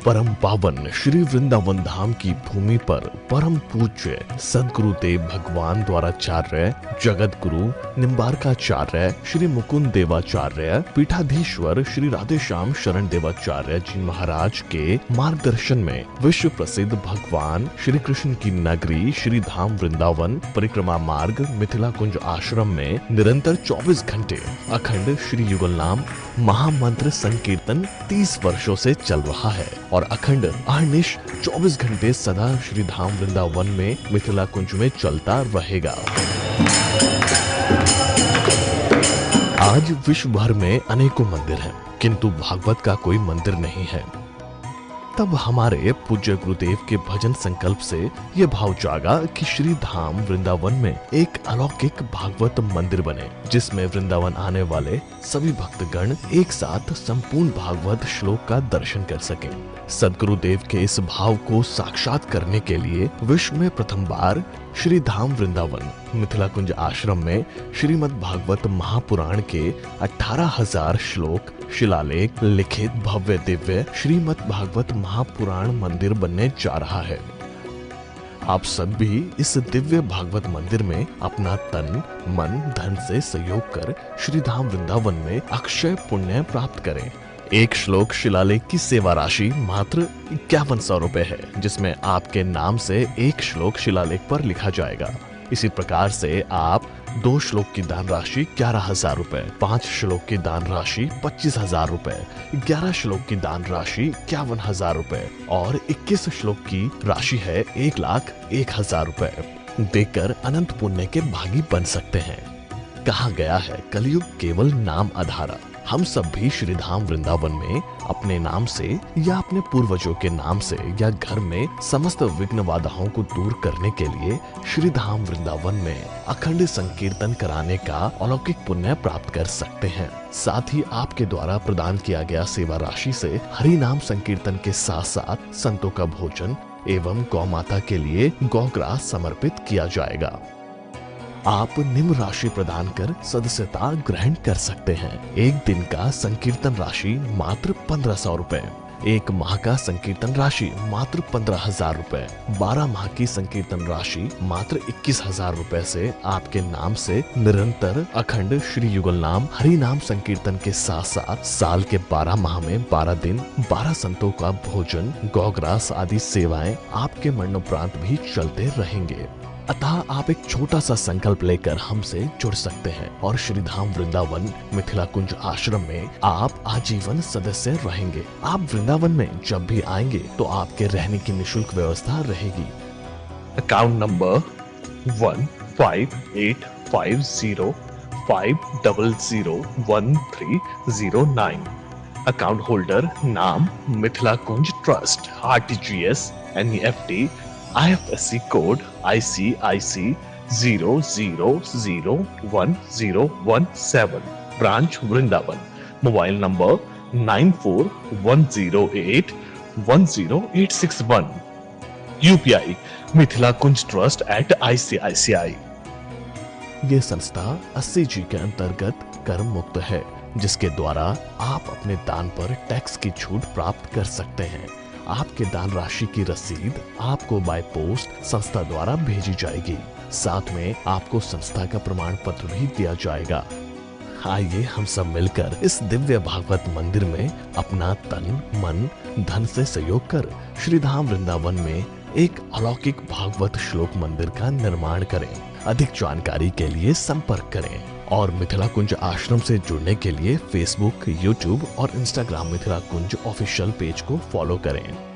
परम पावन श्री वृंदावन धाम की भूमि पर परम पूज्य सद्गुरुदेव भगवान द्वाराचार्य जगत गुरु निम्बारकाचार्य श्री मुकुंद देवाचार्य पीठाधीश्वर श्री राधेश्याम शरण देवाचार्य जी महाराज के मार्गदर्शन में विश्व प्रसिद्ध भगवान श्री कृष्ण की नगरी श्री धाम वृंदावन परिक्रमा मार्ग मिथिला कुंज आश्रम में निरंतर 24 घंटे अखंड श्री युगल नाम महामंत्र संकीर्तन 30 वर्षों से चल रहा है और अखंड अहर्निश 24 घंटे सदा श्री धाम वृंदावन में मिथिला कुंज में चलता रहेगा। आज विश्व भर में अनेकों मंदिर हैं, किंतु भागवत का कोई मंदिर नहीं है। तब हमारे पूज्य गुरुदेव के भजन संकल्प से यह भाव जागा कि श्री धाम वृंदावन में एक अलौकिक भागवत मंदिर बने, जिसमें वृंदावन आने वाले सभी भक्तगण एक साथ संपूर्ण भागवत श्लोक का दर्शन कर सकें। सद्गुरुदेव के इस भाव को साक्षात करने के लिए विश्व में प्रथम बार श्री धाम वृंदावन मिथिला कुंज आश्रम में श्रीमद् भागवत महापुराण के 18,000 श्लोक शिलालेख लिखित भव्य दिव्य श्रीमद् भागवत महापुराण मंदिर बनने जा रहा है। आप सब भी इस दिव्य भागवत मंदिर में अपना तन मन धन से सहयोग कर श्री धाम वृंदावन में अक्षय पुण्य प्राप्त करें। एक श्लोक शिलालेख की सेवा राशि मात्र 5100 रुपए है, जिसमें आपके नाम से एक श्लोक शिलालेख पर लिखा जाएगा। इसी प्रकार से आप 2 श्लोक की दान राशि 11,000 रुपए, 5 श्लोक की दान राशि 25,000 रुपए, 11 श्लोक की दान राशि 51,000 रुपए और 21 श्लोक की राशि है 1,01,000 रुपए देकर अनंत पुण्य के भागी बन सकते हैं। कहा गया है कलयुग केवल नाम आधारा। हम सब भी श्री धाम वृंदावन में अपने नाम से या अपने पूर्वजों के नाम से या घर में समस्त विघ्न बाधाओं को दूर करने के लिए श्री धाम वृंदावन में अखंड संकीर्तन कराने का अलौकिक पुण्य प्राप्त कर सकते हैं। साथ ही आपके द्वारा प्रदान किया गया सेवा राशि से हरि नाम संकीर्तन के साथ साथ संतों का भोजन एवं गौ माता के लिए गौग्रास समर्पित किया जाएगा। आप निम्न राशि प्रदान कर सदस्यता ग्रहण कर सकते हैं। एक दिन का संकीर्तन राशि मात्र 1,500 रुपए, एक माह का संकीर्तन राशि मात्र 15,000 रुपए, 12 माह की संकीर्तन राशि मात्र 21,000 रुपए से आपके नाम से निरंतर अखंड श्री युगल नाम हरि नाम संकीर्तन के साथ साथ साल के 12 माह में 12 दिन 12 संतों का भोजन गौग्रास आदि सेवाएं आपके मरणोपरांत भी चलते रहेंगे। अतः आप एक छोटा सा संकल्प लेकर हमसे जुड़ सकते हैं और श्री धाम वृंदावन मिथिला कुंज आश्रम में आप आजीवन सदस्य रहेंगे। आप वृंदावन में जब भी आएंगे तो आपके रहने की निशुल्क व्यवस्था रहेगी। Account number 15850501309। अकाउंट होल्डर नाम Mithila Kunj trust, RTGS NEFT IFSC code ICIC 00011017, branch Vrindavan. Mobile number 9410810861। UPI Mithila Kunj trust @ICICI। ये संस्था 80G के अंतर्गत कर मुक्त है, जिसके द्वारा आप अपने दान पर टैक्स की छूट प्राप्त कर सकते हैं। आपके दान राशि की रसीद आपको बाय पोस्ट संस्था द्वारा भेजी जाएगी। साथ में आपको संस्था का प्रमाण पत्र भी दिया जाएगा। आइए हम सब मिलकर इस दिव्य भागवत मंदिर में अपना तन मन धन से सहयोग कर श्री धाम वृंदावन में एक अलौकिक भागवत श्लोक मंदिर का निर्माण करें। अधिक जानकारी के लिए संपर्क करें और मिथिला कुंज आश्रम से जुड़ने के लिए फेसबुक, यूट्यूब और इंस्टाग्राम मिथिला कुंज ऑफिशियल पेज को फॉलो करें।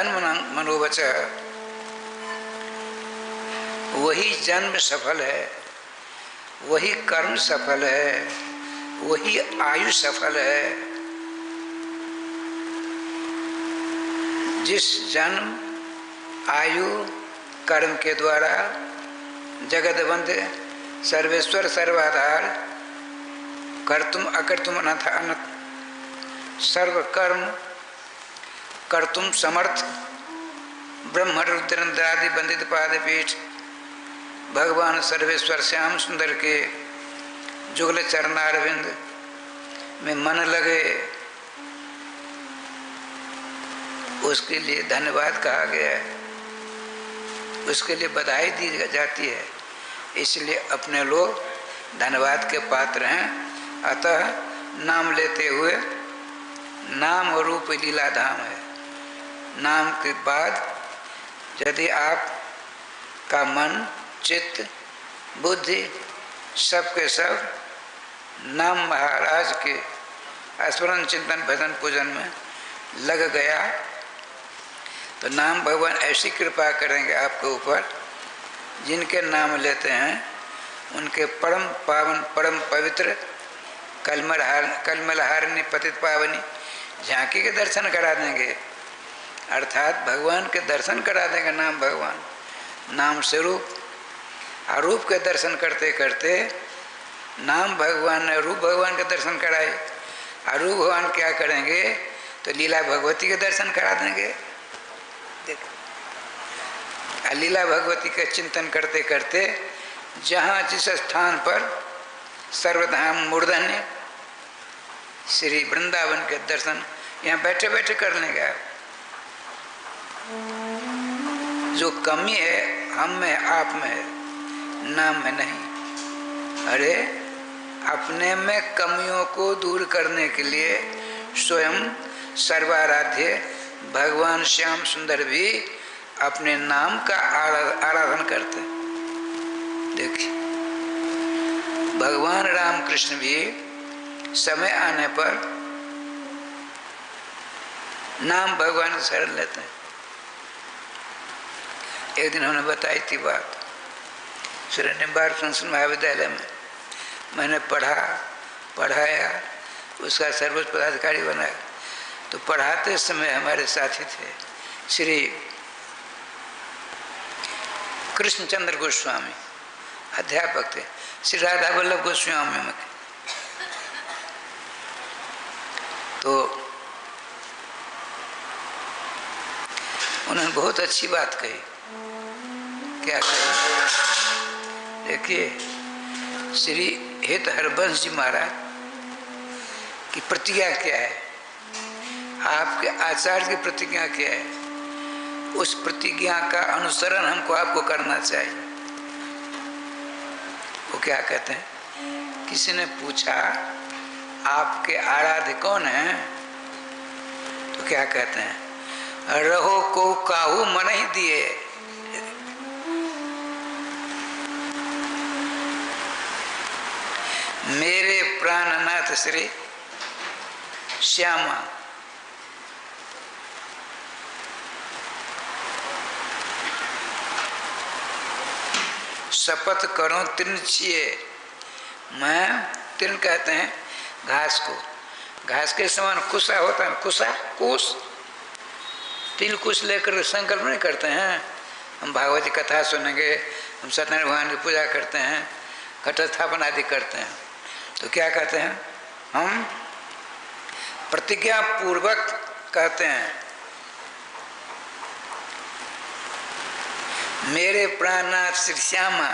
जन्म मनोवच, वही जन्म सफल है, वही कर्म सफल है, वही आयु सफल है। जिस जन्म आयु कर्म के द्वारा जगतवंत सर्वेश्वर सर्वाधार कर्तुम अकर्तुम अनथ अनथ सर्व कर्म कर्तुम समर्थ ब्रह्म रुद्रादि वंदित पादपीठ भगवान सर्वेश्वर श्याम सुंदर के जुगल चरणारविंद में मन लगे, उसके लिए धन्यवाद कहा गया है, उसके लिए बधाई दी जाती है। इसलिए अपने लोग धन्यवाद के पात्र हैं। अतः नाम लेते हुए, नाम और रूप लीला धाम है। नाम के बाद यदि आप का मन चित्त बुद्धि सब के सब नाम महाराज के स्मरण चिंतन भजन पूजन में लग गया तो नाम भगवान ऐसी कृपा करेंगे आपके ऊपर, जिनके नाम लेते हैं उनके परम पावन परम पवित्र कलमलहारिणी पतित पावनी झांकी के दर्शन करा देंगे। अर्थात भगवान के दर्शन करा देंगे नाम भगवान। नाम स्वरूप अरूप के दर्शन करते करते नाम भगवान ने रूप भगवान के दर्शन कराए। अरूप भगवान क्या करेंगे तो लीला भगवती के दर्शन करा देंगे। देखो लीला भगवती के चिंतन करते करते जहाँ जिस स्थान पर सर्वधाम मूर्धन्य श्री वृंदावन के दर्शन यहाँ बैठे बैठे कर लेंगे आप। जो कमी है हम में आप में है, नाम में नहीं। अरे अपने में कमियों को दूर करने के लिए स्वयं सर्वाराध्य भगवान श्याम सुंदर भी अपने नाम का आराधन करते। देखिए भगवान राम कृष्ण भी समय आने पर नाम भगवान से शरण लेते हैं। एक दिन उन्होंने बताई थी बात, श्री निम्बार संस्कृत महाविद्यालय में मैंने पढ़ाया, उसका सर्वोच्च पदाधिकारी बनाया। तो पढ़ाते समय हमारे साथी थे श्री कृष्णचंद्र गोस्वामी, अध्यापक थे, श्री राधा वल्लभ गोस्वामी में। तो उन्होंने बहुत अच्छी बात कही। क्या कही? देखिए श्री हित हरबंश जी महाराज की प्रतिज्ञा क्या है, आपके आचार्य की प्रतिज्ञा क्या है, उस प्रतिज्ञा का अनुसरण हमको आपको करना चाहिए। वो क्या कहते हैं, किसी ने पूछा आपके आराध्य कौन है, तो क्या कहते हैं, रहो को काहू मन ही दिए। मेरे प्राणनाथ श्री श्यामा। शपथ करो तृण छिए। मैं तृण कहते हैं घास को, घास के समान कुसा होता है, कुसा कुश, तिल कुश लेकर संकल्प नहीं करते हैं। हम भागवती कथा सुनेंगे, हम सत्यनारायण भगवान की पूजा करते हैं, घट स्थापना आदि करते हैं। तो क्या कहते हैं, हम प्रतिज्ञा पूर्वक कहते हैं मेरे प्राणनाथ श्री श्यामा।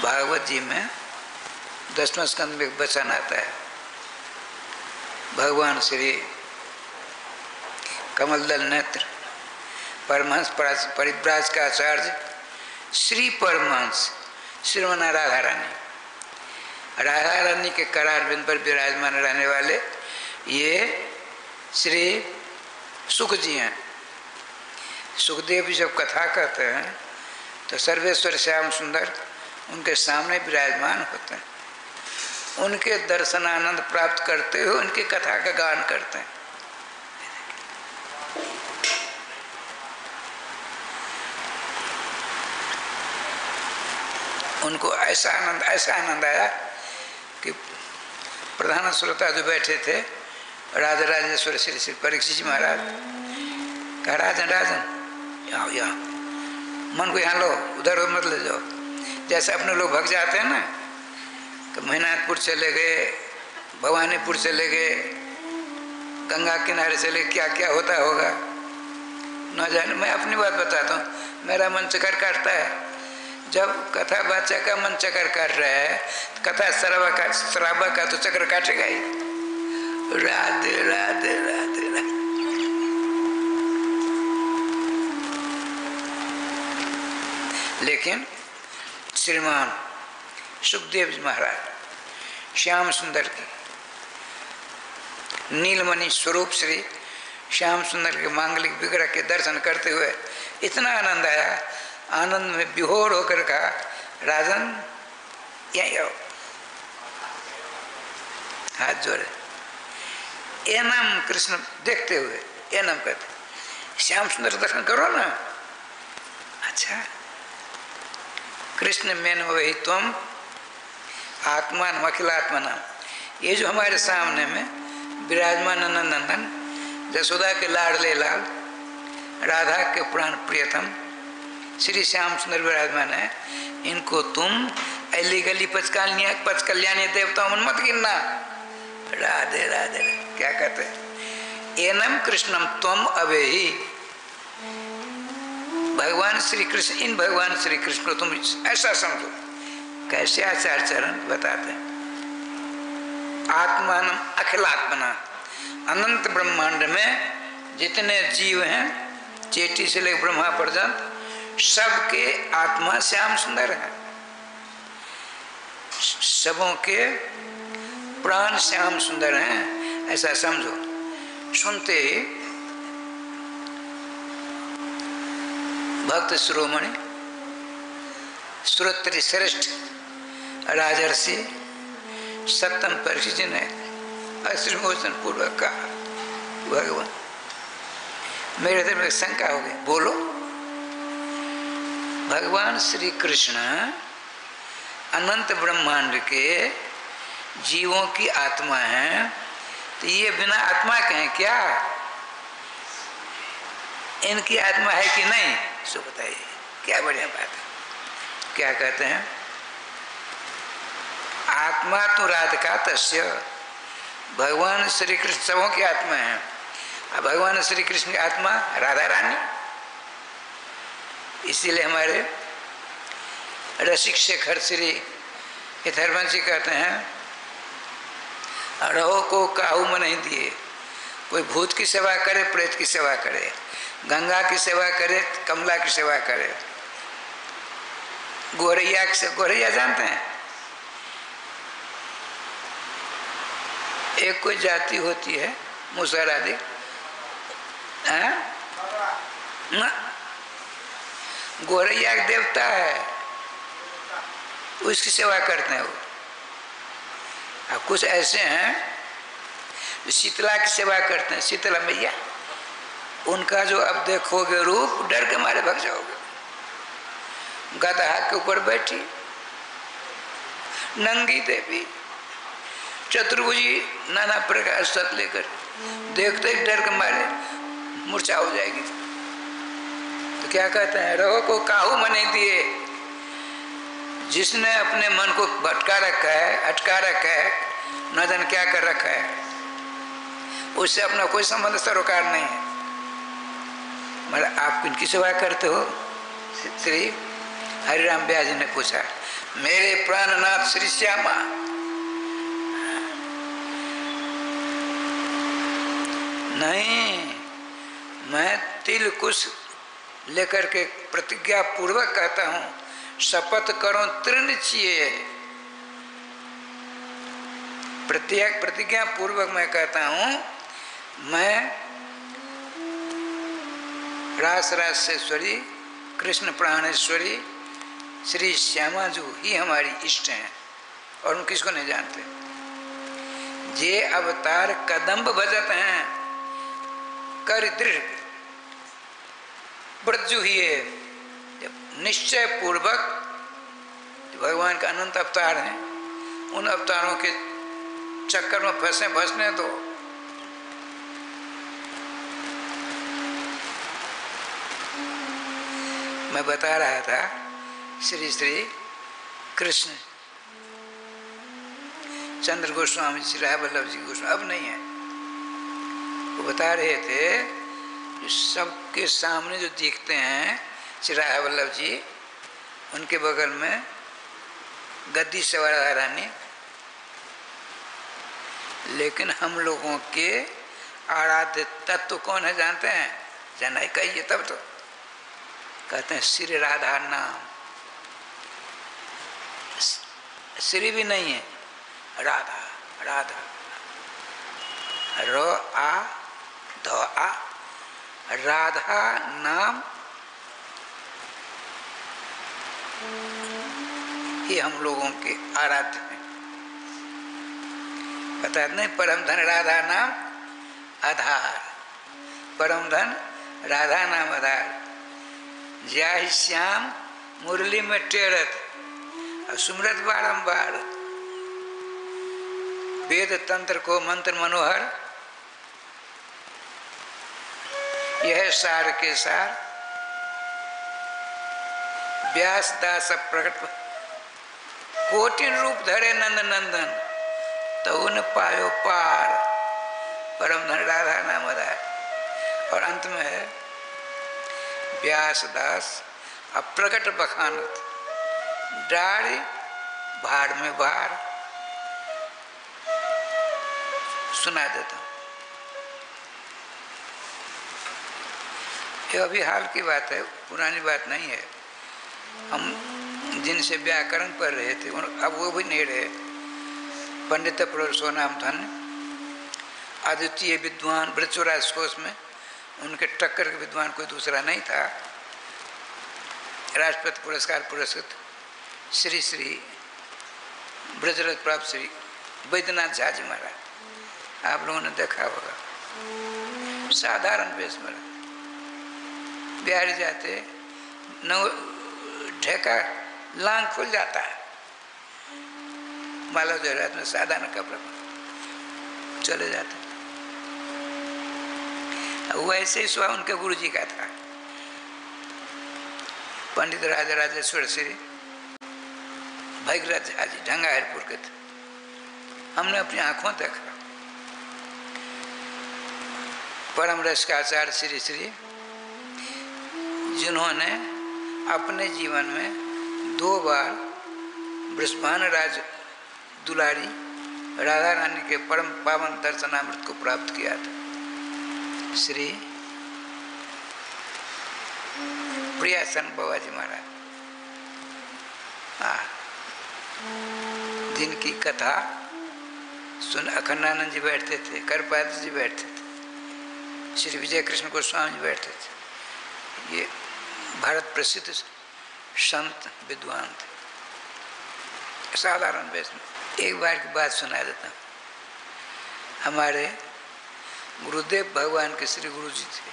भागवत जी में 10वें स्कंद में एक वचन आता है, भगवान श्री कमलदल नेत्र परमहंस परिव्राज का आचार्य श्री परमहंस श्रीमती राधा रानी, राधा रानी के करार बिंद पर विराजमान रहने वाले ये श्री सुख जी हैं। सुखदेव जी जब कथा कहते हैं तो सर्वेश्वर श्याम सुंदर उनके सामने विराजमान होते हैं। उनके दर्शनानंद प्राप्त करते हुए उनकी कथा का गान करते हैं। उनको ऐसा आनंद आया कि प्रधान श्रोता जो बैठे थे राजा राजेश्वर श्री श्री परीक्षित जी महाराज कहा, राजन यहाँ यहाँ मन को यहाँ लो, उधर मत ले जाओ। जैसे अपने लोग भग जाते हैं ना, कि मेहनातपुर चले गए, भवानीपुर चले गए, गंगा किनारे चले, क्या क्या होता होगा न जाने। मैं अपनी बात बताता हूँ, मेरा मन चक्कर काटता है जब कथा बच्चा का मन चक्कर काट रहा है, कथा शराबा का तो चक्कर काटेगा ही। राधे राधे राधे राधे। लेकिन श्रीमान सुखदेव जी महाराज श्याम सुंदर की नीलमणि स्वरूप श्री श्याम सुंदर के मांगलिक विग्रह के दर्शन करते हुए इतना आनंद आया, आनंद में विभोर होकर कहा, राजन यहीं आओ, हाथ जोड़े, ए नाम कृष्ण देखते हुए ए नाम कहते, श्याम सुंदर दर्शन करो ना। अच्छा, कृष्ण मेन वही तुम आत्मान अखिलात्मना, ये जो हमारे सामने में विराजमान नंदन जसोदा के लाडले लाल, राधा के प्राण प्रियतम श्री श्याम सुंदर विराजमान है, इनको तुम अली गली पचकल्याणी देवताओं में मत गिनना। राधे राधे। क्या कहते हैं, एनम कृष्णम तुम अवे ही, भगवान श्री कृष्ण, इन भगवान श्री कृष्ण को तुम ऐसा समझो। कैसे आचार्य चरण बताते हैं, आत्मान अखिलात्मना, अनंत ब्रह्मांड में जितने जीव हैं, चेटी से लेकर ब्रह्मा पर्यंत, सबके आत्मा श्याम सुंदर है, सबों के प्राण श्याम सुंदर हैं, ऐसा समझो। सुनते ही भक्त शिरोमणि श्रोत्री श्रेष्ठ राजर्षि सप्तम परीक्षित जी ने अश्रुमोचन पूर्वक कहा, भगवान मेरे दिल में शंका हो गई, बोलो। भगवान श्री कृष्ण अनंत ब्रह्मांड के जीवों की आत्मा है, तो ये बिना आत्मा के हैं क्या? इनकी आत्मा है कि नहीं? सो बताइए, क्या बढ़िया बात है। क्या कहते हैं, आत्मा तो राधिका तस्य, भगवान श्री कृष्ण सबों की आत्मा है, और भगवान श्री कृष्ण की आत्मा राधा रानी। इसीलिए हमारे रसिक शेखर श्री यथर्वंश जी कहते हैं, रहो को काहू में नहीं दिए, कोई भूत की सेवा करे, प्रेत की सेवा करे, गंगा की सेवा करे, कमला की सेवा करे, गोरैया की, गोरैया जानते हैं, एक कोई जाति होती है मुसहर आदि, गोरैया एक देवता है, उसकी सेवा करते हैं वो। अब कुछ ऐसे हैं जो शीतला की सेवा करते हैं, शीतला मैया, उनका जो अब देखोगे रूप, डर के मारे भग जाओगे। गधा के ऊपर बैठी नंगी देवी, चतुर्भुजी नाना प्रकार सत लेकर, देखते ही डर के मारे मूर्छा हो जाएगी। तो क्या कहते हैं, रहो को काहू मने दिए, जिसने अपने मन को भटका रखा है, अटका रखा है, न जाने क्या कर रखा है, उससे अपना कोई संबंध सरोकार नहीं है। मतलब आप किनकी सेवा करते हो? श्री हरिराम व्यास जी ने पूछा, मेरे प्राणनाथ श्री श्यामा। नहीं, मैं तिल कुश लेकर के प्रतिज्ञा पूर्वक कहता हूं, शपथ करो तृणचिए, प्रतिज्ञा पूर्वक मैं कहता हूं, मैं रास रासेश्वरी कृष्ण प्राणेश्वरी श्री श्यामा जी ही हमारी इष्ट हैं, और हम किसको नहीं जानते। जे अवतार कदम्ब भजत हैं, कर दृढ़ ब्रजु ही है, जब निश्चय पूर्वक भगवान का अनंत अवतार हैं, उन अवतारों के चक्कर में फंसने दो। मैं बता रहा था श्री श्री कृष्ण चंद्र गोस्वामी, श्री राय वल्लभ जी गोस्वामी अब नहीं है, वो बता रहे थे जो सबके सामने जो दिखते हैं श्री राय वल्लभ जी, उनके बगल में गद्दी सवार रानी, लेकिन हम लोगों के आराध्य तत्व कौन है जानते हैं? जाना ही कहिए तब तो कहते हैं श्री राधा नाम। श्री भी नहीं है, राधा राधा, रो आ धो आ, राधा नाम ये हम लोगों के आराध्य हैं। बता नहीं, परम धन राधा नाम आधार, परम धन राधा नाम आधार, जय श्याम मुरली में टेरत और सुमरत बारंबार, वेद तंत्र को मंत्र मनोहर, यह सार के सार, व्यास दास प्रकट कोटि रूप धरे नंद नंदन, तो न पायो पार, परम धन राधा नाम आधार। और अंत में है व्यास दास अप्रकट बखानत, डाड़ी भाड़ में भार। सुना देता हूँ, ये अभी हाल की बात है, पुरानी बात नहीं है। हम जिनसे व्याकरण पढ़ रहे थे अब वो भी नहीं रहे। पंडित प्रोफेसर नाम धन अद्वितीय विद्वान, बृहस्पति कोश में उनके टक्कर के विद्वान कोई दूसरा नहीं था। राष्ट्रपति पुरस्कार पुरस्कृत श्री श्री ब्रजरथ प्राप्त श्री वैद्यनाथ झा जी महाराज, आप लोगों ने देखा होगा। साधारण वेश में बिहारी जाते न ढेका लांग खुल जाता है, माला जहरात में साधारण कपड़े चले जाते। वैसे ही स्वभाव उनके गुरु जी का था। पंडित राजा राजेश्वर श्री भगीरथ झा जी ढंगाहरपुर के थे, हमने अपनी आंखों देखा। परम रस का आचार्य श्री श्री, जिन्होंने अपने जीवन में 2 बार बृषभान राज दुलारी राधा रानी के परम पावन दर्शनामृत को प्राप्त किया था। श्री प्रियासन बाबा जी महाराज, जिनकी कथा सुन अखंडानंद जी बैठते थे, करपाद जी बैठते थे, श्री विजय कृष्ण गोस्वामी जी बैठते थे। ये भारत प्रसिद्ध संत विद्वान थे, साधारण वेश में। एक बार की बात सुना देता हूँ। हमारे गुरुदेव भगवान के श्री गुरु जी थे,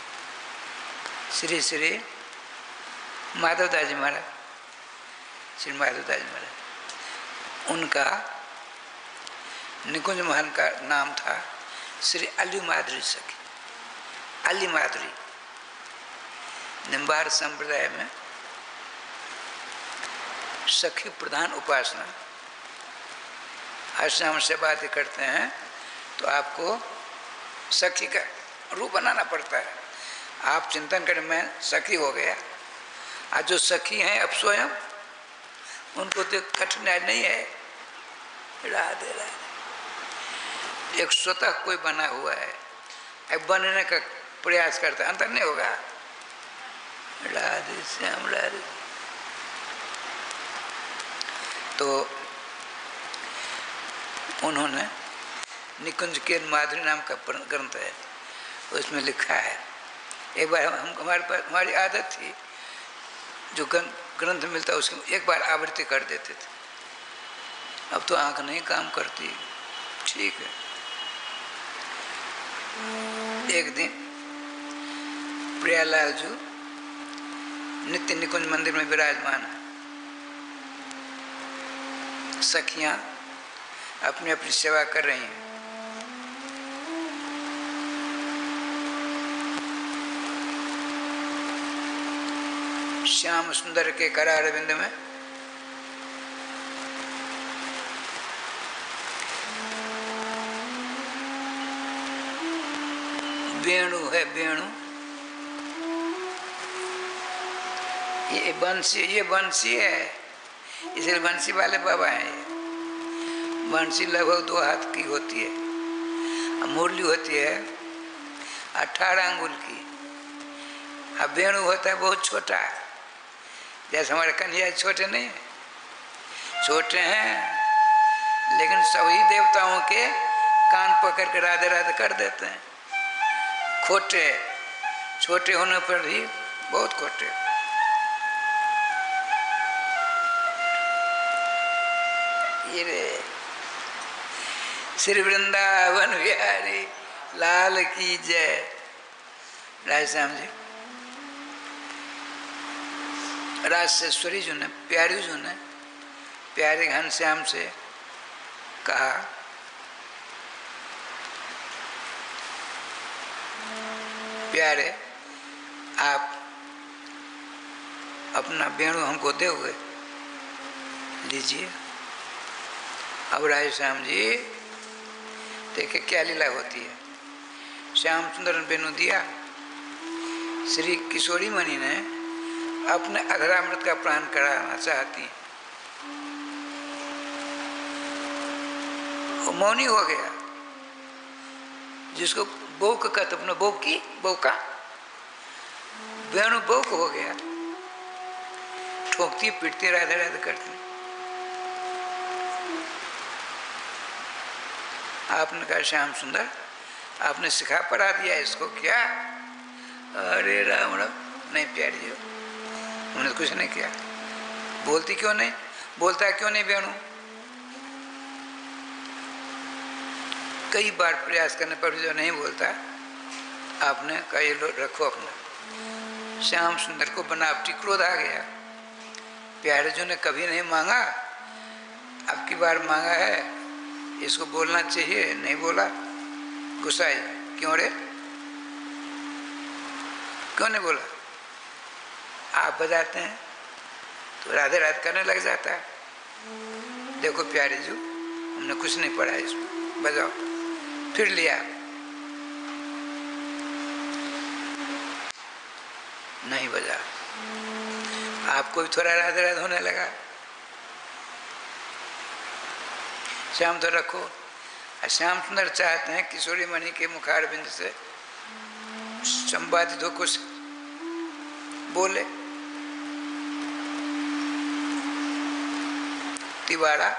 श्री श्री माधवदास जी महाराज, श्री माधवदास जी महाराज। उनका निकुंज महल का नाम था श्री अली माधुरी सखी। अली माधुरी निम्बार संप्रदाय में सखी प्रधान उपासना। आज हम से बातें करते हैं तो आपको सखी का रूप बनाना पड़ता है। आप चिंतन करें मैं सखी हो गया, आज जो सखी हैं अब स्वयं उनको तो कठिनाई नहीं है। राधे राधे। एक स्वतः कोई बना हुआ है, अब बनने का प्रयास करता है, अंतर नहीं होगा। राधे श्याम राधे। तो उन्होंने निकुंज के माधुरी नाम का ग्रंथ है, उसमें लिखा है। एक बार हमारी आदत थी, जो ग्रंथ मिलता उसकी एक बार आवृत्ति कर देते थे। अब तो आंख नहीं काम करती, ठीक है। एक दिन प्रियालाल जी नित्य निकुंज मंदिर में विराजमान है। सखियां अपनी अपनी सेवा कर रही हैं। श्याम सुंदर के करारविंद में वेणु है, वेणु। ये बंसी है, इसलिए बंसी वाले बाबा हैं। ये बंसी लगभग 2 हाथ की होती है, मुरली होती है 18 अंगुल की। अब वेणु होता है बहुत छोटा, जैसे हमारे कन्हैया छोटे नहीं, छोटे हैं लेकिन सभी देवताओं के कान पकड़ के राधे राधे कर देते हैं। खोटे, छोटे होने पर भी बहुत खोटे। ये रे श्री वृंदावन बिहारी लाल की जय। राजश्याम जी राजेश्वरी जो ने, प्यारी जो ने, प्यारे घनश्याम से कहा, प्यारे आप अपना वेणु हमको दोगे, लीजिए। अब राजेश्याम जी देखिए क्या लीला होती है। श्याम सुंदर ने वेणु दिया, श्री किशोरी मणि ने अपने अधरामृत का प्राण कराना चाहती, वो मौनी हो गया। जिसको बोक का तो अपना बोकी बोका, वेणु बोक हो गया, ठोकती पीटती राधे राधे करती। आपने कहा श्याम सुंदर आपने सिखा पढ़ा दिया इसको क्या? अरे राम राम, नहीं प्यारी जी उन्होंने कुछ नहीं किया। बोलती क्यों नहीं, बोलता क्यों नहीं वेणु? कई बार प्रयास करने पर भी जो नहीं बोलता, आपने कहा ये लो रखो अपना। श्याम सुंदर को बनावटी क्रोध आ गया। प्यारे जो ने कभी नहीं मांगा, अब की बार मांगा है, इसको बोलना चाहिए, नहीं बोला, गुस्सा है। क्यों रे, क्यों नहीं बोला? आप बजाते हैं तो राधे राधे करने लग जाता है। देखो प्यारे जो हमने कुछ नहीं पढ़ा इसमें, बजाओ। फिर लिया, नहीं बजा। आपको भी थोड़ा राधे राधे होने लगा। श्याम तो रखो। श्याम सुंदर चाहते हैं किशोरी मणि के मुखार बिंद से संवादित हो, कुछ बोले। तिवाड़ा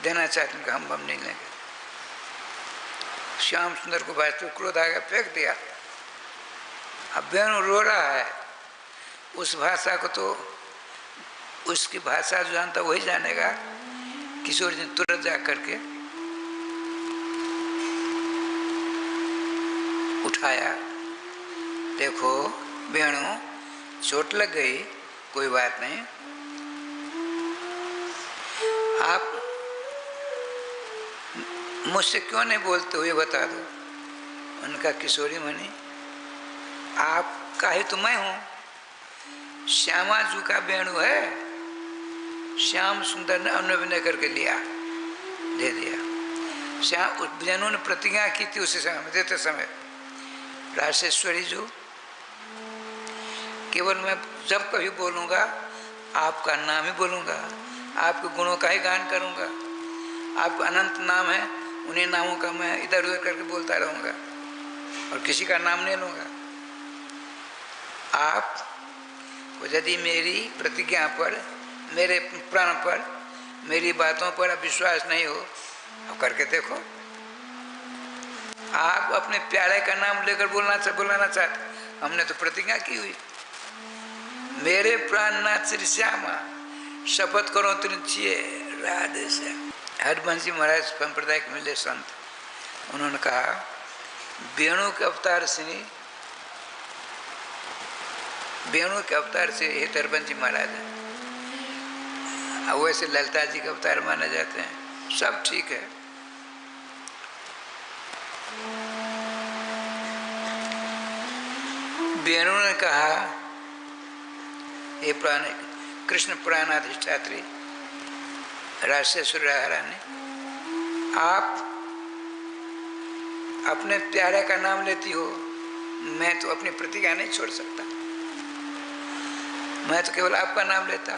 देना चाहते हैं, हम नहीं लेंगे। श्याम सुंदर को वास्तविक क्रोध आ गया, फेंक दिया। अब वेणु रो रहा है। उस भाषा को तो उसकी भाषा जो जानता वही जानेगा। किशोर जी तुरंत जा करके उठाया, देखो वेणु चोट लग गई, कोई बात नहीं, आप मुझसे क्यों नहीं बोलते हो ये बता दो। उनका किशोरी मणि आपका ही तो मैं हूँ। श्यामा जू का वेणु है, श्याम सुंदर ने अनुविनय करके लिया, दे दिया। श्याम वेणु ने प्रतिज्ञा की थी उसी समय, देते समय, राजेश्वरी जो केवल मैं जब कभी बोलूँगा आपका नाम ही बोलूँगा, आपके गुणों का ही गान करूँगा। आपका अनंत नाम है, उन्हीं नामों का मैं इधर उधर करके बोलता रहूँगा और किसी का नाम नहीं लूँगा। आप को यदि मेरी प्रतिज्ञा पर, मेरे प्राण पर, मेरी बातों पर विश्वास नहीं हो, अब करके देखो। आप अपने प्यारे का नाम लेकर बुलाना चाहते, हमने तो प्रतिज्ञा की हुई। मेरे प्राणनाथ श्री श्यामा, शपथ करो तुझे राधे श्याम। हरबंश जी महाराज संप्रदाय के मिले संत, उन्होंने कहा वेणु के अवतार से, वेणु के अवतार से हे हरबंश जी महाराज, अब वैसे ललिता जी के अवतार माने जाते हैं, सब ठीक है। वेणु ने कहा, हे प्राण कृष्ण प्राणाधिष्ठात्री राजशेश्वर रानी, आप अपने प्यारे का नाम लेती हो, मैं तो अपनी प्रतिज्ञा नहीं छोड़ सकता, मैं तो केवल आपका नाम लेता।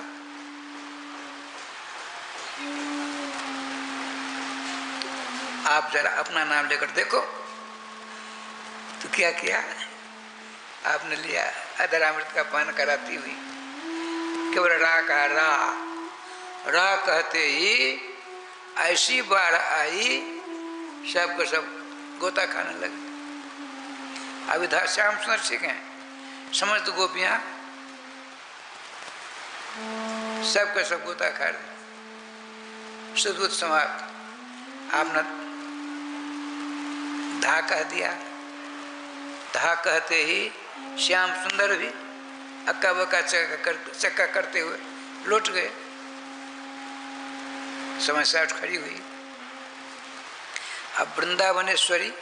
आप जरा अपना नाम लेकर देखो। तो क्या किया आपने? लिया अधरामृत का पान कराती हुई, केवल रा कहा, रा कहते ही ऐसी बार आई, सब को सब गोता खाने लगे। अभी श्याम सुंदर सिंह हैं, समस्त गोपियां सब का सब गोता खा रहे। सुदूत समाप्त। आपने धा कह दिया, धा कहते ही श्याम सुंदर भी अक्का बक्का चक्का करते हुए लौट गए। समस्या खड़ी हुई। अब वृंदावनेश्वरी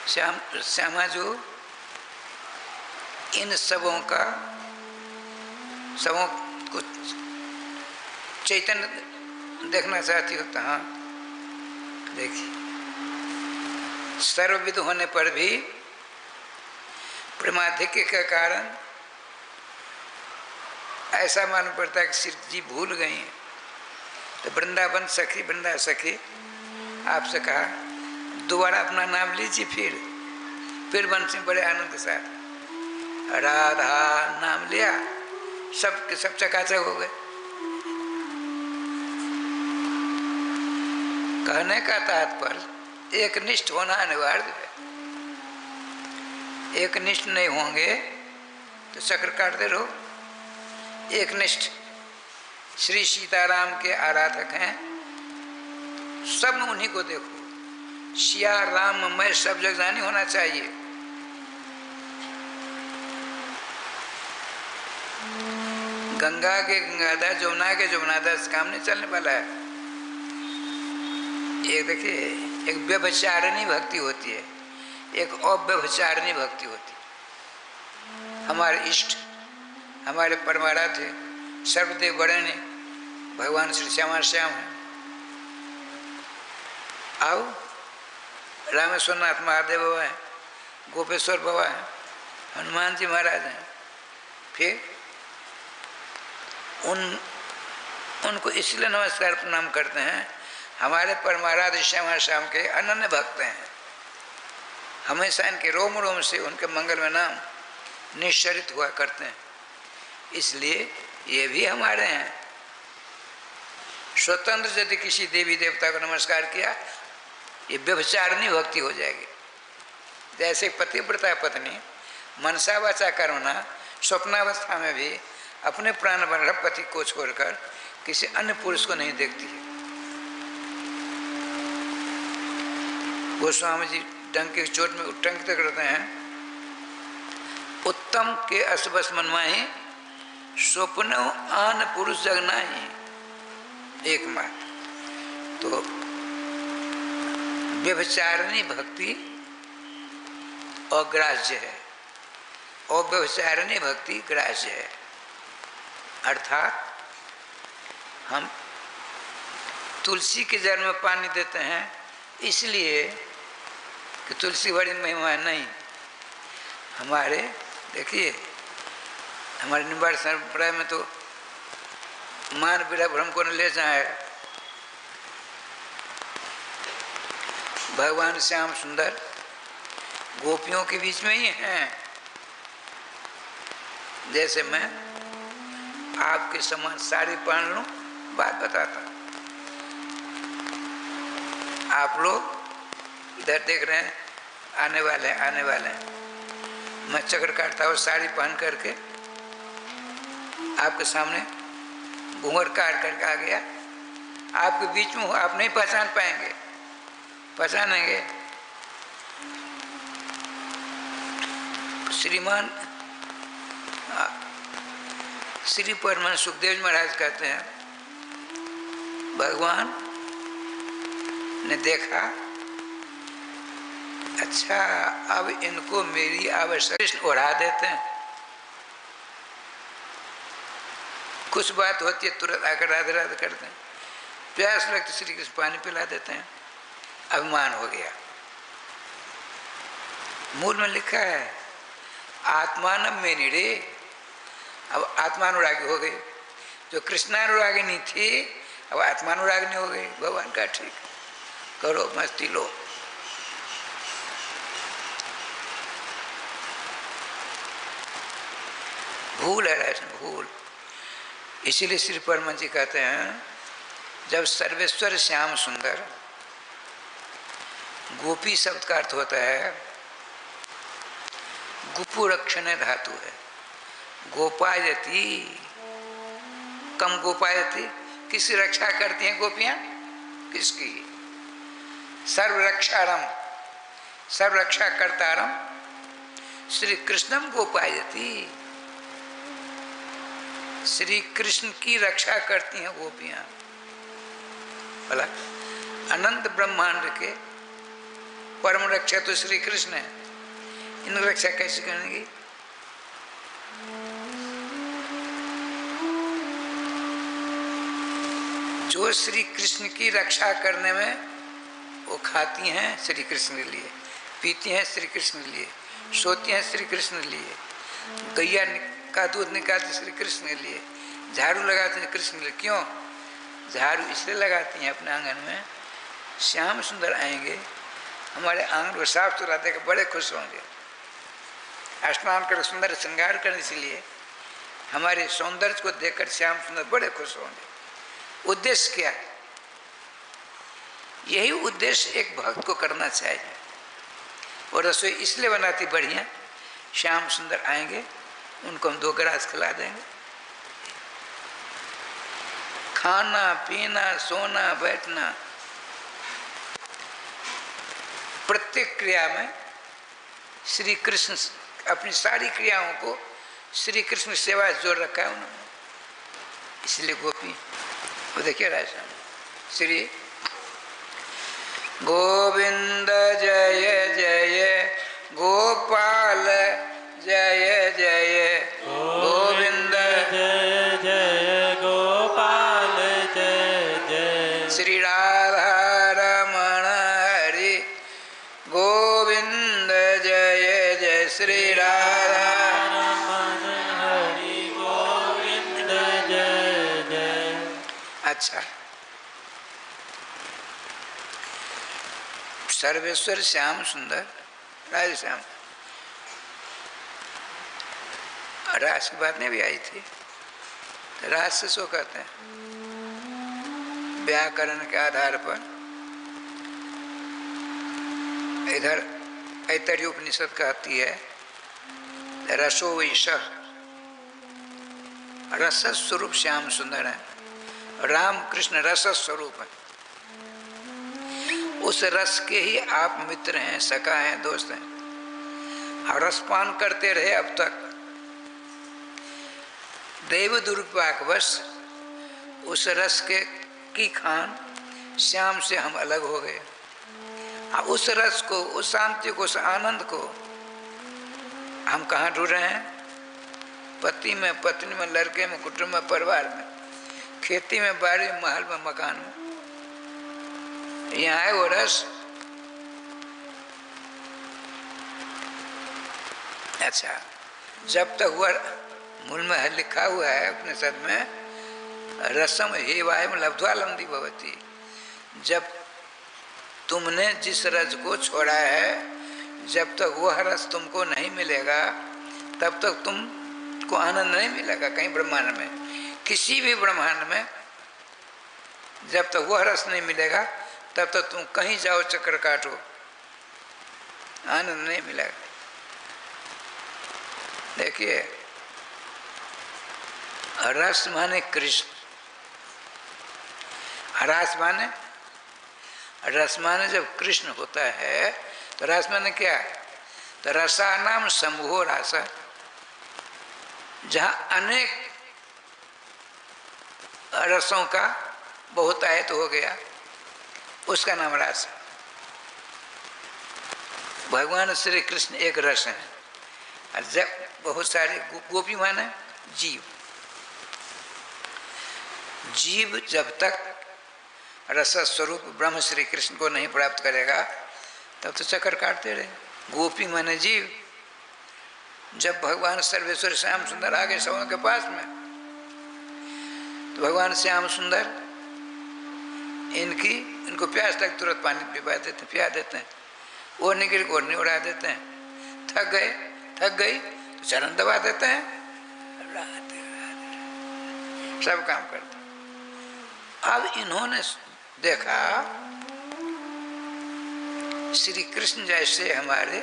श्यामा जो इन सबों को चैतन्य देखना चाहती होता। हाँ देखिए, सर्वविद होने पर भी प्रेमाधिक्य के कारण ऐसा मालूम पड़ता है कि श्री जी भूल गई हैं। तो वृंदावन सखी, वृंदा सखी आपसे कहा दोबारा अपना नाम लीजिए। फिर बंसी बड़े आनंद के साथ राधा नाम लिया, सब के सब चकाचक हो गए। कहने का तात्पर्य एक निष्ठ होना अनिवार्य है। एक निष्ठ नहीं होंगे तो चक्र काटते रहो। एक निष्ठ श्री सीताराम के आराधक हैं, सब में उन्हीं को देखो। सिया राम मैं सब जग जानी होना चाहिए। गंगा के गंगाधर, जमुना के जमुनाधर से काम नहीं चलने वाला है। एक देखिए, एक व्यभिचारिणी भक्ति होती है, एक अव्यभिचारिणी भक्ति होती है। हमारे इष्ट, हमारे परमाराध्य सर्वदेव बड़े भगवान श्री श्यामा श्याम है। आओ, रामेश्वर नाथ महादेव बाबा है, गोपेश्वर बाबा है, हनुमान जी महाराज हैं। फिर उनको इसलिए नमस्कार प्रणाम करते हैं, हमारे परमाराध्य श्यामा श्याम के अनन्य भक्त हैं। हमेशा इनके रोम रोम से उनके मंगल में नाम निश्चरित हुआ करते हैं, इसलिए ये भी हमारे हैं। स्वतंत्र यदि किसी देवी देवता को नमस्कार किया, ये व्यभिचारिणी भक्ति हो जाएगी। जैसे पतिव्रता पत्नी मनसा वाचा कर्मणा स्वप्नावस्था में भी अपने प्राण बन पति को छोड़कर किसी अन्य पुरुष को नहीं देखती है। गोस्वामी जी डंक की चोट में उट्टंकित करते हैं, उत्तम के असबस मनमाही स्वप्न आन पुरुष जगना ही एकमात्र। तो व्यभिचारिणी भक्ति अग्राह्य है, अव्यभिचारिणी भक्ति ग्राह्य है। अर्थात हम तुलसी के जड़ में पानी देते हैं इसलिए कि तुलसी बड़ी महिमा नहीं। हमारे देखिए, हमारे निम्बाड़ संप्रदाय में तो मान पीड़ा भ्रम को न ले जाए। भगवान श्याम सुंदर गोपियों के बीच में ही हैं। जैसे मैं आपके समान साड़ी पहन लूं, बात बताता। आप लोग इधर देख रहे हैं, आने वाले हैं। मैं चक्र काटता हूँ साड़ी पहन करके आपके सामने घूंघट काट करके आ गया, आपके बीच में हूँ, आप नहीं पहचान पाएंगे। पहचानेंगे श्रीमान श्री परमहंस सुखदेव महाराज कहते हैं, भगवान ने देखा, अच्छा अब इनको मेरी आवश्यकता उड़ा देते हैं। कुछ बात होती है तुरंत आकर राधे राधे करते हैं, प्यास लगती श्री कृष्ण पानी पिला देते हैं, अभिमान हो गया। मूल में लिखा है आत्मान में निरे, अब आत्मानुरागी हो गई, जो कृष्णानुरागिनी थी अब आत्मानुरागिनी हो गई। भगवान का ठीक, करो मस्ती लो। भूल है राजन, भूल। इसीलिए श्री परमहंस जी कहते हैं, जब सर्वेश्वर श्याम सुंदर, गोपी शब्द का अर्थ होता है गुपु रक्षण धातु है, गोपायती, कम गोपायती, किसकी रक्षा करती हैं गोपियां? किसकी? सर्वरक्षारम, सर्वरक्षा कर्तारम श्री कृष्णम गोपायती, श्री कृष्ण की रक्षा करती हैं गोपियां। भला अनंत ब्रह्मांड के परम रक्षा तो श्री कृष्ण है, इनकी रक्षा कैसे करेंगी? जो श्री कृष्ण की रक्षा करने में वो खाती हैं श्री कृष्ण के लिए, पीती हैं श्री कृष्ण के लिए, सोती हैं श्री कृष्ण के लिए, गैया का दूध निकालते श्री कृष्ण के लिए, झाड़ू लगाते हैं कृष्ण के लिए। क्यों झाड़ू? इसलिए लगाती हैं अपने आंगन में, श्याम सुंदर आएंगे हमारे आंगन को साफ सुथरा देकर बड़े खुश होंगे। स्नान कर सुंदर श्रृंगार करने इसलिए हमारे सौंदर्य को देखकर श्याम सुंदर बड़े खुश होंगे। उद्देश्य क्या है? यही उद्देश्य एक भक्त को करना चाहिए। और रसोई इसलिए बनाती बढ़िया, श्याम सुंदर आएंगे उनको हम 2 गिलास खिला देंगे। खाना पीना सोना बैठना प्रत्येक क्रिया में श्री कृष्ण, अपनी सारी क्रियाओं को श्री कृष्ण सेवा से जोड़ रखा है उन्होंने। इसलिए गोपी वो देखिए राजा श्री गोविंद जय जय गोपाल जय जय गोविंद जय जय गोपाल जय जय श्री राधा रमण हरि गोविंद जय जय श्री राधा रमण हरि गोविंद जय जय। अच्छा, सर्वेश्वर श्याम सुंदर राधे श्याम, रास की बात नहीं भी आई थी, तो रास से सो कहते हैं व्याकरण के आधार पर। इधर ऐतरेय उपनिषद कहती है रसो वैश, रस स्वरूप श्याम सुंदर है, राम कृष्ण रस स्वरूप है। उस रस के ही आप मित्र हैं, सखा हैं, दोस्त हैं, और रसपान करते रहे अब तक। दैव दुर्भाग्यवश उस रस के की खान श्याम से हम अलग हो गए। उस रस को, उस शांति को, उस आनंद को हम कहाँ ढूंढ रहे हैं? पति में, पत्नी में, लड़के में, कुटुंब में, परिवार में, खेती में, बाड़ी में, महल में, मकान में। यहाँ है वो रस। अच्छा, जब तक हुआ मूल में लिखा हुआ है उपनिषद में रसम हे वायम लब्ध्वा लंदी भवती, जब तुमने जिस रस को छोड़ा है, जब तक वह रस तुमको नहीं मिलेगा तब तक तुमको आनंद नहीं मिलेगा। कहीं ब्रह्मांड में, किसी भी ब्रह्मांड में जब तक वह रस नहीं मिलेगा तब तक तुम कहीं जाओ चक्कर काटो, आनंद नहीं मिलेगा। देखिए, रस माने कृष्ण, रस माने, रस माने जब कृष्ण होता है तो रस माने क्या? तो रसा नाम समूह रस, जहाँ अनेक रसों का बहुतायत हो गया, उसका नाम रस। भगवान श्री कृष्ण एक रस है, और जब बहुत सारे गोपी माने जीव, जीव जब तक रस स्वरूप ब्रह्म श्री कृष्ण को नहीं प्राप्त करेगा तब तो चक्कर काटते रहे। गोपी माने जीव। जब भगवान सर्वेश्वर श्याम सुंदर आ गए सबों के पास में, तो भगवान श्याम सुंदर इनको प्यास तक तुरंत पानी पिला देते हैं, ओढ़ने के लिए ओढ़ने उड़ा देते हैं, थक गई तो चरण दबा देते हैं, सब काम करते हैं। अब इन्होंने देखा श्री कृष्ण जैसे हमारे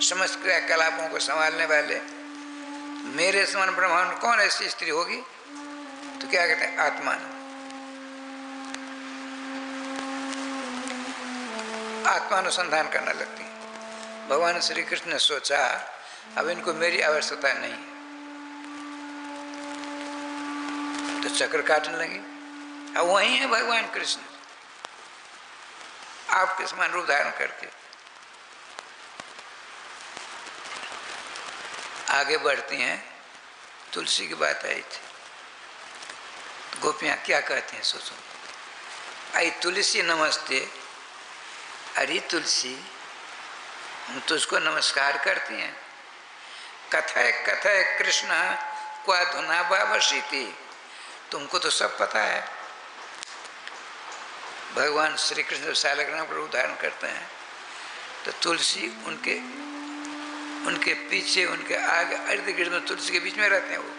समस्त क्रियाकलापों को संभालने वाले मेरे समान ब्रह्मांड कौन ऐसी स्त्री होगी, तो क्या कहते हैं, आत्मान। आत्मानुसंधान करने लगती है। भगवान श्री कृष्ण ने सोचा अब इनको मेरी आवश्यकता नहीं, तो चक्र काटने लगी। अब वही है भगवान कृष्ण आपके समान रूप धारण करके। आगे बढ़ती हैं, तुलसी की बात आई थी, गोपियां क्या कहती हैं सोचो। आई तुलसी नमस्ते, अरे तुलसी हम तुझको नमस्कार करती हैं। कथय कथय कृष्ण क्वा धुना बाबशीति, तुमको तो सब पता है। भगवान श्री कृष्ण जब सालग्राम का रूप धारण करते हैं तो तुलसी उनके पीछे, उनके आगे, इर्द गिर्द में तुलसी के बीच में रहते हैं। वो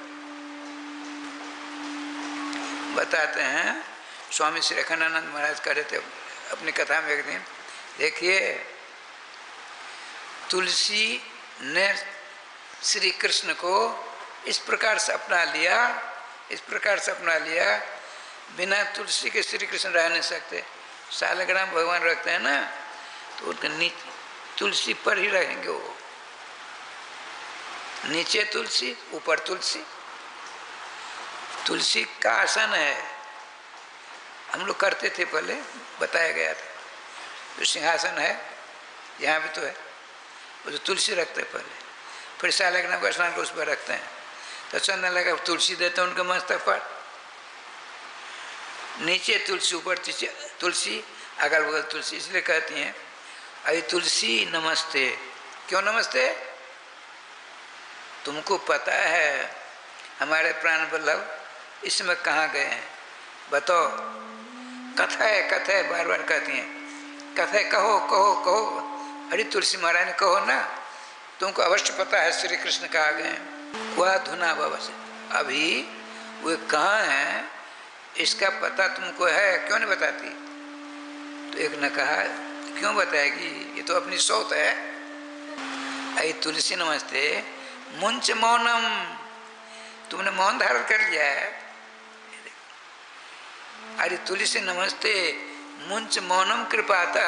बताते हैं, स्वामी श्री अखंडानंद महाराज कह रहे थे अपनी कथा में एक दिन, देखिए तुलसी ने श्री कृष्ण को इस प्रकार से अपना लिया, बिना तुलसी के श्री कृष्ण रह नहीं सकते। सालग्राम भगवान रखते हैं ना, तो उनके नीचे तुलसी पर ही रहेंगे वो, नीचे तुलसी ऊपर तुलसी। तुलसी का आसन है, हम लोग करते थे पहले, बताया गया था। जो सिंहासन है यहाँ भी तो है, वो जो तुलसी रखते हैं पहले, फिर सालग्राम का स्नान को उस पर रखते हैं, तो चंदन लगा तुलसी देते हैं उनके मस्तक पर। नीचे तुलसी, ऊपर तुलसी, अगल बगल तुलसी। इसलिए कहती हैं अरे तुलसी नमस्ते। क्यों नमस्ते? तुमको पता है हमारे प्राण वल्लभ इस समय कहाँ गए हैं, बताओ। कथय बार बार कहती हैं, कथय कहो कहो कहो। अरे तुलसी महाराज ने कहो ना, तुमको अवश्य पता है श्री कृष्ण कहाँ गए हैं। वह धुना बाबा से, अभी वे कहाँ हैं इसका पता तुमको है, क्यों नहीं बताती? तो एक ने कहा, क्यों बताएगी, ये तो अपनी सोच है। अरे तुलसी नमस्ते, मुंच मौनम, तुमने मौन धारण कर लिया है। अरे तुलसी नमस्ते, मुंच मौनम कृपाता,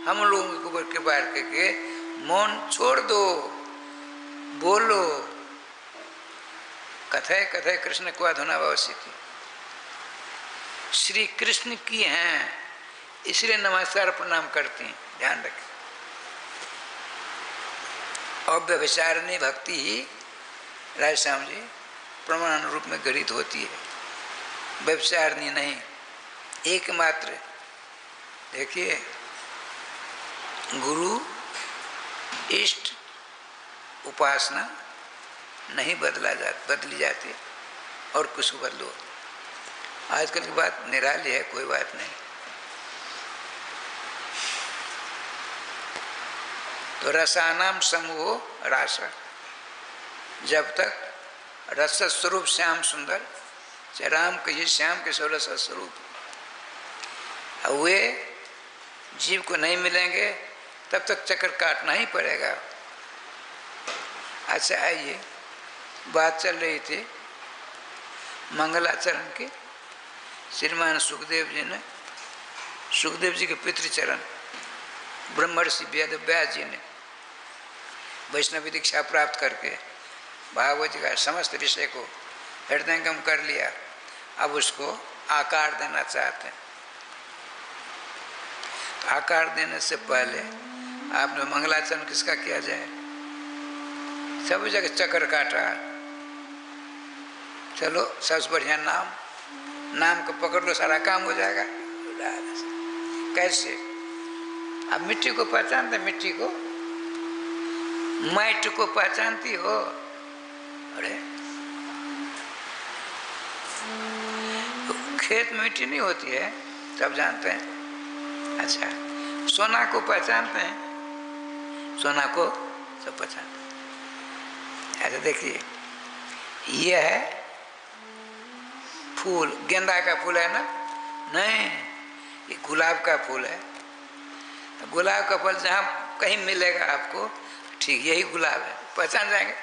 हम लोगों के ऊपर कृपा करके मौन छोड़ दो, बोलो। कथय कथय कृष्ण को अधुना भविष्यति, श्री कृष्ण की हैं इसलिए नमस्कार प्रणाम करती हैं, ध्यान रखें। और व्यभिचारिणी भक्ति ही राय श्याम जी प्रमाण रूप में गृहीत होती है, व्यभिचारिणी नहीं, एकमात्र। देखिए गुरु इष्ट उपासना नहीं बदली जाती, और कुछ बदलो। आजकल की बात निराली है, कोई बात नहीं। तो रसानाम समूह रास, जब तक रस स्वरूप श्याम सुंदर, चाहे राम कहिए श्याम के सो रस स्वरूप, वे जीव को नहीं मिलेंगे तब तक चक्कर काटना ही पड़ेगा। अच्छा आइए, बात चल रही थी मंगलाचरण की। श्रीमान सुखदेव जी के पितृचरण ब्रह्मर्षि वेद व्यास जी ने वैष्णवी दीक्षा प्राप्त करके भागवत जी का समस्त विषय को हृदयंगम कर लिया। अब उसको आकार देना चाहते हैं। आकार देने से पहले आपने मंगलाचरण किसका किया जाए? सब जगह चक्कर काटा। चलो सबसे बढ़िया नाम को पकड़ लो, सारा काम हो जाएगा। कैसे? अब मिट्टी को पहचानते, मिट्टी को, माइट को पहचानती हो? अरे खेत में मिट्टी नहीं होती है, सब जानते हैं। अच्छा, सोना को पहचानते हैं? सोना को सब पहचानते हैं। अच्छा देखिए, यह है फूल, गेंदा का फूल है ना? नहीं, ये गुलाब का फूल है। तो गुलाब का फूल जहाँ कहीं मिलेगा आपको, ठीक यही गुलाब है, पहचान जाएंगे।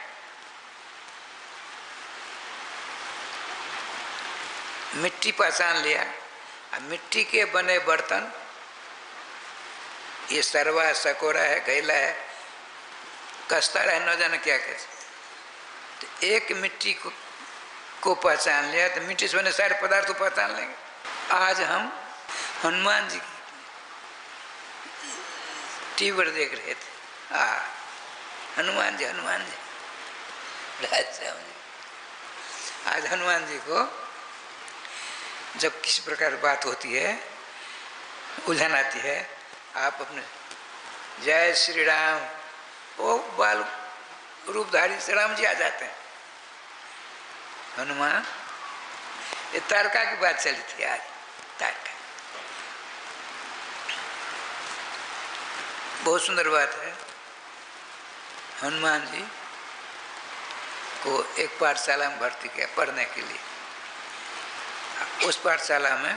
मिट्टी पहचान लिया। अब मिट्टी के बने बर्तन, ये सरवा है, सकोरा है, घैला है, कस्तर है, न जाने क्या कैसे। तो एक मिट्टी को पहचान लिया तो मिट्टी से बने सारे पदार्थ को पहचान लेंगे। आज हम हनुमान जी की टीवी पर देख रहे थे। हनुमान जी, हनुमान जी। आज हनुमान जी को जब किसी प्रकार बात होती है, उलझन आती है, आप अपने जय श्री राम, वो बाल रूपधारी श्री राम जी आ जाते हैं। हनुमान, ये तारका की बात चली थी आज। तारका बहुत सुंदर बात है। हनुमान जी को एक पाठशाला में भर्ती किया पढ़ने के लिए। उस पाठशाला में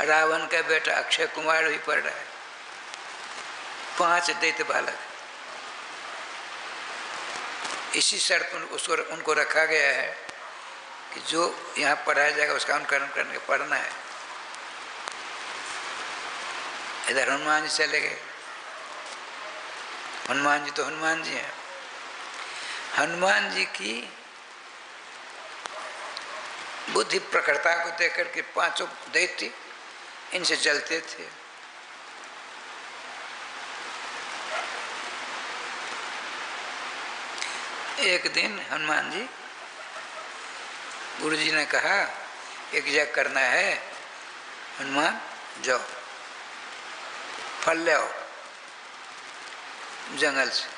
रावण का बेटा अक्षय कुमार भी पढ़ रहा है। 5 दैत्य बालक। इसी शर्त पर उनको रखा गया है कि जो यहाँ पढ़ाया जाएगा उसका अनुकरण करने का पढ़ना है। इधर हनुमान जी चले गए। हनुमान जी तो हनुमान जी हैं। हनुमान जी की बुद्धि प्रखरता को देख करके 5 दैत्य इनसे जलते थे। एक दिन हनुमान जी, गुरु जी ने कहा एक यज्ञ करना है, हनुमान जाओ फल ले आओ जंगल से।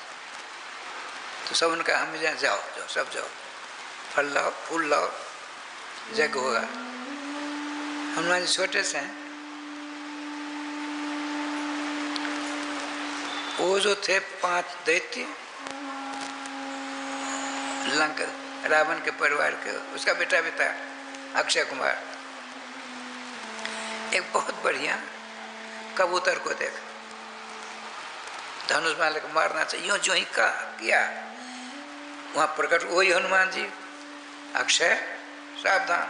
तो सब उनका हम जाओ जाओ सब जाओ, फल लाओ, फूल लाओ, यज्ञ होगा। हनुमान जी छोटे से हैं। वो जो थे 5 दैत्य, लंका रावण के परिवार के, उसका बेटा भी था अक्षय कुमार। एक बहुत बढ़िया कबूतर को देखा, धनुष माले को मारना चाहिए, यूं जो ही किया वहां प्रकट वही हनुमान जी। अक्षय सावधान,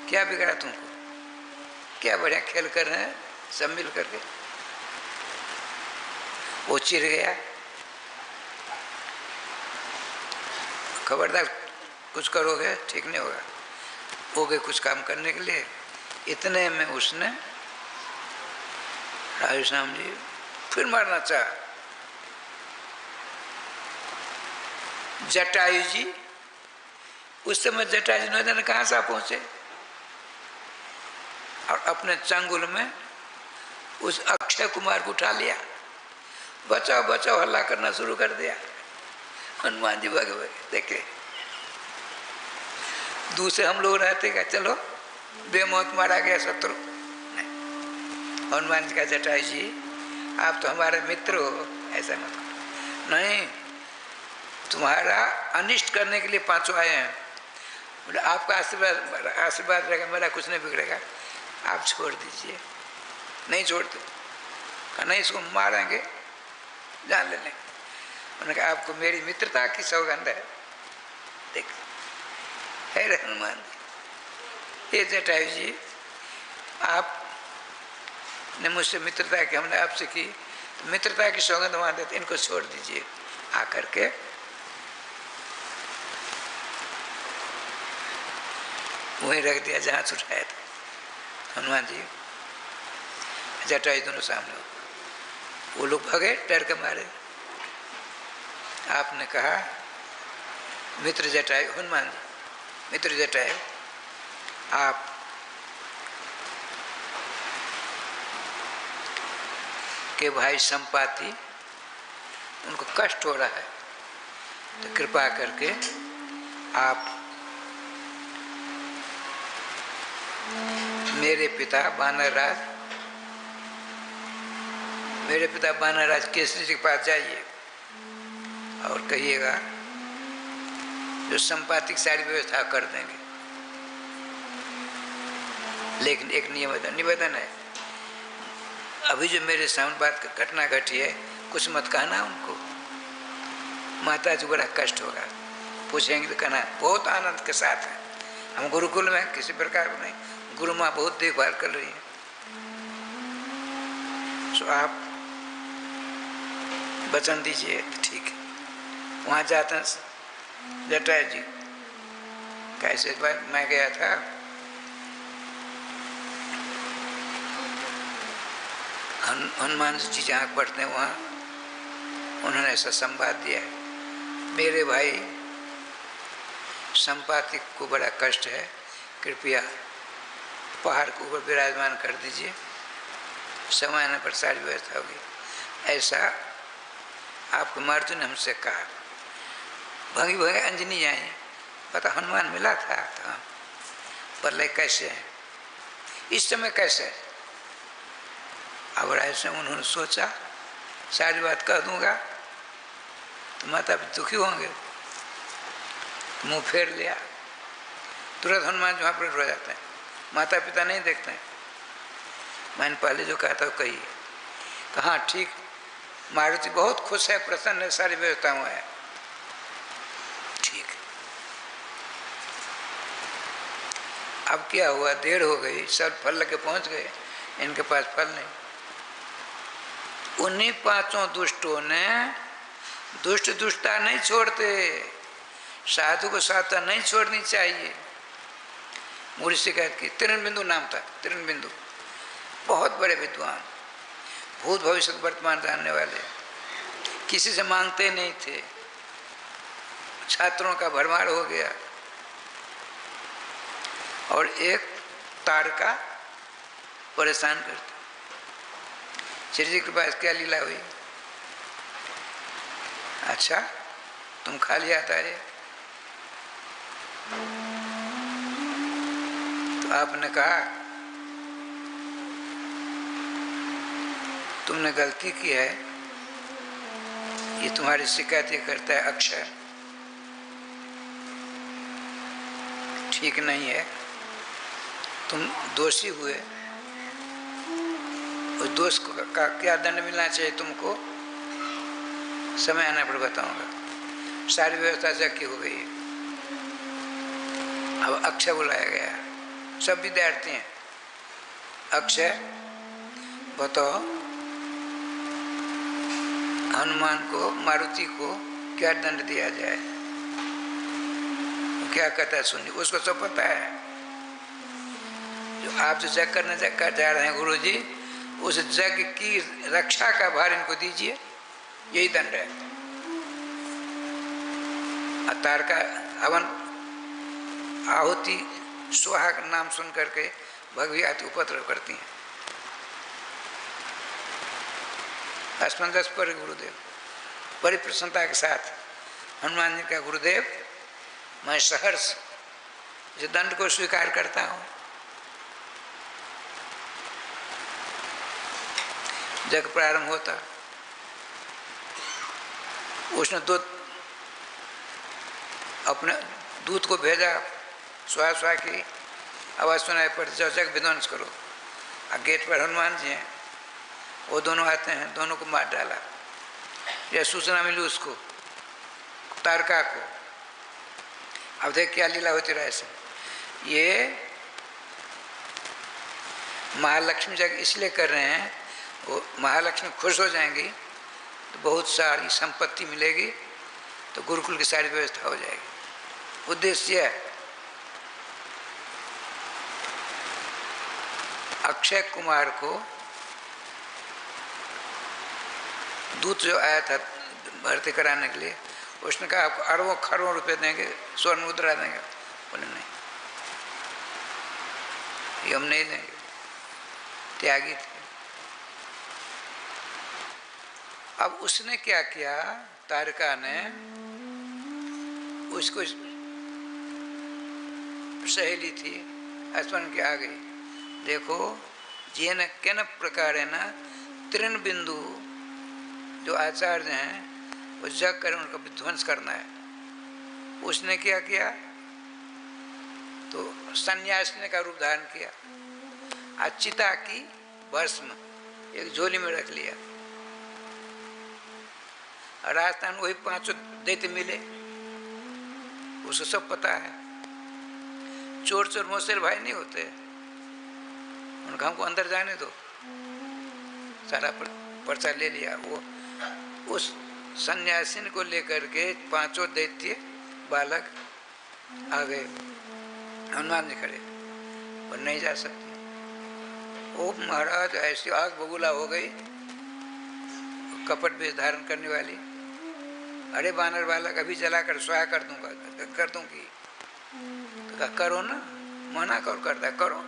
क्या बिगड़ा तुमको? क्या बढ़िया खेल कर रहे हैं सब मिल करके। वो चिढ़ गया, खबरदार कुछ करोगे ठीक नहीं होगा। हो गए कुछ काम करने के लिए। इतने में उसने राधे श्याम जी फिर मारना चाहा। जटायु जी, उस समय जटायु जी न जाने कहाँ से पहुंचे और अपने चंगुल में उस अक्षय कुमार को उठा लिया। बचाओ बचाओ हल्ला करना शुरू कर दिया। हनुमान जी भागे भागे देखे। दूसरे हम लोग रहते क्या, चलो बेमौत मारा गया शत्रु। हनुमान जी का जटायु जी आप तो हमारे मित्र हो, ऐसा मत करो। नहीं, तुम्हारा अनिष्ट करने के लिए 5 आए हैं। बोले आपका आशीर्वाद रहेगा, मेरा कुछ नहीं बिगड़ेगा, आप छोड़ दीजिए। नहीं छोड़ते, कहा नहीं इसको मारेंगे, जान ले लेंगे। उन्होंने कहा आपको मेरी मित्रता की सौगंध है। देख है हनुमान जी, ये जटायु जी आपने मुझसे मित्रता की, हमने आपसे की, तो मित्रता की सौगंध मान देते, इनको छोड़ दीजिए। आकर के वहीं रख दिया जहाँ से उठाया था। हनुमान जी जटायु दोनों सामने हो, वो लोग भगे डर के मारे। आपने कहा मित्र जटायु, हनुमान जी मित्र जटायु, आप के भाई संपाति उनको कष्ट हो रहा है, तो कृपा करके आप मेरे पिता बानरराज केसरी जी के पास जाइए और कहिएगा जो संपाति की सारी व्यवस्था कर देंगे। लेकिन एक निवेदन है, अभी जो मेरे सामने बात घटना घटी है कुछ मत कहना उनको, माता जी बड़ा कष्ट होगा। पूछेंगे तो कहना बहुत आनंद के साथ है, हम गुरुकुल में किसी प्रकार को नहीं, गुरु माँ बहुत देखभाल कर रही है। तो आप वचन दीजिए तो ठीक है। वहाँ जाते हैं जटायु जी, कैसे बार मैं गया था, हनुमान जी जहाँ पढ़ते हैं वहाँ उन्होंने ऐसा संवाद दिया है, मेरे भाई संपाति को बड़ा कष्ट है, कृपया पहाड़ के ऊपर विराजमान कर दीजिए, समय आने पर सारी व्यवस्था होगी। ऐसा आपको मारुति ने हमसे कहा। भंगी भंगी अंजनी जाए, पता हनुमान मिला था तो पर कैसे है इस समय कैसे। अब ऐसे उन्होंने सोचा सारी बात कह दूंगा तो माता पिता दुखी होंगे, मुंह फेर लिया। तुरंत हनुमान जी वहाँ प्रकट हो जाते हैं, माता पिता नहीं देखते हैं। मैंने पहले जो कहा था वो कही, कहा ठीक, मारुति बहुत खुश है, प्रसन्न है, सारी व्यवस्था हुआ है, ठीक। अब क्या हुआ, देर हो गई, सब फल लेके पहुंच गए, इनके पास फल नहीं। उन्हीं पांचों दुष्टों ने दुष्टता नहीं छोड़ते, साधु को साधुता नहीं छोड़नी चाहिए। मूढ़ शिकायत की, तिरनबिंदु नाम था, तिरनबिंदु बहुत बड़े विद्वान, भूत भविष्य वर्तमान जानने वाले, किसी से मांगते नहीं थे, छात्रों का भरमार हो गया। और एक तारका परेशान करता, श्री जी के पास क्या लीला हुई, अच्छा तुम खाली आता है, तो आपने कहा तुमने गलती की है, ये तुम्हारी शिकायत ये करता है अक्षय, ठीक नहीं है, तुम दोषी हुए, उस दोष का क्या दंड मिलना चाहिए तुमको, समय आने पर बताऊंगा। सारी व्यवस्था चक्की हो गई। अब अक्षय बुलाया गया, सब विद्यार्थी हैं। अक्षय बताओ हनुमान को, मारुति को क्या दंड दिया जाए, क्या कहता है सुनिए। उसको सब पता है, जो आप जो जग करने जा रहे हैं गुरु जी, उस जग की रक्षा का भार इनको दीजिए, यही दंड है। अतार का हवन आहुति स्वाहा का नाम सुन करके भगवी आती उपद्रव करती हैं। असमंजस पर गुरुदेव बड़ी प्रसन्नता के साथ, हनुमान जी का गुरुदेव मैं सहर्ष इस दंड को स्वीकार करता हूँ। जग प्रारंभ होता, उसने अपने दूत को भेजा, स्वा की आवाज़ सुनाई पड़ती, जाओ जग विध्वंस करो। गेट पर हनुमान जी हैं, वो दोनों आते हैं, दोनों को मार डाला। यह सूचना मिली उसको, तारका को। अब देख क्या लीला होती रहा ऐसे। ये महालक्ष्मी जग इसलिए कर रहे हैं, वो महालक्ष्मी खुश हो जाएंगी तो बहुत सारी संपत्ति मिलेगी, तो गुरुकुल की सारी व्यवस्था हो जाएगी। उद्देश्य है अक्षय कुमार को दूत जो आया था भर्ती कराने के लिए, उसने कहा आपको अरबों खरबों रुपए देंगे, स्वर्ण मुद्रा देंगे। बोले नहीं, ये हम नहीं देंगे। त्यागी थे। अब उसने क्या किया, तारिका ने उसको, सहेली थी, स्मरण की आ गई, देखो जेन केन प्रकार है ना तृण बिंदु जो आचार्य हैं वो जग कर उनका विध्वंस करना है। उसने क्या किया, तो सन्यासिनी का रूप धारण किया, अचिता की भस्म एक झोली में रख लिया। राजस्थान वही 5 दैत्य मिले, उसको सब पता है। चोर चोर मोसेर भाई नहीं होते, उनका हमको अंदर जाने दो, सारा पर्चा ले लिया। वो उस सन्यासिन को लेकर के 5 दैत्य बालक आ गए, हनुमान जी खड़े और नहीं जा सकते। ओ महाराज, ऐसी आग बबूला हो गई, कपट वेश धारण करने वाली, अरे बानर बालक अभी जलाकर स्वाहा कर दूंगा, कर दूंगी। तो कहा करो ना, मना करो, करता करो।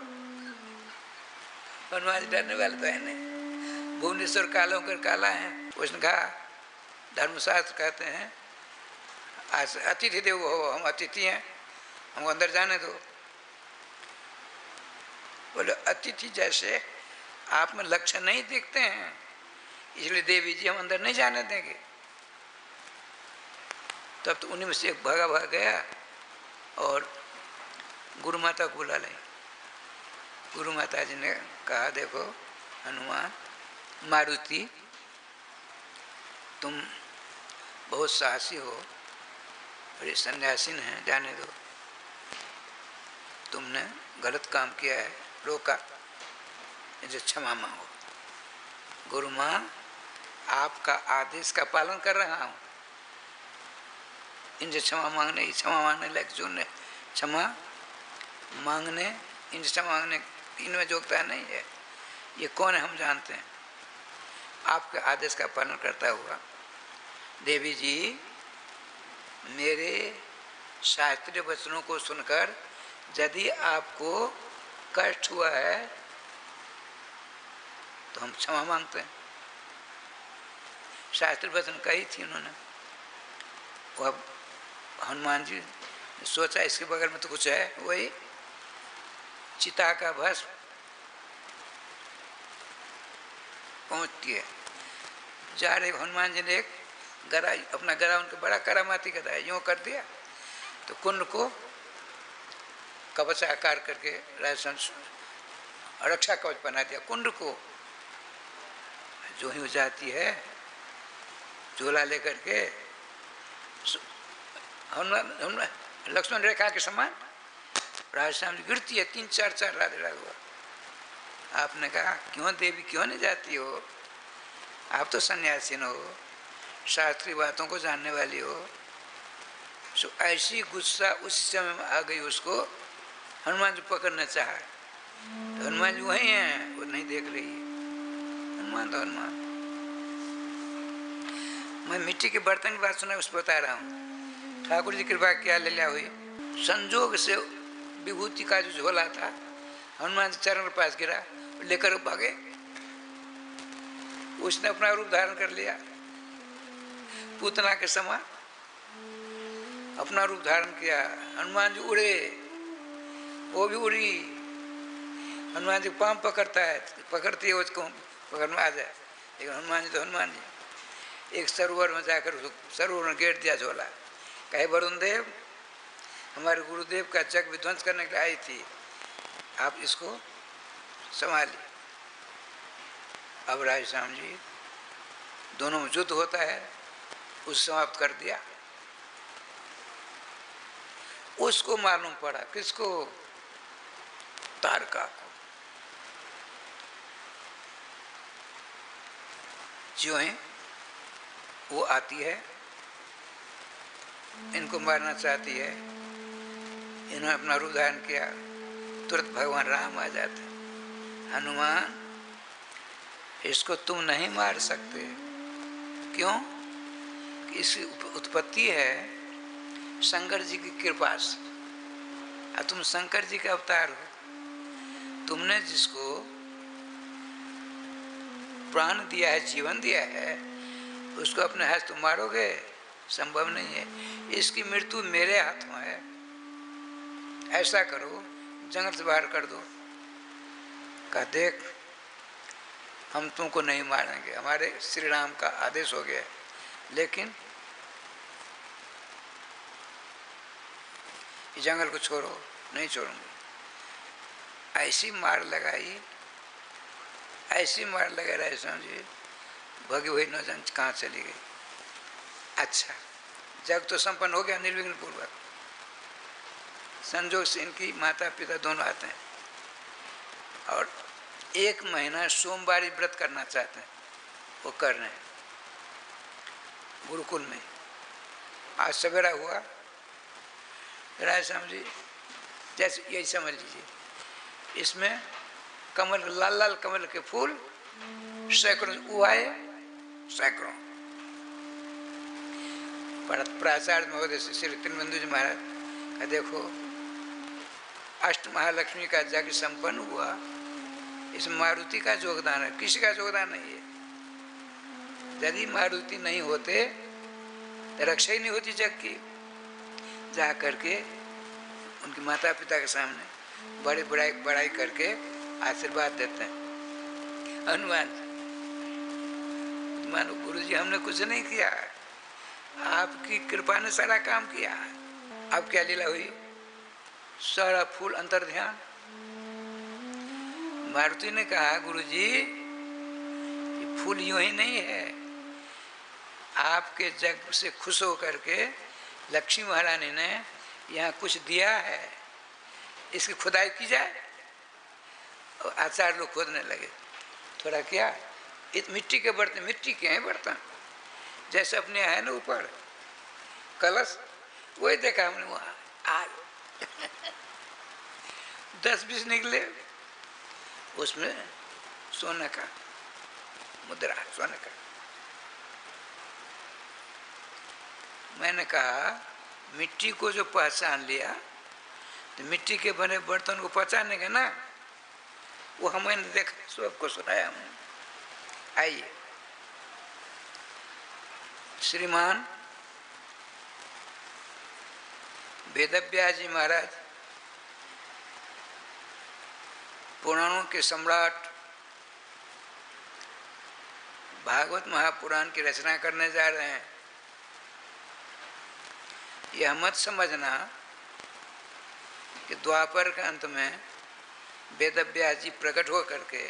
हनुमान जी डरने वाले तो है नहीं, भुवनेश्वर कालों कर काला है। उसने कहा, धर्मशास्त्र कहते हैं आज अतिथि देवो हो, हम अतिथि हैं, हमको अंदर जाने दो। बोले अतिथि जैसे आप में लक्षण नहीं दिखते हैं, इसलिए देवी जी हम अंदर नहीं जाने देंगे। तब तो उन्हीं में से एक भागा भाग गया और गुरु माता को बुला ली। गुरु माता जी ने कहा, देखो हनुमान, मारुति तुम बहुत साहसी हो, बड़े सन्यासीन हैं, जाने दो, तुमने गलत काम किया है, रोका, इसे क्षमा मांगो। गुरु माँ, आपका आदेश का पालन कर रहा हूँ, इनसे क्षमा मांगने लायक जो ने क्षमा मांगने, इनसे क्षमा मांगने इनमें योग्यता नहीं है। ये कौन है हम जानते हैं। आपके आदेश का पालन करता हुआ, देवी जी मेरे शास्त्रीय वचनों को सुनकर यदि आपको कष्ट हुआ है तो हम क्षमा मांगते हैं। शास्त्रीय वचन कही थी उन्होंने। वो अब हनुमान जी ने सोचा इसके बगल में तो कुछ है, वही चिता का भस्म पहुंचती है। जा रहे हनुमान जी ने एक गरा, अपना गरा उनका बड़ा करामाती गदा है, यूँ कर दिया तो कुंड को कवच आकार करके राजस्थान रक्षा कवच बना दिया। कुंड को जो ही जाती है झोला लेकर के, हनुमान लक्ष्मण रेखा के समान राजस्थान गिरती है, 3-4 राधे राधे हुआ। आपने कहा क्यों देवी, क्यों नहीं जाती हो, आप तो सन्यासी हो, शास्त्रीय बातों को जानने वाली हो। सो ऐसी गुस्सा उसी समय में आ गई उसको, हनुमान जी पकड़ना चाहा तो हनुमान जी वही हैं, वो नहीं देख रही है। हनुमान तो हनुमान। मैं मिट्टी के बर्तन की बात सुना उस पर बता रहा हूँ। ठाकुर जी कृपा क्या लीला हुई, संजोग से विभूति का जो झोला था हनुमान जी चरण के पास गिरा, लेकर भागे। उसने अपना रूप धारण कर लिया, पूतना के समान अपना रूप धारण किया। हनुमान जी उड़े, वो भी उड़ी। हनुमान जी पाँव पकड़ता है, पकड़ती है उसको पकड़ में आ जाए, लेकिन हनुमान जी तो हनुमान जी। एक सरोवर में जाकर सरोवर में गेट दिया झोला, कहे वरुण देव हमारे गुरुदेव का जग विध्वंस करने के लिए आई थी, आप इसको संभालिए। अब राजश्याम जी दोनों में युद्ध होता है, उस समाप्त कर दिया। उसको मालूम पड़ा, किसको, तारका को। जो है वो आती है, इनको मारना चाहती है, इन्होंने अपना रूप धारण किया, तुरंत भगवान राम आ जाते हैं। हनुमान इसको तुम नहीं मार सकते। क्यों? इसकी उत्पत्ति है शंकर जी की कृपा से, और तुम शंकर जी के अवतार हो। तुमने जिसको प्राण दिया है, जीवन दिया है, उसको अपने हाथ तुम मारोगे? संभव नहीं है। इसकी मृत्यु मेरे हाथ में है। ऐसा करो, जंगल से बाहर कर दो। कहा देख, हम तुमको नहीं मारेंगे, हमारे श्री राम का आदेश हो गया है, लेकिन जंगल को छोड़ो। नहीं छोड़ूंगी। ऐसी मार लगाई, ऐसी मार लगा रहे समझिए, भगी हुई न जान कहाँ चली गई। अच्छा, जग तो संपन्न हो गया निर्विघ्न पूर्वक। संजोग से इनकी माता पिता दोनों आते हैं और 1 महीना सोमवारी व्रत करना चाहते हैं, वो कर रहे हैं गुरुकुल में। आज सवेरा हुआ, राय समझी, जैसे यही समझ लीजिए, इसमें कमल, लाल लाल कमल के फूल सैकड़ों उगाए, सैकड़ों। प्राचार्य महोदय श्री त्रिवेंद्र जी महाराज का देखो, अष्ट महालक्ष्मी का यज्ञ संपन्न हुआ, इसमें मारुति का योगदान है, किसी का योगदान नहीं है। यदि मारुति नहीं होते तो रक्षा ही नहीं होती जग की। जा करके उनके माता पिता के सामने बड़े बड़ाई करके आशीर्वाद देते हैं। हनुमान मानो गुरु जी हमने कुछ नहीं किया, आपकी कृपा ने सारा काम किया। अब क्या लीला हुई? सारा फूल अंतर ध्यान। मारुति ने कहा गुरु जी ये फूल यूं ही नहीं है, आपके जग से खुश होकर के लक्ष्मी महारानी ने यहाँ कुछ दिया है, इसकी खुदाई की जाए। और आचार्य लोग खोदने लगे। थोड़ा क्या, मिट्टी के बर्तन, मिट्टी के हैं बर्तन, जैसे अपने है ना ऊपर कलश, वही देखा हमने वहाँ आज 10-20 निकले, उसमें सोने का मुद्रा, सोने का। मैंने कहा मिट्टी को जो पहचान लिया तो मिट्टी के बने बर्तन को पहचानेंगे ना। वो हमने देखा, सबको सुनाया हमने। आइए, श्रीमान वेदव्यास जी महाराज पुराणों के सम्राट भागवत महापुराण की रचना करने जा रहे हैं। यह मत समझना कि द्वापर के अंत में वेदव्यास जी प्रकट हो करके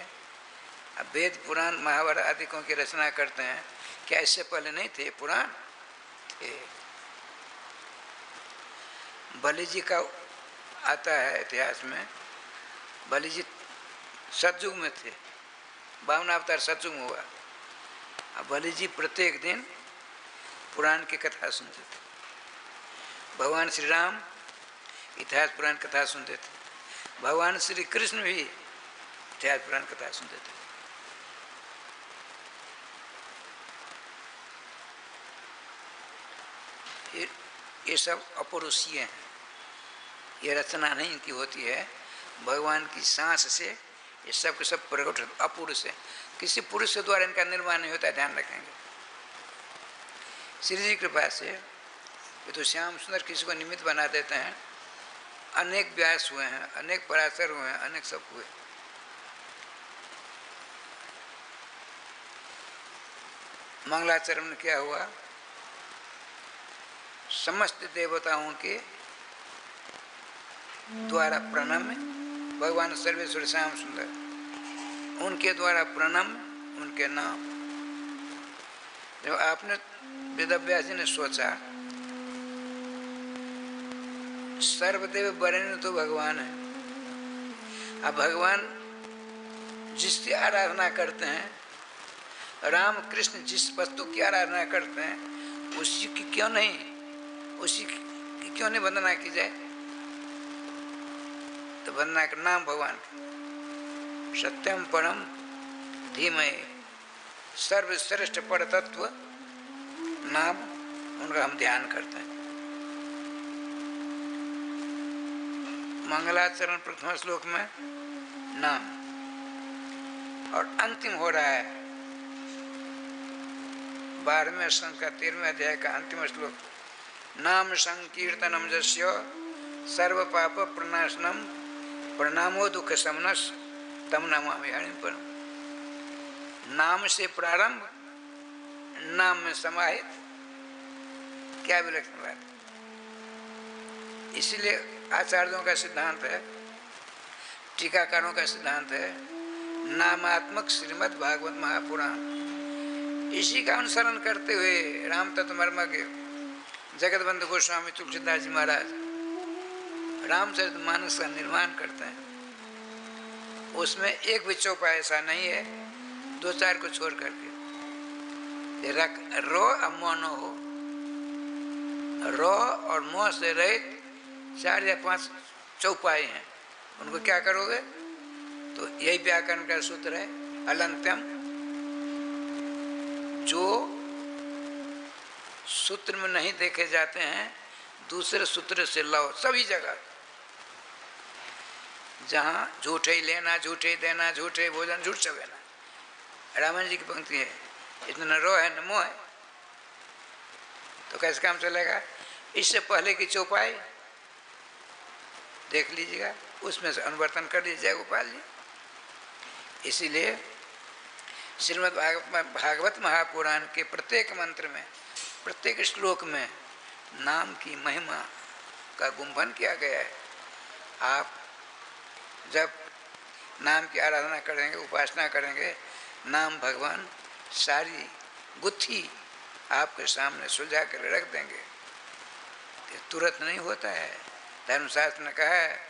अब वेद पुराण महाभारत आदिकों की रचना करते हैं। क्या इससे पहले नहीं थे पुराण? थे। बलि जी का आता है इतिहास में, बलि जी सतयुग में थे, 52 अवतार सतयुग में हुआ। अब बलि जी प्रत्येक दिन पुराण की कथा सुनते थे। भगवान श्री राम इतिहास पुराण कथा सुनते थे, भगवान श्री कृष्ण भी इतिहास पुराण कथा सुनते थे। ये सब अपौरुषीय हैं, ये रचना नहीं इनकी होती है, भगवान की सांस से ये सब के सब प्रकट अपुरुष है। किसी पुरुष के द्वारा इनका निर्माण नहीं होता, ध्यान रखेंगे। श्री जी कृपा से ये तो श्याम सुंदर किसी को निमित्त बना देते हैं। अनेक व्यास हुए हैं, अनेक पराशर हुए हैं, अनेक सब हुए। मंगलाचरण में क्या हुआ? समस्त देवताओं के द्वारा प्रणम, भगवान सर्वेश्वर श्याम सुंदर, उनके द्वारा प्रणम, उनके नाम। जब आपने वेदव्यास जी ने सोचा सर्वदेव वरेण्य तो भगवान है, अब भगवान जिसकी आराधना करते हैं, राम कृष्ण जिस वस्तु की आराधना करते हैं, उसी की क्यों नहीं, उसी की क्यों नहीं वंदना की जाए? तो वंदना का नाम भगवान का सत्यम परम धीमहि, सर्वश्रेष्ठ पर तत्व नाम, उनका हम ध्यान करते हैं। मंगलाचरण प्रथम श्लोक में नाम, और अंतिम हो रहा है 12वें स्कंद का 13वें अध्याय का अंतिम श्लोक, नाम संकीर्तनम जस्य सर्व पाप प्रणाशनम प्रणामो दुख शमनस तम नमामि हरिं परम। नाम से प्रारंभ, नाम में समाहित, क्या विलक्षण बात। इसलिए आचार्यों का सिद्धांत है, टीकाकारों का सिद्धांत है, नामात्मक श्रीमद् भागवत महापुराण। इसी का अनुसरण करते हुए राम तत्वमर्मज्ञ जगतबंधु गोस्वामी तुलसीदास जी महाराज रामचरितमानस का निर्माण करते हैं। उसमें एक भी चौपाई ऐसा नहीं है, 2-4 को छोड़ करके रो अब मोनो हो, रो और मोह से रहित 4 या 5 चौपाई हैं। उनको क्या करोगे? तो यही व्याकरण का सूत्र है, अलंत्यम। जो सूत्र में नहीं देखे जाते हैं, दूसरे सूत्र से लाओ सभी जगह। जहाँ झूठे ही लेना, झूठे ही देना, झूठे भोजन, झूठ चबेना। रामायण जी की पंक्ति है, इतना रो है न मोह है, तो कैसे काम चलेगा? इससे पहले की चौपाई देख लीजिएगा, उसमें से अनुवर्तन कर लीजिए गोपाल जी। इसीलिए श्रीमद् भागवत महापुराण के प्रत्येक मंत्र में, प्रत्येक श्लोक में नाम की महिमा का गुंफन किया गया है। आप जब नाम की आराधना करेंगे, उपासना करेंगे, नाम भगवान सारी गुत्थी आपके सामने सुलझा कर रख देंगे। ये तुरंत नहीं होता है। धर्मशास्त्र ने कहा है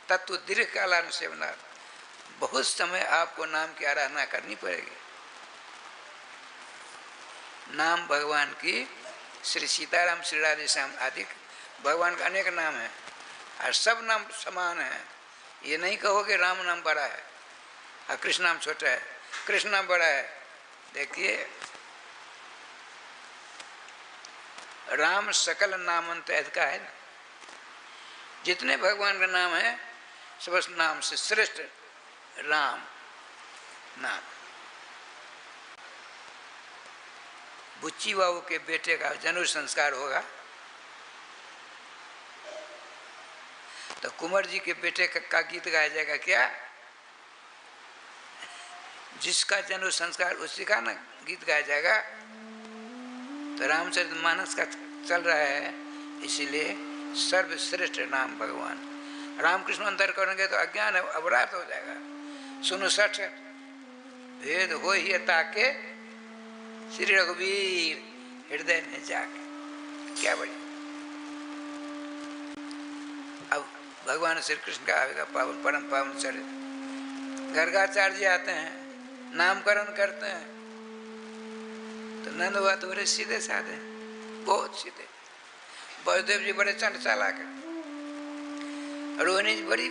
तत्व दीर्घ कालानुसेवना, बहुत समय आपको नाम की आराधना करनी पड़ेगी। नाम भगवान की श्री सीताराम, श्री राधेश्याम आदि भगवान का अनेक नाम हैं और सब नाम समान हैं। ये नहीं कहोगे राम नाम बड़ा है और कृष्ण नाम छोटा है, कृष्ण नाम बड़ा है। देखिए राम सकल नामंत का है ना, जितने भगवान का नाम है सब नाम से श्रेष्ठ राम नाम। बुच्ची बाबू के बेटे का जनेऊ संस्कार होगा तो कुंवर जी के बेटे का गीत गाया जाएगा क्या? जिसका जनेऊ संस्कार उसी का ना गीत गाया जाएगा। तो रामचरितमानस का चल रहा है, इसीलिए सर्वश्रेष्ठ नाम भगवान। रामकृष्ण अंतर करेंगे तो अज्ञान अपराध हो जाएगा। सुनो 60 भेद हो ही ताके श्री रघुवीर हृदय में जाके, क्या बढ़िया। अब भगवान श्री कृष्ण का आवेगा पावन परम पावन चरित्र। गर्गाचार्य जी आते हैं, नामकरण करते हैं, तो नंद हुआ तो बड़े सीधे साधे, बहुत सीधे। वसुदेव जी बड़े चंड चालाक है, रोहिणी जी बड़ी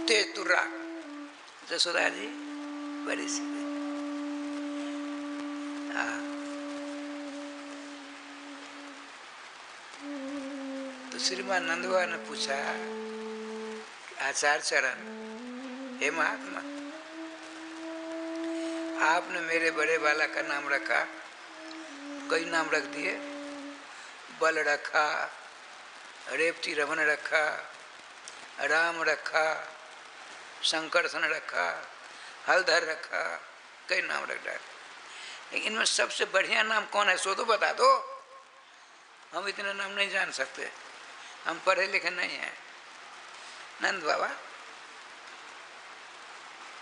तेज तुर्रा, जसोदा जी बड़ी सीधे। तो श्रीमान नंदुआ ने पूछा, आचार्य चरण, हे महात्मा, आपने मेरे बड़े बालक का नाम रखा, कई नाम रख दिए, बल रखा, रेवती रमन रखा, राम रखा, शंकरसन रखा, हलधर रखा, कई नाम रख डाले। लेकिन इनमें सबसे बढ़िया नाम कौन है सो तो बता दो। हम इतने नाम नहीं जान सकते, हम पढ़े लिखे नहीं हैं। नंद बाबा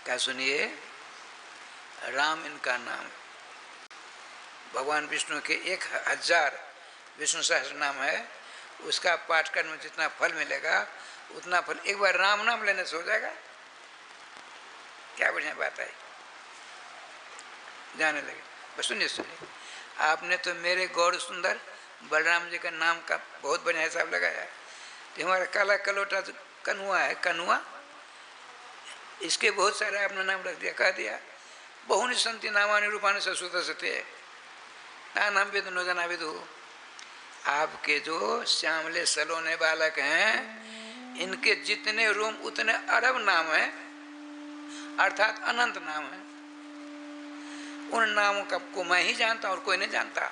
क्या सुनिए, राम इनका नाम। भगवान विष्णु के 1000 विष्णु सहस्त्र नाम है, उसका पाठ करने में जितना फल मिलेगा उतना फल एक बार राम नाम लेने से हो जाएगा। क्या बढ़िया बात है, जाने लगे। बस सुनिए सुनिए, आपने तो मेरे गौर सुंदर बलराम जी का नाम का बहुत बढ़िया हिसाब लगाया है। तो हमारा काला कलोटा तो कनुआ है, कनुआ इसके बहुत सारे आपने नाम रख दिया, कह दिया बहुनि संति नामानि रूपानि ससुतसते ना नाम वेद न जना विदु। आपके जो श्यामले सलोने बालक हैं, इनके जितने रूम उतने अरब नाम है, अर्थात अनंत नाम है। उन नामों का को मैं ही जानता और कोई नहीं जानता।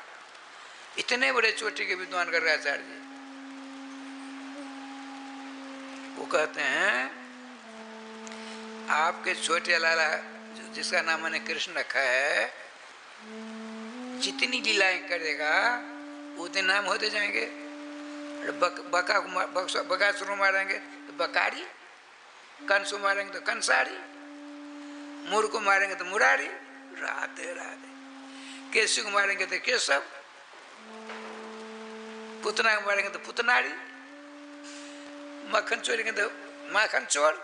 इतने बड़े चोटी के विद्वान गर्गाचार्य जी, वो कहते हैं आपके छोटे लाला जिसका नाम मैंने कृष्ण रखा है, जितनी लीलाएं करेगा उतने नाम होते जाएंगे। बकासुर को मारेंगे तो बकारी, कंस को मारेंगे तो कंसारी, मूर को मारेंगे तो मुरारी, राधे राधे। केशव को मारेंगे तो केशव, पुतना को मारेंगे तो पुतनारी, मक्खन चोरेंगे तो माखन चोर।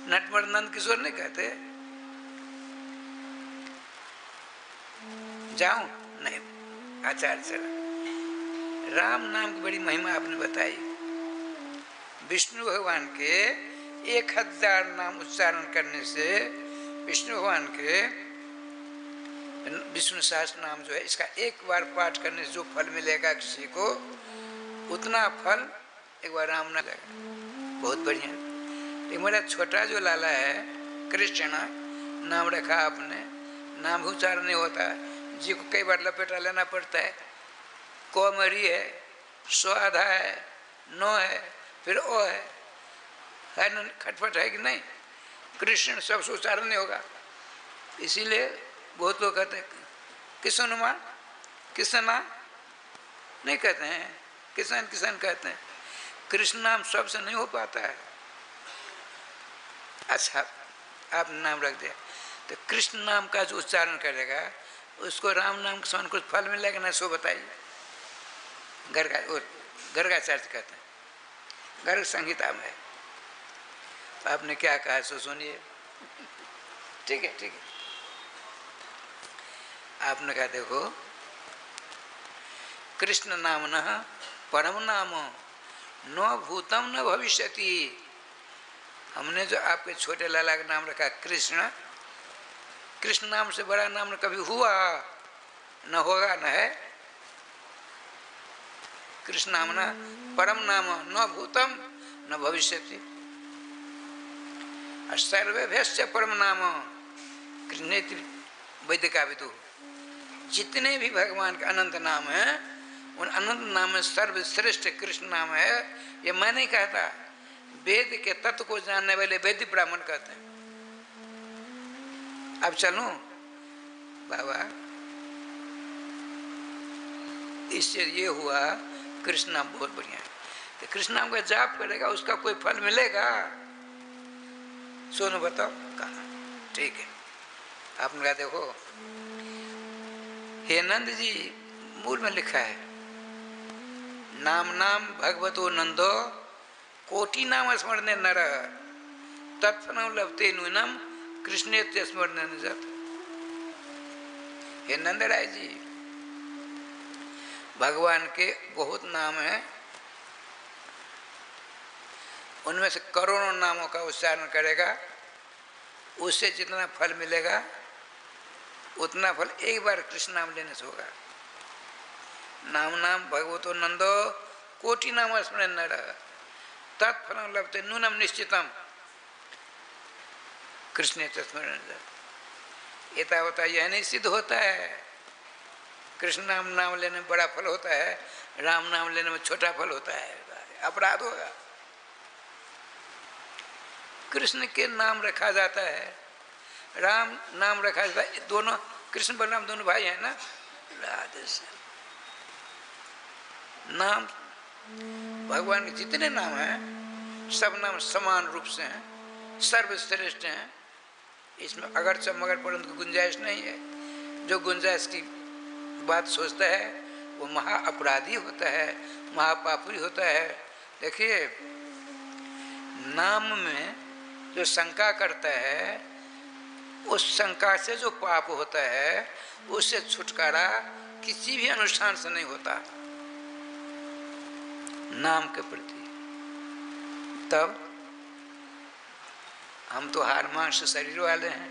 नटवर नंद किशोर नहीं कहते। जाऊं नहीं, आचार्य सर राम नाम की बड़ी महिमा आपने बताई। विष्णु भगवान के 1000 नाम उच्चारण करने से विष्णु भगवान के विष्णु सहस्त्र नाम जो है, इसका एक बार पाठ करने से जो फल मिलेगा किसी को, उतना फल एक बार राम नाम लगेगा। बहुत बढ़िया। लेकिन मेरा छोटा जो लाला है कृष्ण नाम रखा आपने, नाम भी उच्चारण नहीं होता, जी को कई बार लपेटा लेना पड़ता है। कोमरी है, सो आधा है, नो है, फिर ओ है ना, खटपट है कि नहीं। कृष्ण सबसे उच्चारण नहीं होगा, इसीलिए बहुत लोग कहते हैं किशन माँ किसना नहीं कहते हैं, किसान किसान कहते हैं। कृष्ण नाम सबसे नहीं हो पाता है। अच्छा, आपने नाम रख दिया तो कृष्ण नाम का जो उच्चारण करेगा उसको राम नाम के समान कुछ फल मिलेगा ना, सो बताइए। गर्गाचार्य कहते हैं, गर्ग संहिता में है। तो आपने क्या कहा सो सुनिए। ठीक है ठीक है। आपने कहा देखो कृष्ण नाम न परम नाम न भूतम न भविष्यति। हमने जो आपके छोटे लाला का नाम रखा कृष्ण, कृष्ण नाम से बड़ा नाम न कभी हुआ न होगा न है। कृष्ण नाम न परम नाम न भूतम न भविष्यति सर्वेभ्यश्च परम नाम कृष्णेति वैदिका विदु। जितने भी भगवान के अनंत नाम हैं, उन अनंत नाम में सर्वश्रेष्ठ कृष्ण नाम है। ये मैं नहीं कहता, वेद के तत्व को जानने वाले वेद ब्राह्मण कहते हैं। अब चलूं बाबा, इससे ये हुआ कृष्ण नाम बहुत बढ़िया है। तो कृष्ण नाम का जाप करेगा उसका कोई फल मिलेगा? सोनू बताओ कहा। ठीक है, आपने कहा देखो हे नंद जी, मूल में लिखा है नाम नाम भगवतो नंदो कोटि नाम स्मरणे नर तत्फलम लभते नूनम कृष्णे स्मरणे निजत। हे नंदराय जी, भगवान के बहुत नाम हैं, उनमें से करोड़ों नामों का उच्चारण करेगा, उससे जितना फल मिलेगा उतना फल एक बार कृष्ण नाम लेने से होगा। नाम नाम भगवतो नंदो कोटि नाम स्मरण नर तत्फलम लभते नूनम निश्चितम कृष्ण स्मरण। एता होता यह नहीं सिद्ध होता है। कृष्ण नाम लेने में बड़ा फल होता है, राम नाम लेने में छोटा फल होता है, अपराध होगा। कृष्ण के नाम रखा जाता है, राम नाम रखा जाता है। दोनों कृष्ण बलराम दोनों भाई हैं ना। राधे श्याम। नाम भगवान के जितने नाम हैं सब नाम समान रूप से हैं, सर्वश्रेष्ठ हैं। इसमें अगर मगर परंतु गुंजाइश नहीं है। जो गुंजाइश की बात सोचता है वो महा अपराधी होता है, महापापी होता है। देखिए, नाम में जो शंका करता है, उस शंका से जो पाप होता है उससे छुटकारा किसी भी अनुष्ठान से नहीं होता नाम के प्रति। तब हम तो हार मांस शरीर वाले हैं,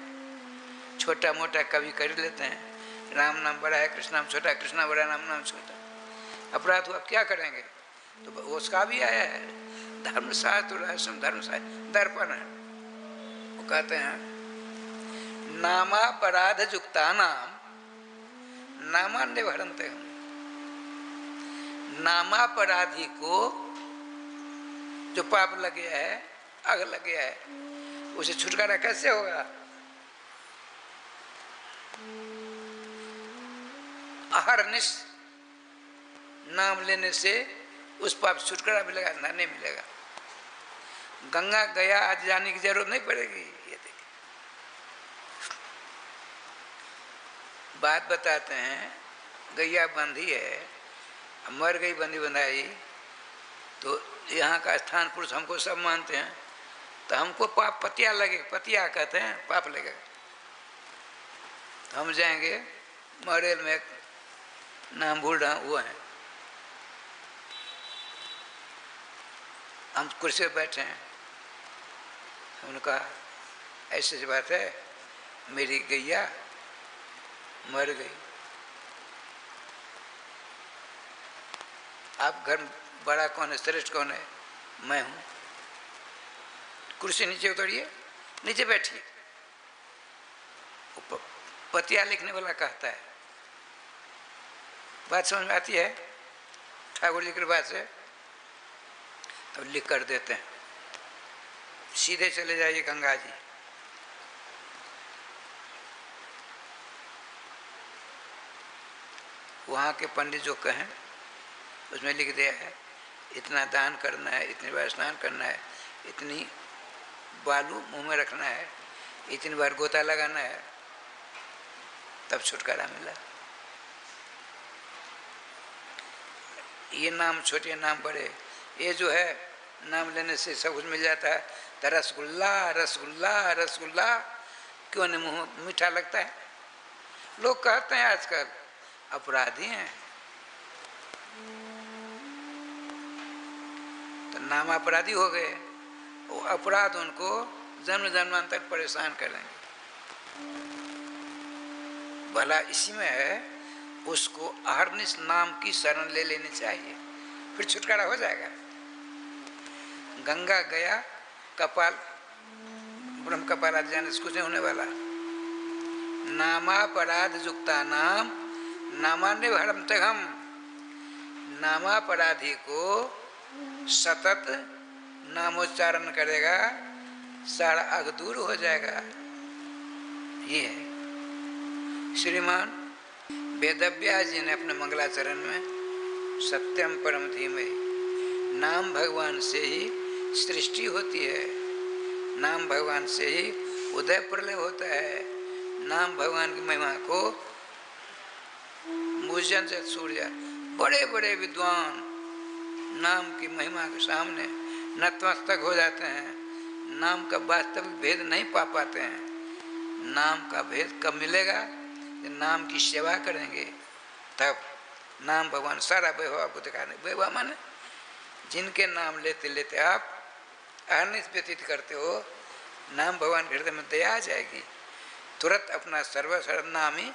छोटा मोटा कभी कर लेते हैं, राम नाम बड़ा है कृष्ण नाम छोटा, कृष्णा बड़ा राम नाम छोटा, अपराध हुआ क्या करेंगे? तो उसका भी आया है धर्मशास्त्र रहस्यम धर्मशास्त्र दर्पण है, वो कहते हैं नामापराध युक्ता नाम नामान्य भरंते हम। नामापराधी को जो पाप लग गया है, आग लग गया है, उसे छुटकारा कैसे होगा? अहरनिश नाम लेने से उस पाप छुटकारा मिलेगा ना? नहीं मिलेगा। गंगा गया आज जाने की जरूरत नहीं पड़ेगी। ये देखिए बात बताते हैं, गैया बंधी है, मर गई बंधी बंधाई, तो यहाँ का स्थान पुरुष हमको सब मानते हैं, तो हमको पाप पतिया लगे, पतिया कहते हैं पाप लगेगा। हम जाएंगे मरेल में, नाम भूल रहा वो है, हम कुर्सी पर बैठे हैं, हमने कहा ऐसी बात है, मेरी गैया मर गई, आप घर बड़ा कौन है, श्रेष्ठ कौन है? मैं हूँ। कुर्सी नीचे उतरिए, नीचे बैठिए। पतिया लिखने वाला कहता है, बात समझ में आती है ठाकुर जी की बात से? अब लिख कर देते हैं, सीधे चले जाइए गंगा जी, वहाँ के पंडित जो कहें उसमें लिख दिया है इतना दान करना है, इतनी बार स्नान करना है, इतनी बालू मुंह में रखना है, इतनी बार गोता लगाना है, तब छुटकारा मिला। ये नाम छोटे नाम बड़े, ये जो है नाम लेने से सब कुछ मिल जाता है। तो रसगुल्ला रसगुल्ला रसगुल्ला क्यों नहीं मुँह मीठा लगता है? लोग कहते हैं आजकल अपराधी हैं, तो नाम अपराधी हो गए, वो अपराध उनको जन्म जन्मांतर परेशान करेंगे। भला इसी में है, उसको अहरनिश नाम की शरण ले लेनी चाहिए, फिर छुटकारा हो जाएगा। गंगा गया कपाल, ब्रह्म कपाल आदि जाने से कुछ नहीं होने वाला। नामापराध युक्ता नाम नामान्य भरमते हम, नामापराधी को सतत नामोच्चारण करेगा, सारा अग दूर हो जाएगा। ये है श्रीमान वेदव्यास जी ने अपने मंगलाचरण में सत्यम परम धीमहि, नाम भगवान से ही सृष्टि होती है, नाम भगवान से ही उदय प्रलय होता है। नाम भगवान की महिमा को मूर्जन से सूर्य, बड़े बड़े विद्वान नाम की महिमा के सामने नतमस्तक हो जाते हैं, नाम का वास्तविक भेद नहीं पा पाते हैं। नाम का भेद कब मिलेगा? नाम की सेवा करेंगे तब नाम भगवान सारा वैभव आपको दिखाने। वैभव माने जिनके नाम लेते लेते आप अहरनिश व्यतीत करते हो, नाम भगवान हृदय में दया आ जाएगी, तुरंत अपना सर्वनामी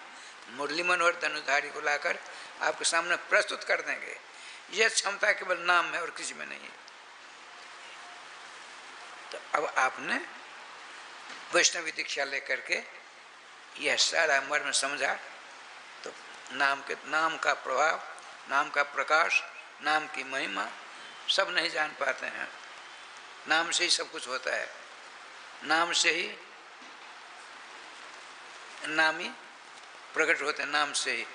मुरली मनोहर धनुधारी को लाकर आपके सामने प्रस्तुत कर देंगे। यह क्षमता केवल नाम में और किसी में नहीं है। तो अब आपने वैष्णवी दीक्षा लेकर के यह सारा मर्म समझा, तो नाम का प्रभाव, नाम का प्रकाश, नाम की महिमा सब नहीं जान पाते हैं। नाम से ही सब कुछ होता है, नाम से ही नामी प्रकट होते हैं, नाम से ही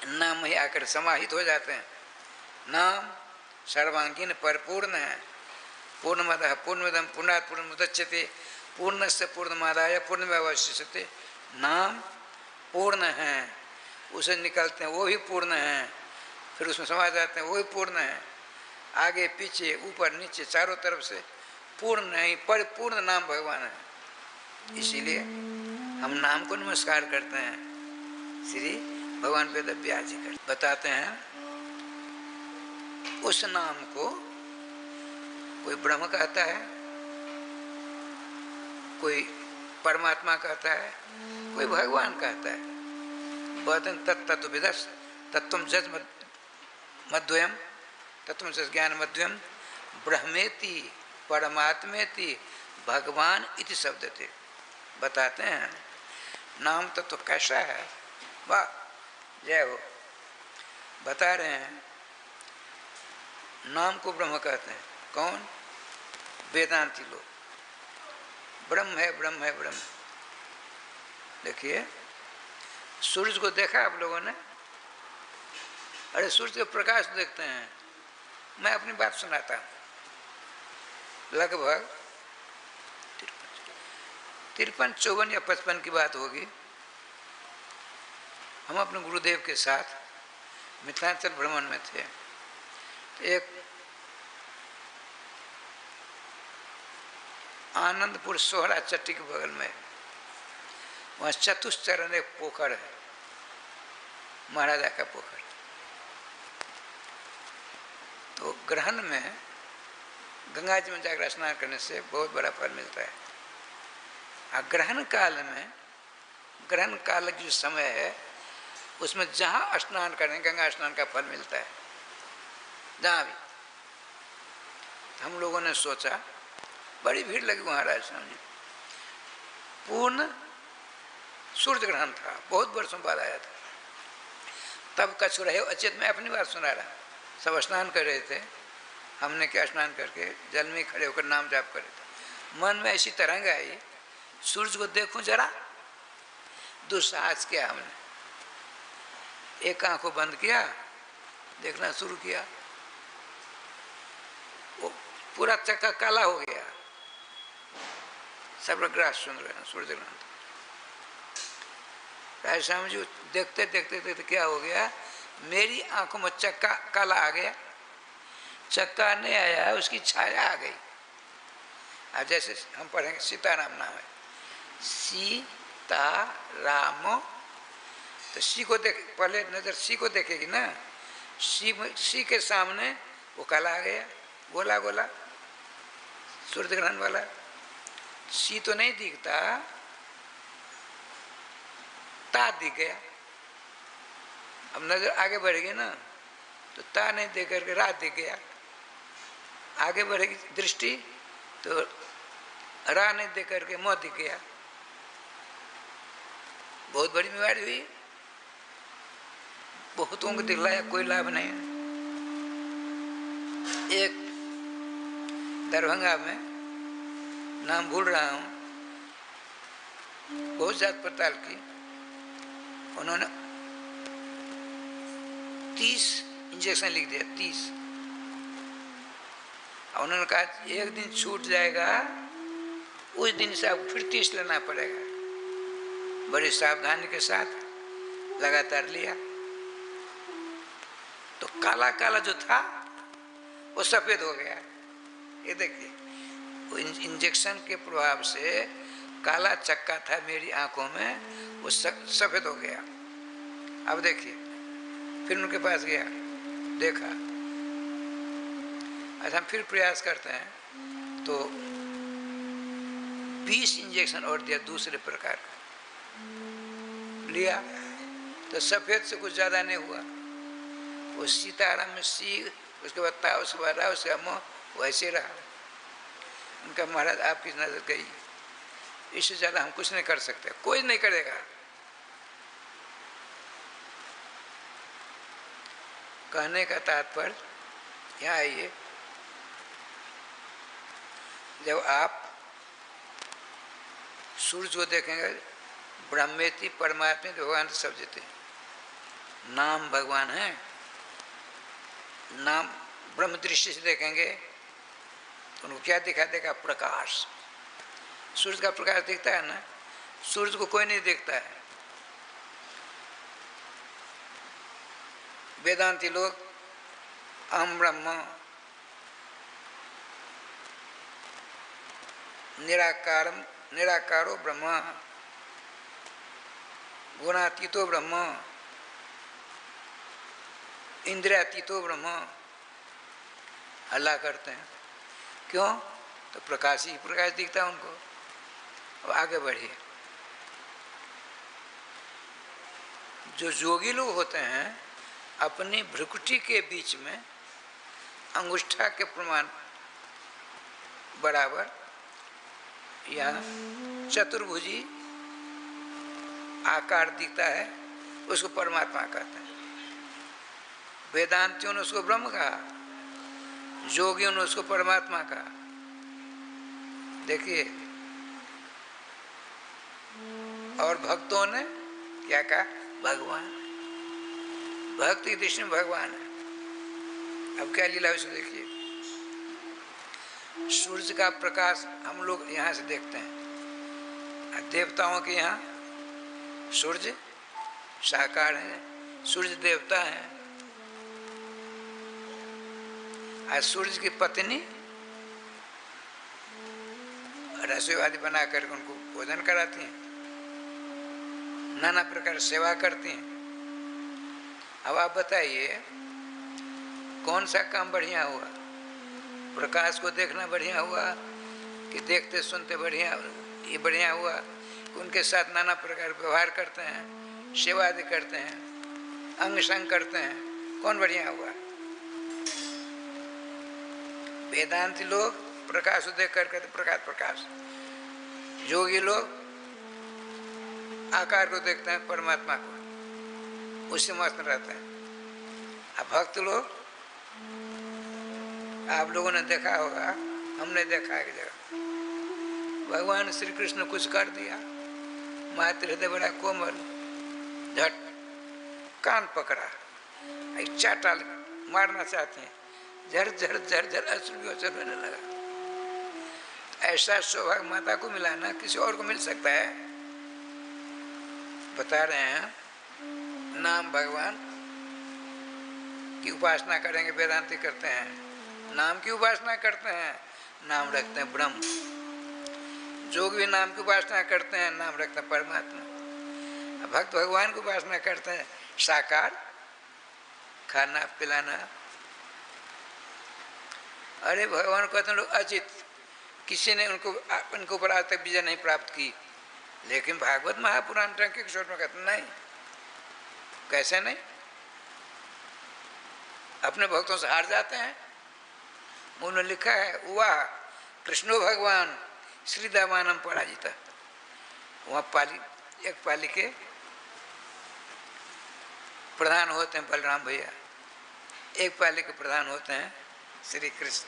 नाम ही आकर समाहित हो जाते हैं। नाम सर्वांगीण परिपूर्ण है। पूर्णमदः पूर्णमिदं पूर्णात् पूर्णमुदच्यते पूर्णस्य पूर्णमादाय पूर्णमेवावशिष्यते। नाम पूर्ण है, उसे निकलते हैं वो भी पूर्ण है, फिर उसमें समा जाते हैं वो भी पूर्ण है। आगे पीछे ऊपर नीचे चारों तरफ से पूर्ण नहीं, परिपूर्ण नाम भगवान है। इसीलिए हम नाम को नमस्कार करते हैं। श्री भगवान वेदव्यास जी बताते हैं, उस नाम को कोई ब्रह्म कहता है, कोई परमात्मा कहता है, कोई भगवान कहता है। वदन तत्तत्व विदस तत्व जज मध्वयम तत्व जज ज्ञान मध्वयम ब्रह्मेति परमात्मेति भगवान इति शब्द थे। बताते हैं नाम तत्व तो कैसा है। वाह जय हो। बता रहे हैं नाम को ब्रह्म कहते हैं। कौन? वेदांती लोग। ब्रह्म है, ब्रह्म है, ब्रह्म। देखिए सूरज को देखा आप लोगों ने? अरे सूरज के प्रकाश देखते हैं। मैं अपनी बात सुनाता हूँ। लगभग 53, 54 या 55 की बात होगी। हम अपने गुरुदेव के साथ मिथिलांचल भ्रमण में थे। तो एक आनंदपुर सोहरा चट्टी के बगल में वहाँ चतुश्चरण एक पोखर है, महाराजा का पोखर। तो ग्रहण में गंगा जी में जाकर स्नान करने से बहुत बड़ा फल मिलता है। और ग्रहण काल में, ग्रहण काल जो समय है उसमें जहाँ स्नान करें गंगा स्नान का फल मिलता है, जहाँ भी। हम लोगों ने सोचा, बड़ी भीड़ लगी वहाँ राजस्थान में। पूर्ण सूर्य ग्रहण था, बहुत वर्षों बाद आया था। तब कछु रहे अचेत में अपनी बात सुना रहा। सब स्नान कर रहे थे, हमने क्या स्नान करके जल में खड़े होकर नाम जाप कर रहे थे। मन में ऐसी तरंग आई, सूरज को देखूं जरा। दुस्साहस किया हमने, एक आंख को बंद किया, देखना शुरू किया। वो पूरा चक्का काला हो गया। सब ग्रास सुन रहे हैं, सूर्य ग्रहण। राजा श्याम जी देखते देखते देखते क्या हो गया, मेरी आंखों में चक्का काला आ गया। चक्का नहीं आया, उसकी छाया आ गई। अब जैसे हम पढ़ेंगे सीताराम नाम है, सीता राम। तो सी को देख, पहले नजर सी को देखेगी ना, सी के सामने वो काला आ गया, गोला गोला सूर्य ग्रहण वाला। सी तो नहीं दिखता, ता दिख गया। अब नजर आगे बढ़ेगी ना तो ता नहीं देख करके रात दिख गया। आगे बढ़ेगी दृष्टि तो रा नहीं देख करके मोह दिख गया। बहुत बड़ी बीमारी हुई, बहुतों को दिखलाया, कोई लाभ नहीं। एक दरभंगा में, नाम भूल रहा हूँ, बहुत जात पड़ताल की, उन्होंने 30 इंजेक्शन लिख दिया, 30। उन्होंने कहा एक दिन छूट जाएगा, उस दिन से आपको फिर 30 लेना पड़ेगा। बड़ी सावधानी के साथ लगातार लिया तो काला काला जो था वो सफेद हो गया। ये देखिए, वो इंजेक्शन के प्रभाव से काला चक्का था मेरी आंखों में, वो सफेद हो गया। अब देखिए, फिर उनके पास गया, देखा। आज हम फिर प्रयास करते हैं तो 20 इंजेक्शन और दिया दूसरे प्रकार का, लिया तो सफेद से कुछ ज्यादा नहीं हुआ। वो सीताराम में सी, उसके बाद ता, उसके बाद रा, उसका मोह, वैसे रहा। उनका महाराज आपकी नजर गई, इससे ज्यादा हम कुछ नहीं कर सकते, कोई नहीं करेगा। कहने का तात्पर्य यहाँ आइए, जब आप सूर्य को देखेंगे, ब्रह्मेति परमात्मा भगवान सब जीते। नाम भगवान है, नाम ब्रह्म दृष्टि से देखेंगे तो उनको क्या दिखा देगा? प्रकाश। सूर्य का प्रकाश दिखता है ना, सूर्य को कोई नहीं देखता है। वेदांती लोग अहम ब्रह्म, निराकारम निराकारो ब्रह्म, गुणातीतो ब्रह्म, इंद्रियातीतो ब्रह्म हल्ला करते हैं। क्यों? तो प्रकाश ही प्रकाश दिखता है उनको। अब आगे बढ़िए। जो योगी लोग होते हैं अपनी भ्रुकुटी के बीच में अंगुष्ठा के प्रमाण बराबर या चतुर्भुजी आकार दिखता है, उसको परमात्मा कहते हैं। वेदांतियों ने उसको ब्रह्म कहा, योगियों ने उसको परमात्मा कहा। देखिए, और भक्तों ने क्या कहा? भगवान। भक्ति की दृष्टि में भगवान है। अब क्या लीला उसे देखिए। सूर्य का प्रकाश हम लोग यहाँ से देखते हैं, देवताओं के यहाँ सूर्य साकार है, सूर्य देवता है। आज सूर्य की पत्नी रसोई बना कर उनको भोजन कराती हैं, नाना प्रकार सेवा करती हैं। अब आप बताइए कौन सा काम बढ़िया हुआ? प्रकाश को देखना बढ़िया हुआ कि देखते सुनते बढ़िया ये बढ़िया हुआ कि उनके साथ नाना प्रकार व्यवहार करते हैं, सेवा आदि करते हैं, अंग संग करते हैं? कौन बढ़िया हुआ? वेदांती लोग प्रकाश को देख कर कहते प्रकाश प्रकाश, योगी लोग आकार को देखते हैं, परमात्मा को, उससे मस्त रहते हैं। अब भक्त लोग, आप लोगों ने देखा होगा, हमने देखा है कि जगह भगवान श्री कृष्ण कुछ कर दिया, मात्र हृदय बड़ा कोमल, झट कान पकड़ा, एक चाटा मारना चाहते हैं, झर झर झर झर अश्रु होने लगा। ऐसा सौभाग्य माता को मिला ना, किसी और को मिल सकता है? बता रहे हैं नाम भगवान की उपासना करेंगे, वेदांती करते हैं, नाम की उपासना करते हैं, नाम रखते हैं ब्रह्म। जोग भी नाम की उपासना करते हैं, नाम रखते हैं परमात्मा। भक्त भगवान की उपासना करते हैं साकार, खाना पिलाना। अरे भगवान कहते हैं लोग अचित, किसी ने उनके ऊपर आज तक विजय नहीं प्राप्त की, लेकिन भागवत महापुराण टंके किशोर में कहते नहीं। कैसे नहीं? अपने भक्तों से हार जाते हैं। उन्होंने लिखा है वाह कृष्णो भगवान श्री दामानम पराजिता। वहाँ पाली, एक पाली के प्रधान होते हैं बलराम भैया, एक पाली के प्रधान होते हैं श्री कृष्ण।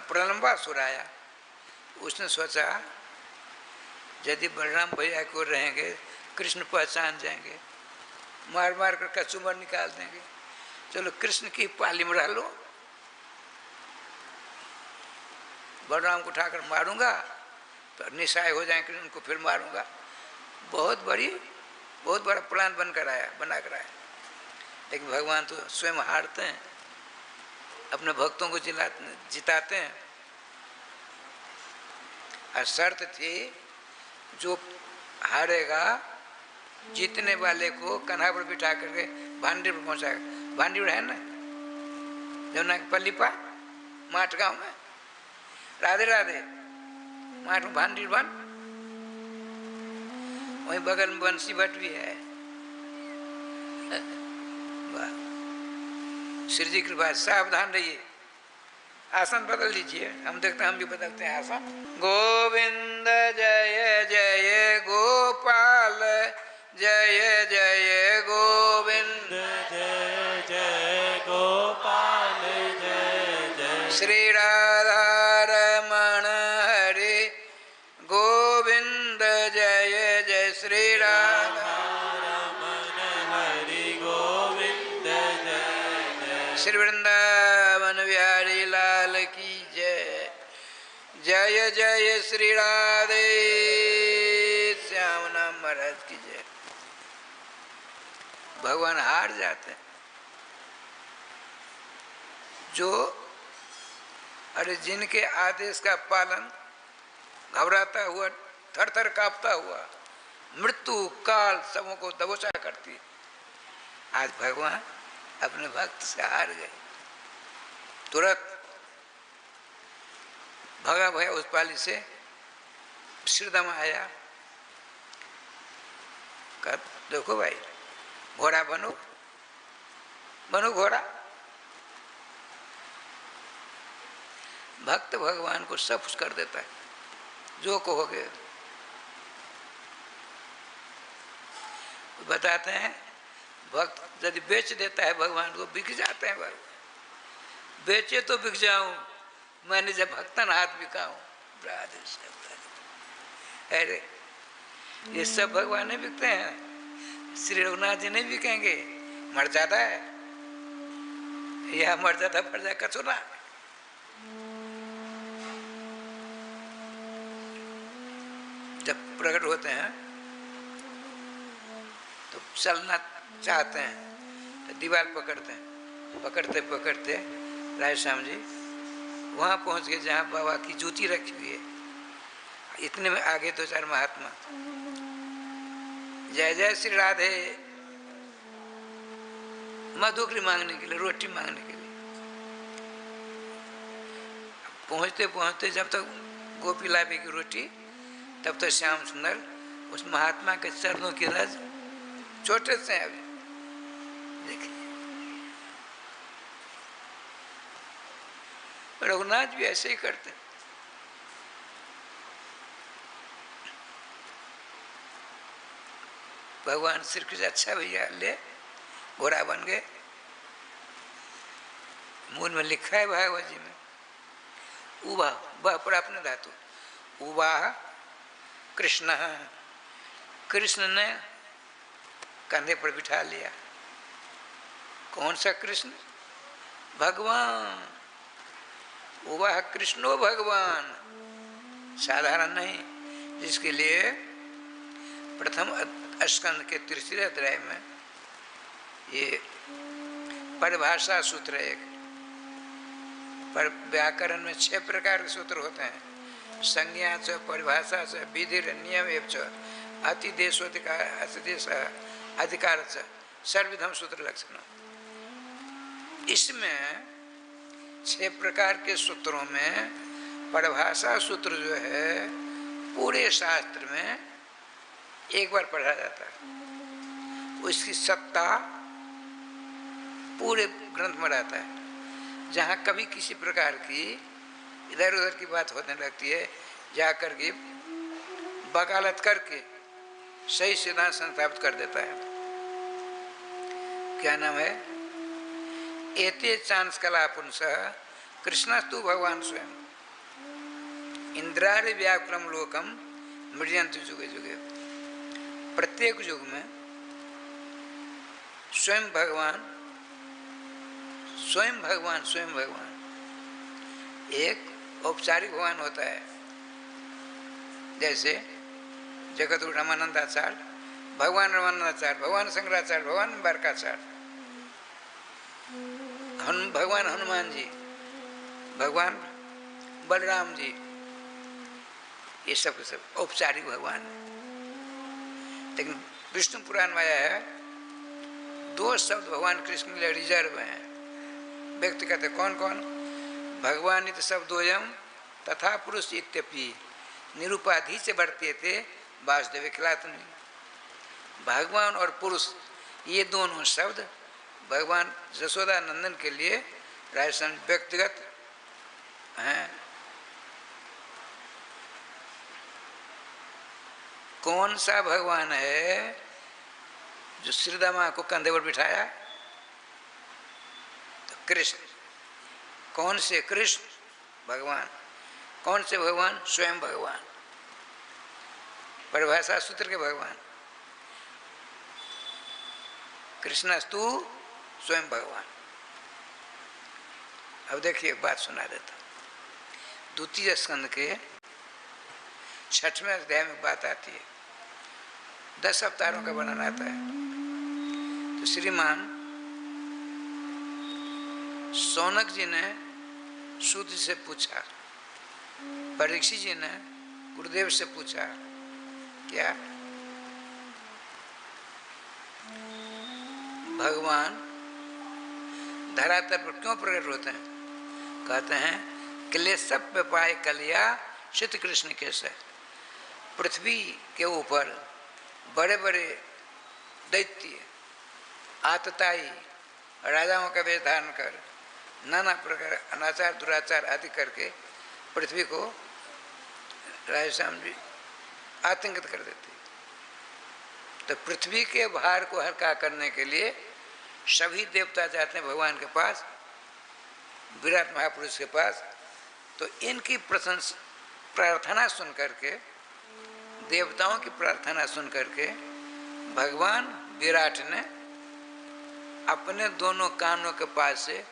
प्रलंबासुर आया, उसने सोचा यदि बलराम भैया को रहेंगे कृष्ण पहचान जाएंगे, मार मार कर कचूमर निकाल देंगे, चलो कृष्ण की पाली में रह लो, बलराम को उठाकर मारूंगा तो निशाय हो जाएंगे, उनको फिर मारूंगा। बहुत बड़ा प्लान बनाकर आया। लेकिन भगवान तो स्वयं हारते हैं, अपने भक्तों को जिताते हैं। और शर्त थी जो हारेगा जीतने वाले को कन्हा पर बिठा करके भांडी पर पहुंचाएगा। भांडी है ना जो ना पल्लीपा माठ गांव में, राधे राधे माठ में भांडी बन, वहीं बगल में बंसी भट्ट भी है। श्री जी कृपा, सावधान रहिए, आसन बदल लीजिए। हम देखते हैं, हम भी बदलते हैं आसन। गोविंद जय जय गोपाल, जय जय गोविंद, जय जय गोपाल, जय जय श्री राधा रमण हरि गोविंद, जय जय श्री राधा रमण हरि गोविंद, जय जय श्री वृंदावन बिहारी लाल की जय। जय जय श्री राधे श्याम नाम महाराज की जय। भगवान हार जाते हैं। जो अरे जिनके आदेश का पालन घबराता हुआ, थर थर कांपता हुआ, मृत्यु काल सबों को दबोचा करती है, आज भगवान अपने भक्त से हार गए। तुरंत भगा भया उस पाली से श्रीदामा आया, कहा देखो भाई घोड़ा बनो, बनो घोड़ा। भक्त भगवान को सब कुछ कर देता है, जो कहोगे। बताते हैं भक्त यदि बेच देता है भगवान को, बिक जाते हैं भगवान। बेचे तो बिक जाऊं, मैंने जब भक्तन हाथ बिकाऊं। अरे ये सब भगवान नहीं बिकते हैं, श्री रघुनाथ जी नहीं बिकेंगे। मर्यादा है, यह मर्यादा प्रजा का चुना। जब प्रकट होते हैं तो चलना चाहते हैं तो दीवार पकड़ते हैं, पकड़ते पकड़ते राय श्याम जी वहाँ पहुँच गए जहाँ बाबा की जूती रखी हुई है। इतने में आगे दो चार महात्मा, जय जय श्री राधे, मधुकरी मांगने के लिए, रोटी मांगने के लिए। पहुँचते पहुँचते जब तक गोपी लावेगी रोटी, तब तक श्याम सुंदर उस महात्मा के चरणों की रज छोटे से अभी देखिए। रघुनाथ भी ऐसे ही करते। भगवान श्री कृष्ण अच्छा भैया ले घोड़ा बन गए। मूल में लिखा है भागवत जी में, उबा वह पर अपने धातु, उबा कृष्ण, कृष्ण ने कंधे पर बिठा लिया। कौन सा कृष्ण? भगवान। उबा कृष्णो भगवान, साधारण नहीं, जिसके लिए प्रथम स्कंद के 3 अध्याय में ये परिभाषा सूत्र है। पर व्याकरण में 6 प्रकार के सूत्र होते हैं, संज्ञा च, परिभाषा च, विधि नियम एवं च, अतिदेशोधिकार, अतिदेश अधिकार च, सर्वविधम सूत्र लक्षण। इसमें 6 प्रकार के सूत्रों में परिभाषा सूत्र जो है पूरे शास्त्र में एक बार पढ़ा जाता है। उसकी सत्ता पूरे ग्रंथ में रहता है। जहाँ कभी किसी प्रकार की इधर उधर की बात होने लगती है, जाकर के वकालत करके सही सिद्धांत स्थापित कर देता है। क्या नाम है? एते चांस कला पुंस कृष्णस्तु भगवान स्वयं इंद्रारि व्याक्रम लोकम मृजंतु जुगे जुगे। प्रत्येक युग में स्वयं भगवान स्वयं भगवान स्वयं भगवान एक औपचारिक भगवान होता है। जैसे जगत रामानंदाचार्य, भगवान रामानंदाचार्य, भगवान शंकराचार्य, भगवान बरकाचार्य, भगवान हनुमान जी, भगवान बलराम जी, ये सब औपचारिक भगवान है। लेकिन विष्णु पुराण में आया है 2 शब्द भगवान कृष्ण के लिए रिजर्व हैं। व्यक्ति कहते कौन कौन? भगवान इत शब्दोयम तथा पुरुष इत्यपि निरुपाधि से बढ़ते थे वासुदेव खिलातनी। भगवान और पुरुष ये दोनों शब्द भगवान यशोदा नंदन के लिए राजस्थान व्यक्तिगत हैं। कौन सा भगवान है जो श्रीदामा को कंधे पर बिठाया? तो कृष्ण। कौन से कृष्ण? भगवान। कौन से भगवान? स्वयं भगवान, परिभाषा सूत्र के भगवान। कृष्णस्तु स्वयं भगवान। अब देखिए एक बात सुना देता। द्वितीय स्कंद के 6वें अध्याय में बात आती है, 10 अवतारों का वर्णन आता है। तो श्रीमान सौनक जी ने सूत जी से पूछा, परीक्षित जी ने गुरुदेव से पूछा, क्या भगवान धरातल पर क्यों प्रकट होते हैं? कहते हैं क्लेश पे पाए कलिया श्री कृष्ण के से। पृथ्वी के ऊपर बड़े बड़े दैत्य आतताई राजाओं का वेश धारण कर नाना प्रकार अनाचार दुराचार आदि करके पृथ्वी को राधेश्याम जी आतंकित कर देते। तो पृथ्वी के भार को हल्का करने के लिए सभी देवता जाते हैं भगवान के पास, विराट महापुरुष के पास। तो इनकी प्रार्थना सुन करके, देवताओं की प्रार्थना सुन करके भगवान विराट ने अपने दोनों कानों के पास से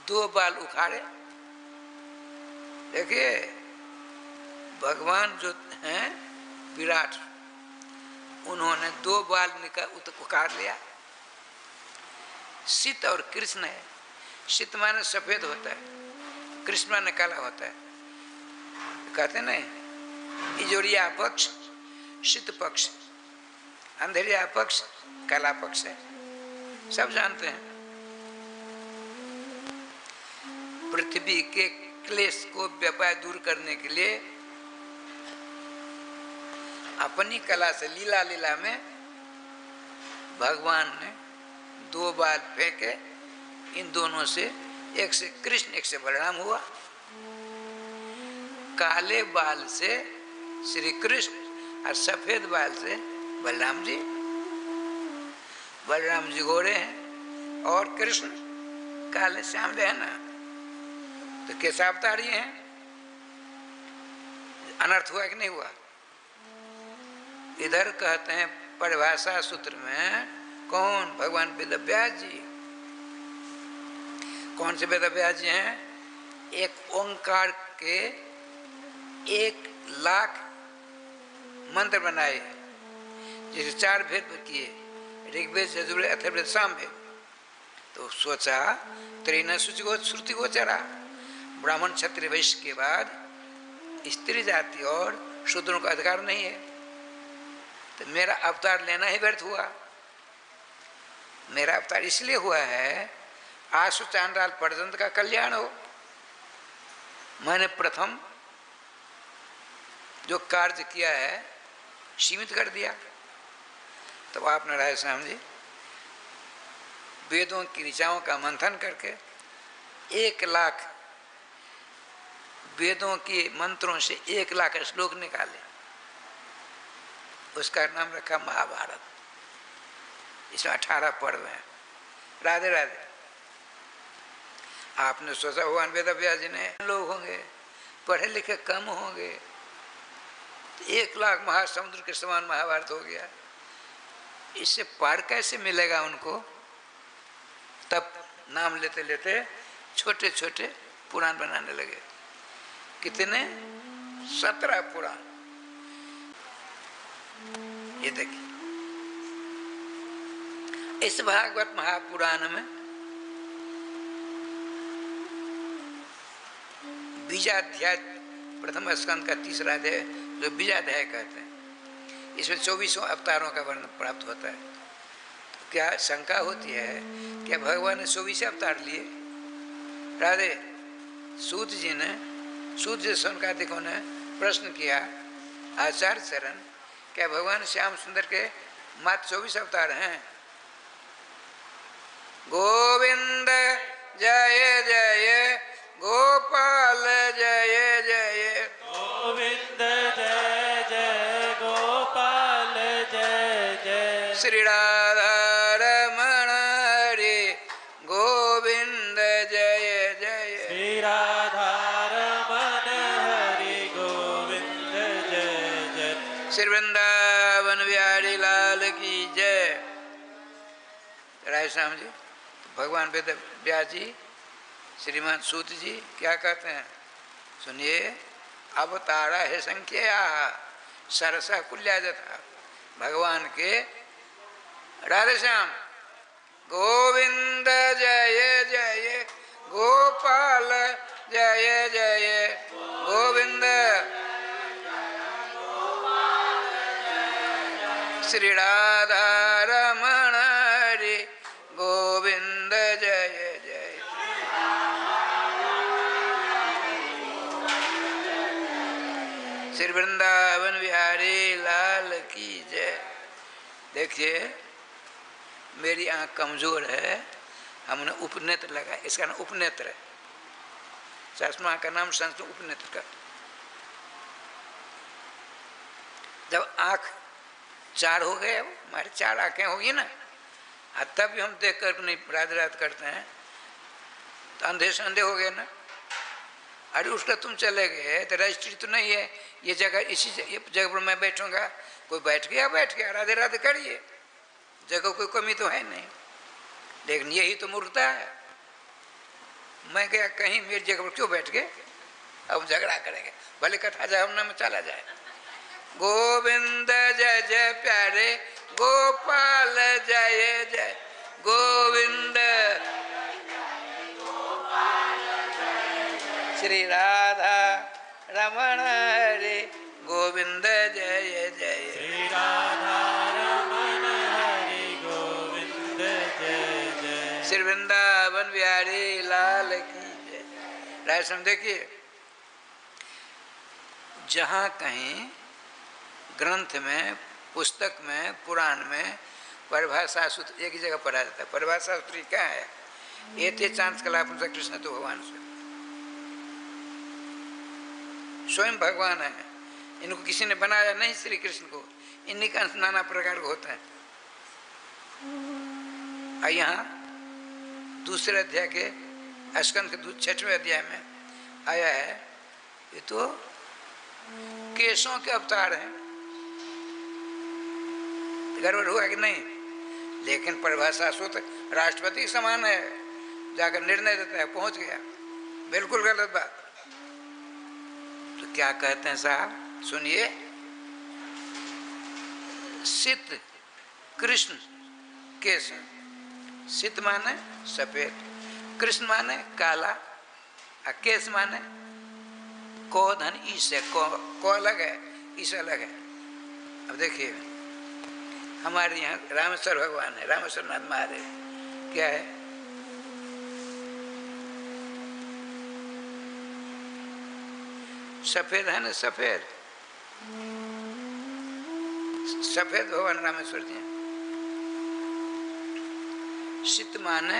2 बाल उखाड़े। देखिए भगवान जो हैं विराट, उन्होंने 2 बाल उखाड़ लिया। शीत और कृष्ण है। शीत माने सफेद होता है, कृष्ण माने काला होता है। कहते नहीं इजोरिया पक्ष शीत पक्ष, अंधेरिया पक्ष काला पक्ष है, सब जानते हैं। पृथ्वी के क्लेश को व्यापार दूर करने के लिए अपनी कला से लीला लीला में भगवान ने 2 बाल फेंके। इन दोनों से, एक से कृष्ण एक से बलराम हुआ। काले बाल से श्री कृष्ण और सफेद बाल से बलराम जी। बलराम जी गोरे हैं और कृष्ण काले श्यामले है ना, तो कैसा अवतार ये हैं? अनर्थ हुआ कि नहीं हुआ? इधर कहते हैं परिभाषा सूत्र में, कौन? भगवान वेदव्यास जी। कौन से वेदव्यास जी हैं? एक ओंकार के 1,00,000 मंत्र बनाए, जिसे 4 भेद किए, ऋग्वेद यजुर्वेद अथर्ववेद सामवेद। तो सोचा त्रिन श्रुति गोचरा, ब्राह्मण क्षत्रिय वैश्य के बाद स्त्री जाति और शूद्रों का अधिकार नहीं है, तो मेरा अवतार लेना ही व्यर्थ हुआ। मेरा अवतार इसलिए हुआ है आशु चांडाल पर्यंत का कल्याण हो। मैंने प्रथम जो कार्य किया है सीमित कर दिया। तो आपने राधेश्याम जी वेदों की ऋचाओं का मंथन करके 1,00,000 वेदों के मंत्रों से 1,00,000 श्लोक निकाले। उसका नाम रखा महाभारत। इसमें 18 पर्व हैं। राधे राधे। आपने सोचा भगवान वेदव्यास जी ने लोग होंगे, पढ़े लिखे कम होंगे, 1,00,000 महासमुद्र के समान महाभारत हो गया। इससे पार कैसे मिलेगा उनको? तब नाम लेते लेते छोटे छोटे पुराण बनाने लगे। कितने? 17 पुराण। ये देखिए, इस भागवत महापुराण में बीजाध्याय प्रथम स्कंद का 3रा अध्याय जो बीजाध्याय कहते हैं, इसमें 24 अवतारों का वर्णन प्राप्त होता है। तो क्या शंका होती है क्या भगवान ने 24 अवतार लिए? राधे। सूत जी ने, सूत जी सौनकादिकों ने प्रश्न किया आचार्य चरण, क्या भगवान श्याम सुंदर के मात्र 24 अवतार हैं? गोविंद जय जय, गोपाल जय जय, गोविंद जय जय, गोपाल जय जय, श्री राधा रमण हरे गोविंद जय जय, श्री राधा रमण हरि गोविंद जय जय, श्री वृंदावन बिहारी लाल की जय। राधेश्याम जी, भगवान वेदव्यास जी, श्रीमान सूत जी क्या कहते हैं? सुनिए, अवतारा है संख्या सरसा कुल्या जथा। भगवान के राधेश्याम गोविंद जय जय, गोपाल जय जय, गोविंद श्री राधा रमण हरि गोविंद जय जय। श्री वृंदावन बिहारी लाल की जय। देखिए मेरी आँख कमज़ोर है, हमने उपनेत्र लगाया, इसका नाम उपनेत्र है। चश्मा का नाम संस्कृत उपनेत्र का। जब आँख चार हो गए, हमारी चार आँखें होगी ना, तब भी हम देख कर नहीं रात रात करते हैं, तो अंधे से अंधे हो गए ना। अरे उसका तुम चले गए तो रजिस्ट्री तो नहीं है, ये जगह इसी जगह पर मैं बैठूंगा, कोई बैठ गया राधे राधे करिए, जगह कोई कमी तो है नहीं। लेकिन यही तो मूर्खता है, मैं गया कहीं, मेरी जगह पर क्यों बैठ गए, अब झगड़ा करेंगे, भले कथा जाए हमने में चला जाए। गोविंद जय जय प्यारे गोपाल जय जय गोविंद, श्री राधा रमण हरे गोविंद जय जय, श्री राधा रमण हरे गोविंद जय जय, श्री वृंदावन बिहारी लाल की जय। राजसम देखिए, जहाँ कहीं ग्रंथ में, पुस्तक में, पुराण में परिभाषा सूत्र एक ही जगह पढ़ा जाता है। परिभाषा सूत्र क्या है? एते चांद कला कृष्ण तो भगवान स्वयं भगवान है, इनको किसी ने बनाया नहीं, श्री कृष्ण को, इन्हीं का नाना प्रकार का होता है। और यहाँ दूसरे अध्याय के स्कंद के 6वें अध्याय में आया है, ये तो केशों के अवतार हैं। गड़बड़ हुआ कि नहीं? लेकिन परिभाषा सूत्र राष्ट्रपति के समान है, जाकर निर्णय देता है, पहुंच गया। बिल्कुल गलत बात। तो क्या कहते हैं साहब, सुनिए, सित कृष्ण केश, सित माने सफेद, कृष्ण माने काला, और केश माने को धन ईश है, को अलग है, ईश अलग है। अब देखिए हमारे यहाँ रामेश्वर भगवान है, रामेश्वर नाथ महादेव, क्या है? सफेद है ना, सफेद सफेद भगवान रामेश्वर जी। शीत माने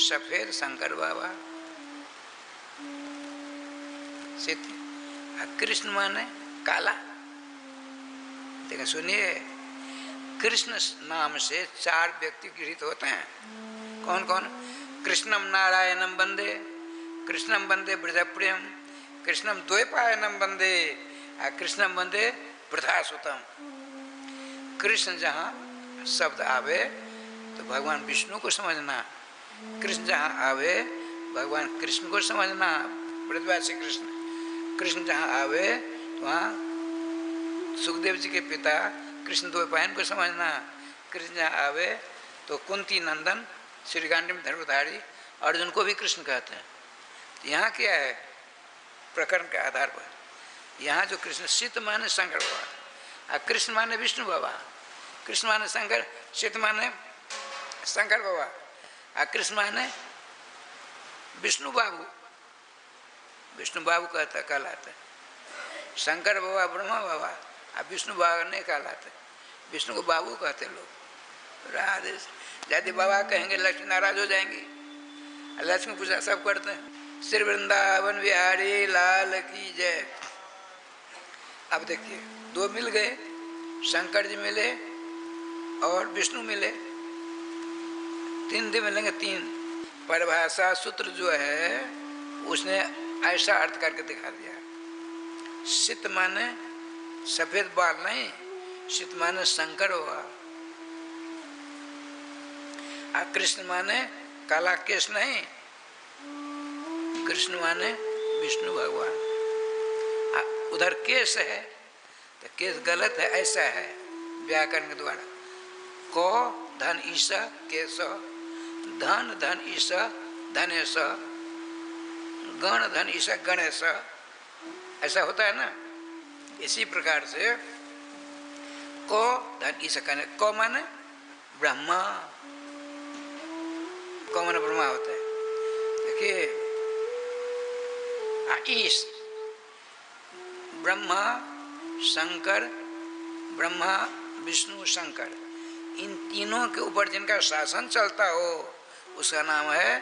सफेद शंकर बाबा, शीत। कृष्ण माने काला। देखिए सुनिए, कृष्ण नाम से 4 व्यक्ति गृहीत होते हैं। कौन कौन? कृष्णम नारायणम वंदे, कृष्णम वंदे ब्रजप्रियम, कृष्णम द्वैपायनम वंदे, कृष्णम वंदे वृथासुतम। कृष्ण जहाँ शब्द आवे तो भगवान विष्णु को समझना, कृष्ण जहाँ आवे भगवान कृष्ण को समझना, ब्रजवासी कृष्ण। कृष्ण जहाँ आवे तो वहाँ सुखदेव जी के पिता कृष्ण द्वैपायन को समझना, कृष्ण जहाँ आवे तो कुंती नंदन श्री गांडी में धर्मधारी अर्जुन को भी कृष्ण कहते हैं। यहाँ क्या है? प्रकरण के आधार पर यहाँ जो कृष्ण, शीत माने शंकर बाबा, कृष्ण माने विष्णु बाबा, कृष्ण माने शंकर, शीत माने शंकर बाबा, कृष्ण माने विष्णु बाबू, विष्णु बाबू कहता कहलाता है। शंकर बाबा ब्रह्मा बाबा, विष्णु बाबा नहीं कहलाते, विष्णु को बाबू कहते लोग। राधे यदि बाबा कहेंगे लक्ष्मी नाराज हो जाएंगी, लक्ष्मी पूजा सब करते हैं। श्री वृंदावन बिहारी लाल की जय। अब देखिए 2 मिल गए, शंकर जी मिले और विष्णु मिले, 3 दिन मिलेंगे 3। परिभाषा सूत्र जो है उसने ऐसा अर्थ करके दिखा दिया, शीत माने सफेद बाल नहीं, शीत माने शंकर हुआ, कृष्ण माने काला केश नहीं, कृष्ण माने विष्णु भगवान। उधर केश है तो केश गलत है, ऐसा है व्याकरण के द्वारा। को धन ईसा केश, धन धन ईसा धनेश, गण धन ईसा गणेश, ऐसा होता है ना। इसी प्रकार से को धन ईसा कहने, को माने ब्रह्मा, को माने ब्रह्मा होता है। देखिए ईश ब्रह्मा शंकर, ब्रह्मा, विष्णु, शंकर, इन तीनों के ऊपर जिनका शासन चलता हो उसका नाम है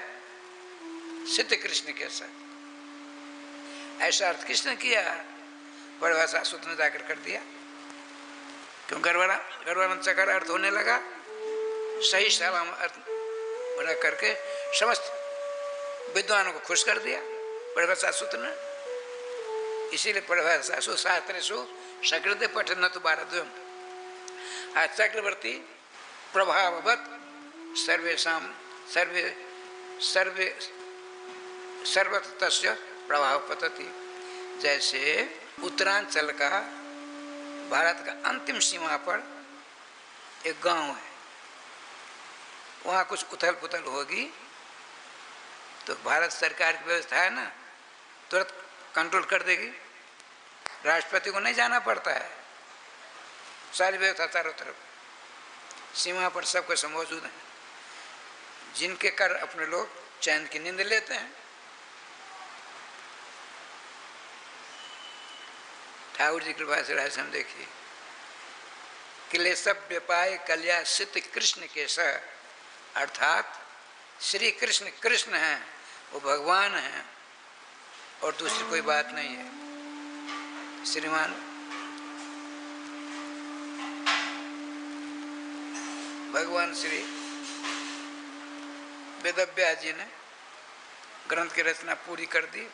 सिद्ध कृष्ण केसर। ऐसा अर्थ किसने किया? परिभाषा सूत्र ने जाकर कर दिया। क्यों गर्वानंद चकर अर्थ होने लगा, सही सलाम अर्थ बड़ा करके समस्त विद्वानों को खुश कर दिया परिभाषा सूत्र ने। इसीलिए परिभाषा सूत्र शास्त्रेषु सकृते पठन तो भारत चक्रवर्ती प्रभाववत सर्वेषां सर्वे सर्वे सर्वत्र तस्य प्रभाव पतति। जैसे उत्तरांचल का भारत का अंतिम सीमा पर एक गांव है, वहाँ कुछ उथल पुथल होगी तो भारत सरकार की व्यवस्था है ना, तुरंत कंट्रोल कर देगी। राष्ट्रपति को नहीं जाना पड़ता है, सारी व्यवस्था चारों तरफ सीमा पर सब कुछ मौजूद है, जिनके कर अपने लोग चैन की नींद लेते हैं। ठाकुर जी कृपा से हम देखिए, क्लेश व्यापाय कल्या सिद्ध कृष्ण केसर, अर्थात श्री कृष्ण कृष्ण हैं, वो भगवान हैं और दूसरी कोई बात नहीं है। श्रीमान भगवान श्री वेदव्यास जी ने ग्रंथ की रचना पूरी कर दी।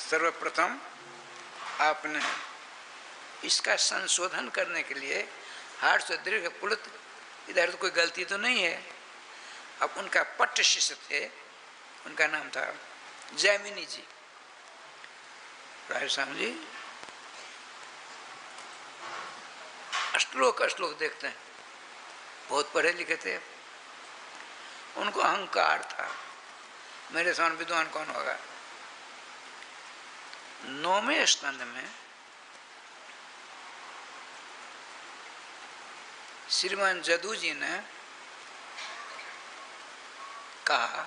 सर्वप्रथम आपने इसका संशोधन करने के लिए हार्ट से दीर्घ पुलित, इधर तो कोई गलती तो नहीं है। अब उनका पट्ट शिष्य थे, उनका नाम था जैमिनी जी, रायस्वामी जी। श्लोक श्लोक देखते हैं, बहुत पढ़े लिखे थे। उनको अहंकार था, मेरे समान विद्वान कौन होगा। 9वें स्कंद में श्रीमान जदू जी ने कहा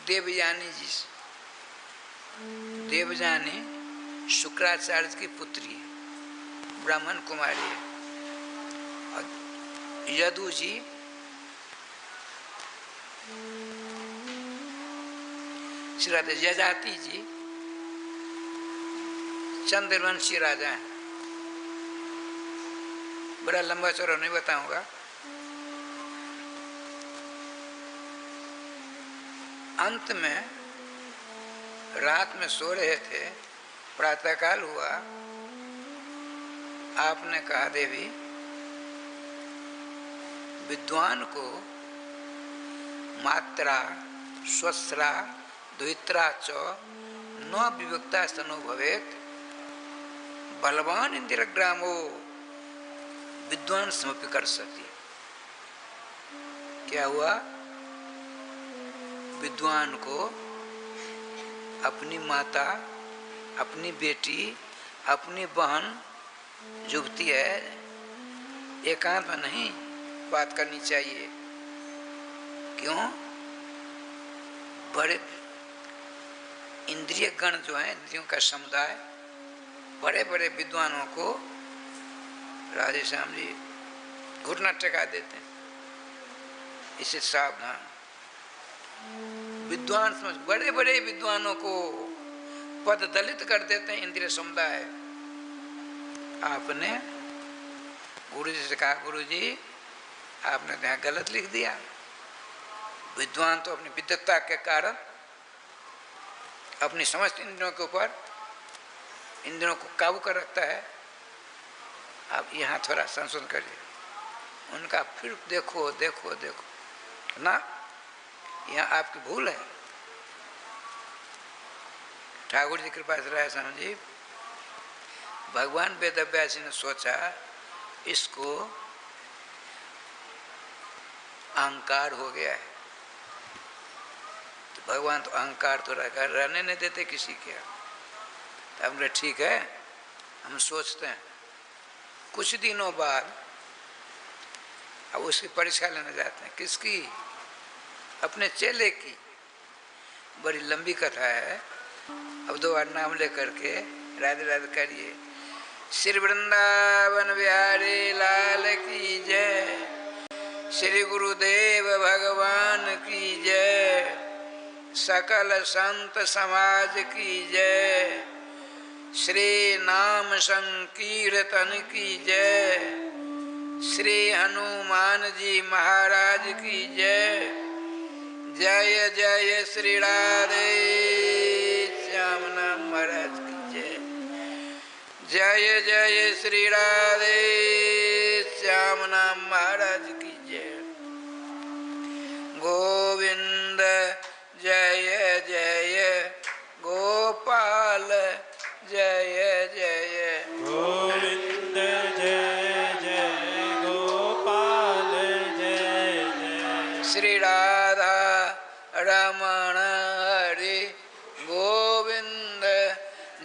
देवयानी जी से, देवयानी शुक्राचार्य की पुत्री है, ब्राह्मण कुमारी है, और यदु जी श्री राधे जजाति जी चंद्रवंशी राजा हैं। बड़ा लंबा चौड़ा नहीं बताऊंगा। अंत में रात में सो रहे थे, प्रातःकाल हुआ, आपने कहा देवी विद्वान को मात्रा स्वस्रा द्वित्रा च न विविक्ता स्तनो भवेत बलवान इंदिरग्रामो विद्वान समपि कर सकती। क्या हुआ? विद्वान को अपनी माता, अपनी बेटी, अपनी बहन युवती है, एकांत में नहीं बात करनी चाहिए। क्यों? बड़े इंद्रिय गण जो है, इंद्रियों का समुदाय, बड़े बड़े विद्वानों को राधे श्याम जी घुटना टेका देते हैं। इससे सावधान। विद्वान समझ, बड़े बड़े विद्वानों को पद दलित कर देते हैं इंद्रिय समुदाय। आपने गुरु जी से कहा, गुरु जी आपने तो यहाँ गलत लिख दिया। विद्वान तो अपनी विद्वत्ता के कारण अपनी समस्त इंद्रियों के ऊपर, इंद्रियों को काबू कर रखता है। आप यहाँ थोड़ा संशोधन करिए। उनका फिर देखो देखो देखो ना, यहाँ आपकी भूल है। ठाकुर जी कृपा से राय जी, भगवान वेदव्यास ने सोचा इसको अहंकार हो गया है, तो भगवान तो अहंकार तो रहने नहीं देते किसी के। तो हमने ठीक है, हम सोचते हैं। कुछ दिनों बाद अब उसकी परीक्षा लेने जाते हैं। किसकी? अपने चेले की। बड़ी लंबी कथा है। अब 2 बार नाम लेकर के राधे राधे करिए। श्री वृंदावन बिहारी लाल की जय, श्री गुरुदेव भगवान की जय, सकल संत समाज की जय, श्री नाम संकीर्तन की जय, श्री हनुमान जी महाराज की जय। जय जय श्री राधे श्याम नाम महाराज की जय। जय जय श्री राधे श्याम नाम महाराज की जय। गोविंद जय जय गोपाल जय जय गोविंद जय जय गोपाल जय जय। श्री राधा रमण हरि गोविंद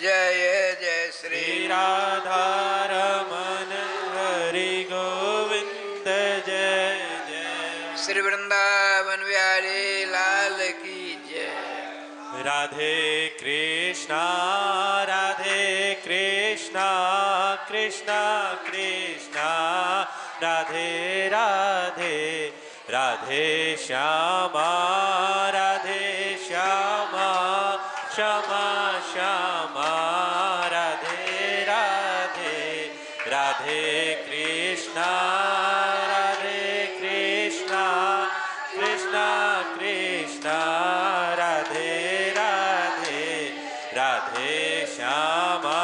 जय जय श्री राधा रमण हरि गोविंद जय जय। श्री वृंदावन बिहारी लाल की जय। राधे कृष्णा कृष्णा कृष्णा राधे राधे, राधे श्यामा श्यामा श्यामा राधे राधे, राधे कृष्णा कृष्णा कृष्णा राधे राधे, राधे श्यामा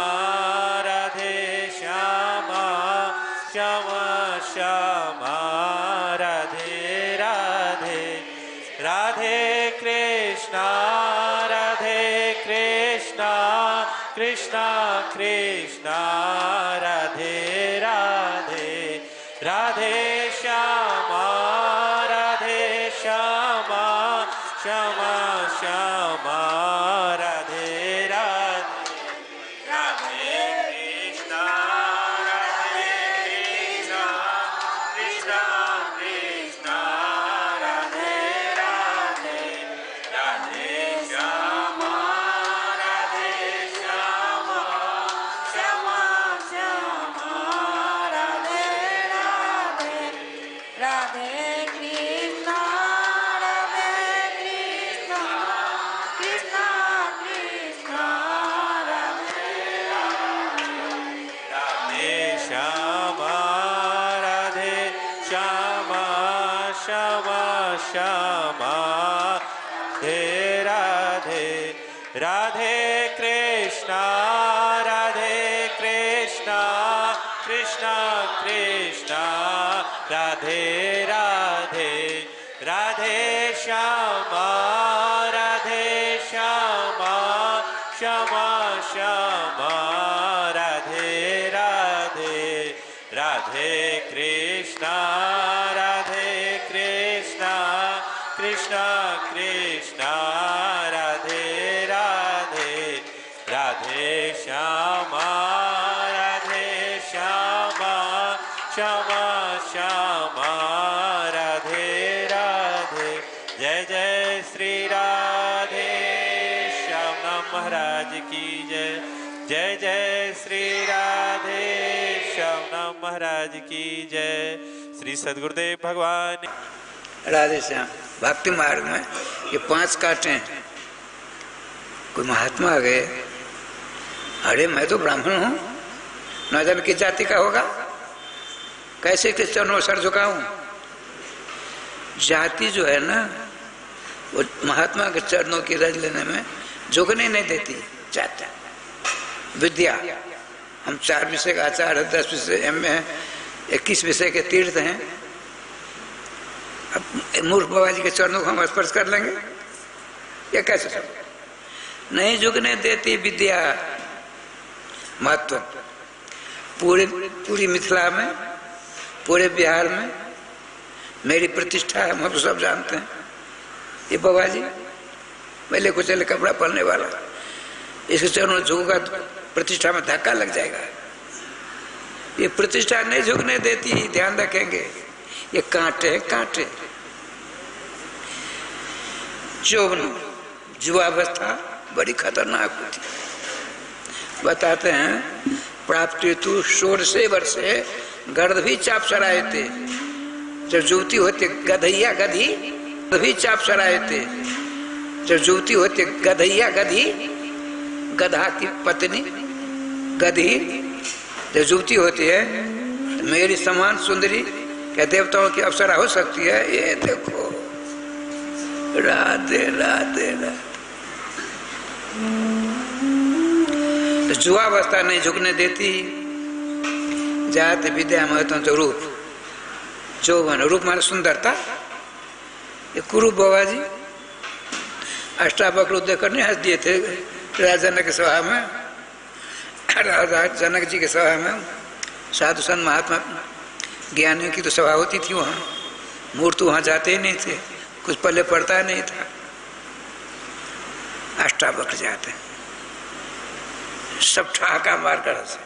श्यामा श्यामा राधे राधे, राधे कृष्णा कृष्णा कृष्णा राधे राधे, राधे श्यामा श्यामा श्यामा राधे राधे, राधे कृष्णा कृष्णा कृष्णा राधे राधे, राधे श्यामा श्यामा श्यामा राधे राधे, राधे कृष्णा कृष्णा कृष्णा राधे राधे श्यामा श्यामा श्यामा राधे राधे, राधे कृष्णा कृष्णा कृष्णा राधे राधे, राधे श्यामा श्यामा श्यामा राधे राधे, राधे कृष्णा कृष्णा कृष्णा राधे राधे, राधे श्यामा श्यामा श्यामा राधे राधे। जय जय श्री राधे श्याम नाम महाराज की जय। जय जय श्री राधे श्याम नाम महाराज की जय। श्री सद्गुरुदेव भगवान। राधे श्याम। भक्ति मार्ग में ये 5 कांटे हैं। कोई महात्मा आ गए, अरे मैं तो ब्राह्मण हूँ, न जाने किस जाति का होगा, कैसे किस चरणों सर झुकाऊं। जाति जो है ना, वो महात्मा के चरणों की रज लेने में झुकने नहीं देती। जाति विद्या, हम 4 विषय का आचार्य, 10 विषय एम है, 21 विषय के तीर्थ हैं। अब मूर्ख बाबा जी के चरणों को हम स्पर्श कर लेंगे, ये कैसे सब नहीं झुकने देती विद्या। महत्व पूरी मिथिला में, पूरे बिहार में मेरी प्रतिष्ठा है, हम तो सब जानते हैं। ये बाबा जी पहले को चले कपड़ा पहनने वाला, इसके चरणों झुकेगा तो प्रतिष्ठा में धक्का लग जाएगा। ये प्रतिष्ठा नहीं झुकने देती, ध्यान रखेंगे। ये कांटे कांटे, युवावस्था बड़ी खतरनाक होती। बताते हैं प्राप्ति तु 16 वर्षे गर्द भी चाप सराए थे। जब युवती होते गधैया गधी भी चाप सराए थे। जब युवती होते गधैया गधी गधा की पत्नी गधी जब युवती होती है तो मेरी समान सुंदरी क्या देवताओं की अप्सरा हो सकती है? ये देखो राधे राधे राधे। तो जुआवस्था नहीं झुकने देती। जात विद्या महत्व तो रूप चौवन रूप माने सुंदरता। ये कुरूप बाबा जी अष्टावक्र देखकर नहीं हंस दिए थे राजा जनक की सभा में। राजा जनक जी की सभा में साधु संत महात्मा ज्ञानियों की तो सभा होती थी। वहाँ मूर्ति वहाँ जाते ही नहीं थे, कुछ पल्ले पड़ता नहीं था। अष्टावक्र जाते सब ठहाका मार कर हंसे।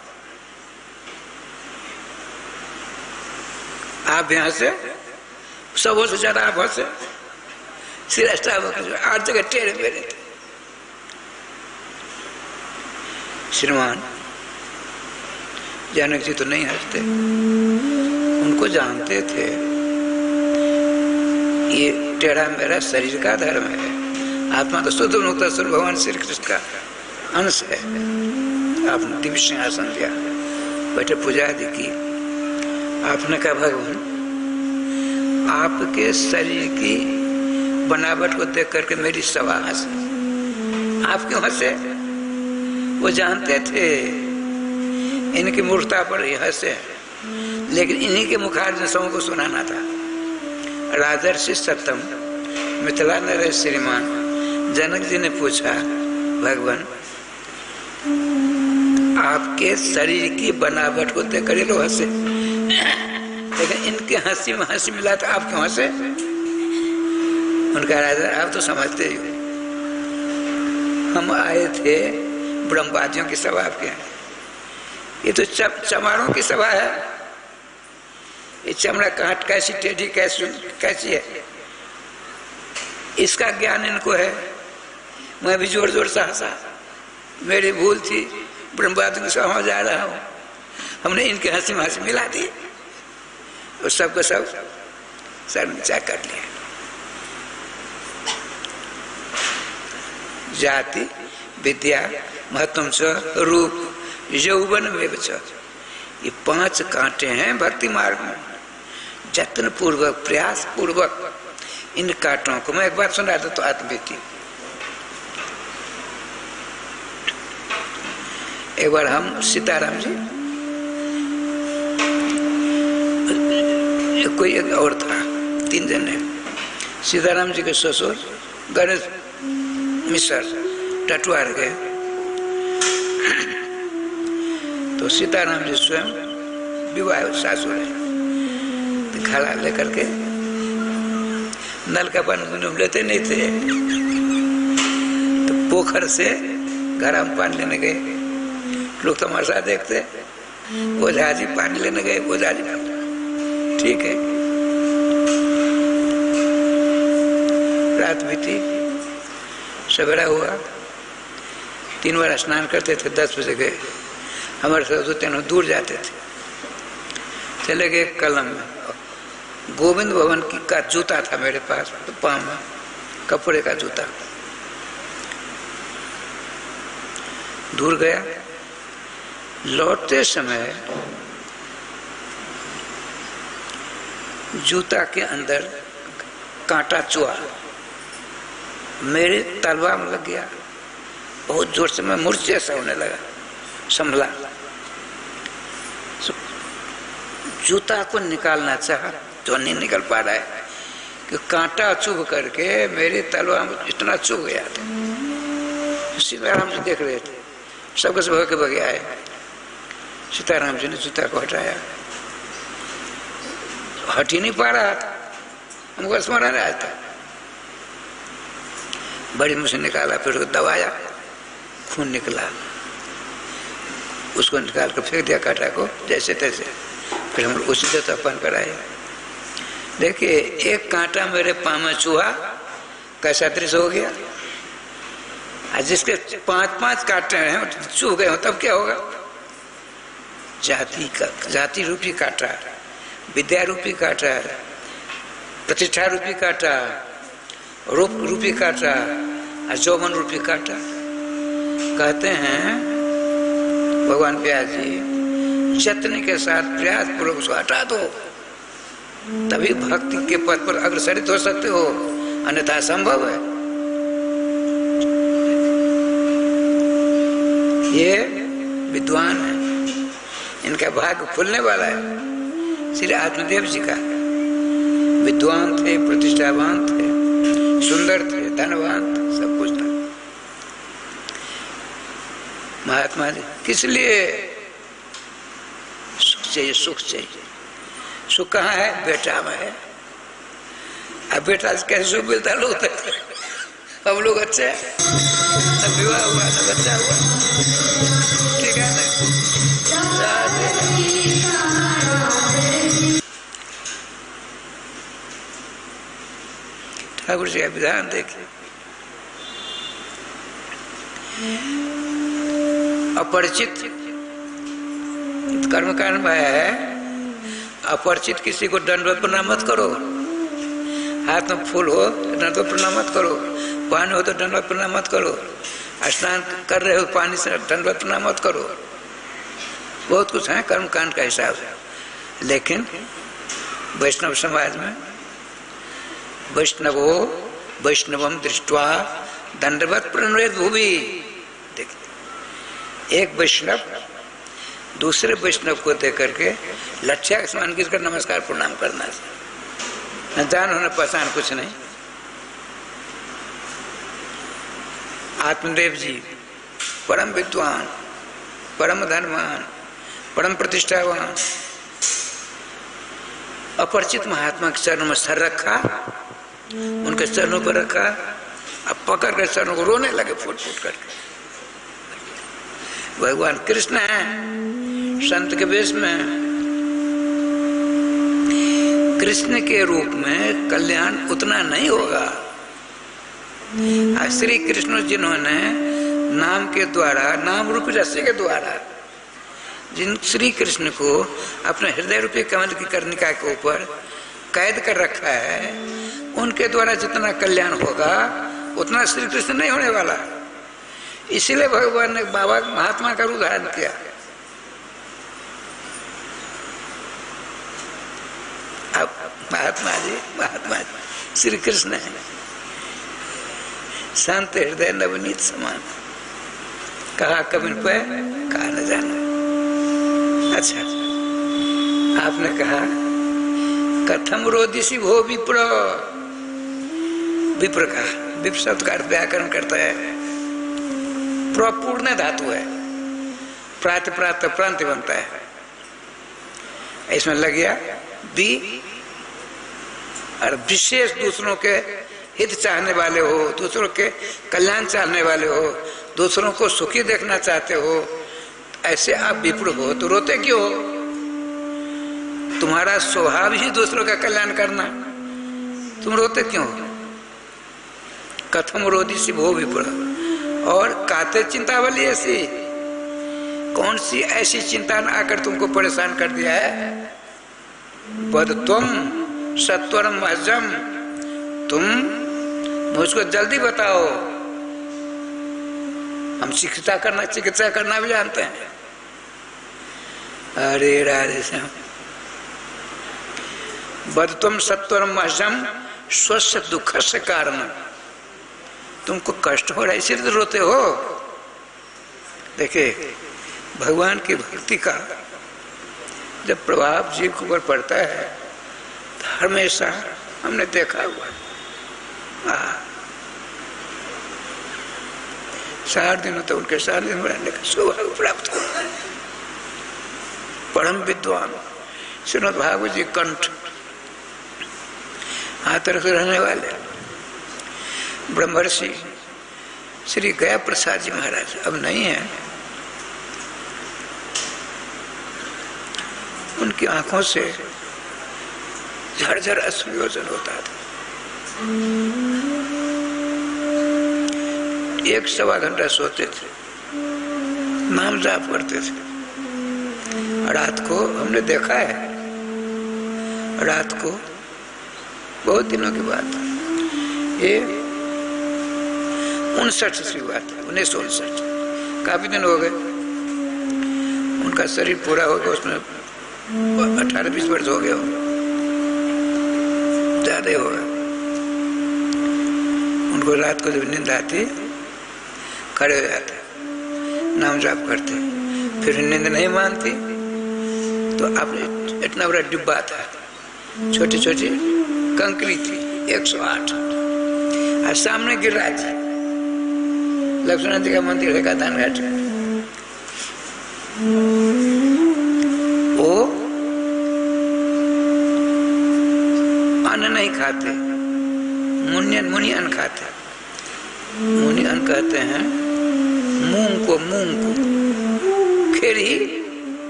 आप यहाँ से सबों से ज्यादा आप हंसे। श्री अष्टावक्र 8 जगह टेढ़े मेरे थे। श्रीमान जनक जी तो नहीं हंसते, उनको जानते थे ये टेढ़ा मेरा शरीर का धर्म है। आत्मा तो शुद्ध मुक्त स्वरूप भगवान श्री कृष्ण का अंश है। आपने दिव्य सिंहासन दिया, बैठे पूजा आदि की। आपने कहा भगवान आपके शरीर की बनावट को देख करके मेरी सभा हंसे। आप क्यों हंसे? वो जानते थे इनकी मूर्खता पर हंसे, लेकिन इन्हीं के मुखार सबों को सुनाना था। राजर्षि सत्यम मिथिला नरेश श्रीमान जनक जी ने पूछा भगवान आपके शरीर की बनावट को देख कर लोग हंसे, लेकिन इनके हंसी में हंसी मिला तो आप क्यों हंसे? उनका राजा आप तो समझते ही हो, हम आए थे ब्रह्मवादियों की सभा आपके यहाँ। ये तो चमारों की सभा है। ये चमड़ा काट कैसी टेढ़ी कैसी है, इसका ज्ञान इनको है। मैं भी जोर जोर से हंसा, मेरी भूल थी, ब्रह्मवादियों की सभा में जा रहा हूँ। हमने इनके हंसी में हंसी मिला दी और सबको सब सर नीचा कर लिया। जाति विद्या महत्व च रूप यौवन में बचा, ये 5 कांटे हैं भक्ति मार्ग में। जत्न पूर्वक प्रयास पूर्वक इन कांटों को मैं एक बात सुना था तो आत्मबीती। एक बार हम सीताराम जी कोई एक और था, 3 जने। सीताराम जी के ससुर गणेश मिश्र टटवार गए तो सीताराम जी स्वयं विवाह सासुर है तो खाला लेकर के नल का पानी लेते नहीं थे तो पोखर से घर में पानी लेने गए। लोग तमाशा देखते, ओझा जी पानी लेने गए। ओझा जी ठीक है। रात बीती, सवेरा हुआ, 3 बार स्नान करते थे, 10 बजे गए। हमारे साथ 2-3 दूर जाते थे, चले गए कलम में। गोविंद भवन की का जूता था मेरे पास, तो पाँव में कपड़े का जूता। दूर गया, लौटते समय जूता के अंदर कांटा चुआ, मेरे तलवा में लग गया। बहुत जोर से मैं मूर्छित जैसा होने लगा, संभला। जूता को निकालना चाहा तो नहीं निकल पा रहा है कि कांटा चुभ करके मेरे तलवा में इतना चुभ गया था। सीताराम जी देख रहे थे, सबके सब के बगे आए। सीताराम जी ने जूता को हटाया, हट ही नहीं पा रहा था, हमको स्मरण आया था। बड़ी मुझसे निकाला, फिर उसको दबाया, खून निकला, उसको निकाल कर फेंक दिया कांटा को जैसे तैसे। फिर हम उसी से तपन कराए। देखिए एक कांटा मेरे पाँव में चुहा, कैसा दृश्य हो गया। और जिसके 5-5 कांटे हैं चूह गए हो तब क्या होगा? जाति रूपी कांटा, विद्या रूपी कांटा, प्रतिष्ठा रूपी कांटा, रूप रूपी कांटा और यौवन रूपी कांटा। कहते हैं भगवान व्यास जी, यत्न के साथ प्रयास पूर्वक उसको हटा दो, तभी भक्ति के पथ पर अग्रसरित हो सकते हो, अन्यथा संभव है। ये विद्वान है, इनका भाग्य खुलने वाला है। श्री आत्मदेव जी का विद्वान थे, प्रतिष्ठावान थे, सुंदर थे, धनवान थे, सब कुछ था। महात्मा जी किस लिए सुख चाहिए? सुख चाहिए। सुख कहाँ है? बेटा में है। अब बेटा से कैसे सुख मिलता है? लोग हम लोग अच्छे हैं, न विवाह हुआ न बच्चा हुआ, ठीक है ना? ठाकुर जी का विधान देखिए, अपरिचित कर्मकांड में है, अपरिचित किसी को दंडवत प्रणाम मत करो। हाथ में फूल हो तो दंडवत प्रणाम मत करो, पानी हो तो दंडवत प्रणाम मत करो, स्नान कर रहे हो पानी से दंडवत प्रणाम मत करो। बहुत कुछ है कर्मकांड का हिसाब है। लेकिन वैष्णव समाज में वैष्णवो वैष्णवम दृष्ट्वा दंडवत प्रणवेद भूमि। देखिए, एक वैष्णव दूसरे वैष्णव को देख करके लठिया के समान गिरकर नमस्कार प्रणाम करना, न जान होने पहचान कुछ नहीं। आत्मदेव जी परम विद्वान, परम धनवान, परम प्रतिष्ठावान, अपरिचित महात्मा के चरणों में सर रखा, उनके चरणों पर रखा, अब पकड़ कर चरणों को रोने लगे फूट फूट करके। भगवान कृष्ण है संत के वेश में। कृष्ण के रूप में कल्याण उतना नहीं होगा। श्री कृष्ण जिन्होंने नाम के द्वारा, नाम रूपी रस्सी के द्वारा जिन श्री कृष्ण को अपने हृदय रूपी कमल की कर्णिका के ऊपर कैद कर रखा है, उनके द्वारा जितना कल्याण होगा उतना श्री कृष्ण नहीं होने वाला। इसीलिए भगवान ने बाबा महात्मा का रूप धारण किया। अब महात्मा जी श्री कृष्ण है, शांत हृदय नवनीत समान, कहा कभी पे कहा न जाना। अच्छा, आपने कहा कथम रोदिसी भो विप्र। विप्र का विप्र शब्द का व्याकरण करता है, प्रपूर्ण धातु है, प्रात प्रात प्रांत बनता है, इसमें लग गया बी। और विशेष दूसरों के हित चाहने वाले हो, दूसरों के कल्याण चाहने वाले हो, दूसरों को सुखी देखना चाहते हो, ऐसे आप विप्र हो तो रोते क्यों हो? तुम्हारा स्वभाव ही दूसरों का कल्याण करना, तुम रोते क्यों हो? कथम रोदिसी भो विप्र। और काते चिंता वाली ऐसी कौन सी ऐसी चिंता ने आकर तुमको परेशान कर दिया है? बद तुम सत्वरम अजम, तुम मुझको जल्दी बताओ। हम चिकित्सा करना भी जानते हैं। अरे राधे श्याम, बद तुम सत्वरम अजम स्वस्थ दुख से कारण, तुमको कष्ट हो रहा है इसलिए तो रोते हो। देखिए, भगवान की भक्ति का जब प्रभाव जीव के ऊपर पड़ता है तो हमेशा हमने देखा हुआ 4 दिनों तक उनके साथ दिन रहने का सौभाग्य प्राप्त हुआ। परम विद्वान श्रीमद् भागवत जी कंठ हाथरस रहने वाले ब्रह्मर्षि श्री गया प्रसाद जी महाराज अब नहीं है। उनकी आंखों से झरझर अश्रुयोजन होता था। 1-1.25 घंटा सोते थे, नाम जाप करते थे। रात को हमने देखा है, रात को बहुत दिनों की बात है, ये 59 की बात है, 1959, काफी दिन हो गए। उनका शरीर पूरा हो गया, उसमें 18-20 वर्ष हो गया, ज्यादा हो गया। उनको रात को जब नींद आती, खड़े हो जाते, नाम जाप करते, फिर नींद नहीं मानती तो आपने इतना बड़ा डिब्बा था, छोटी छोटी कंकरी थी, 108, और सामने गिरिराज लक्ष्मण जी का मंदिर है कातान घाट। वो अन्न नहीं खाते, मुनियन खाते। मुनियन कहते हैं मूंग को खीरी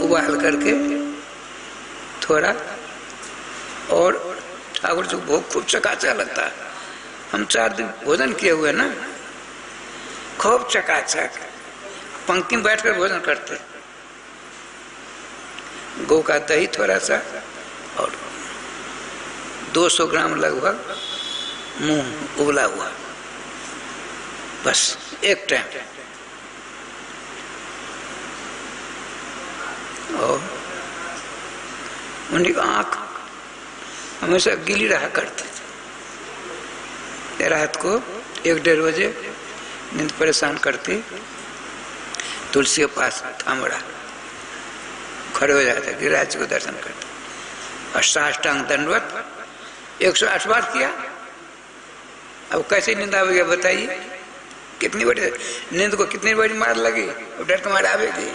उबाल करके थोड़ा, और ठाकुर जी को भोग खूब चकाचक लगता है। हम 4 दिन भोजन किए हुए ना, खूब चकाचक पंक्ति में बैठकर भोजन करते। गौ का दही थोड़ा सा और 200 ग्राम लगभग मूंग उबला हुआ, बस एक टाइम। और उनकी आंख हमेशा गीली रहा करती थी। रात को 1-1.5 बजे नींद परेशान करती, तुलसी के पास थामड़ा खड़े हो जाते, गिरिराज को दर्शन करते और साष्टांग दंडवत 108 बार किया। अब कैसे नींद आवेगी बताइए? कितनी बड़ी नींद को कितनी बड़ी मार लगी, और डर के मार आवेगी।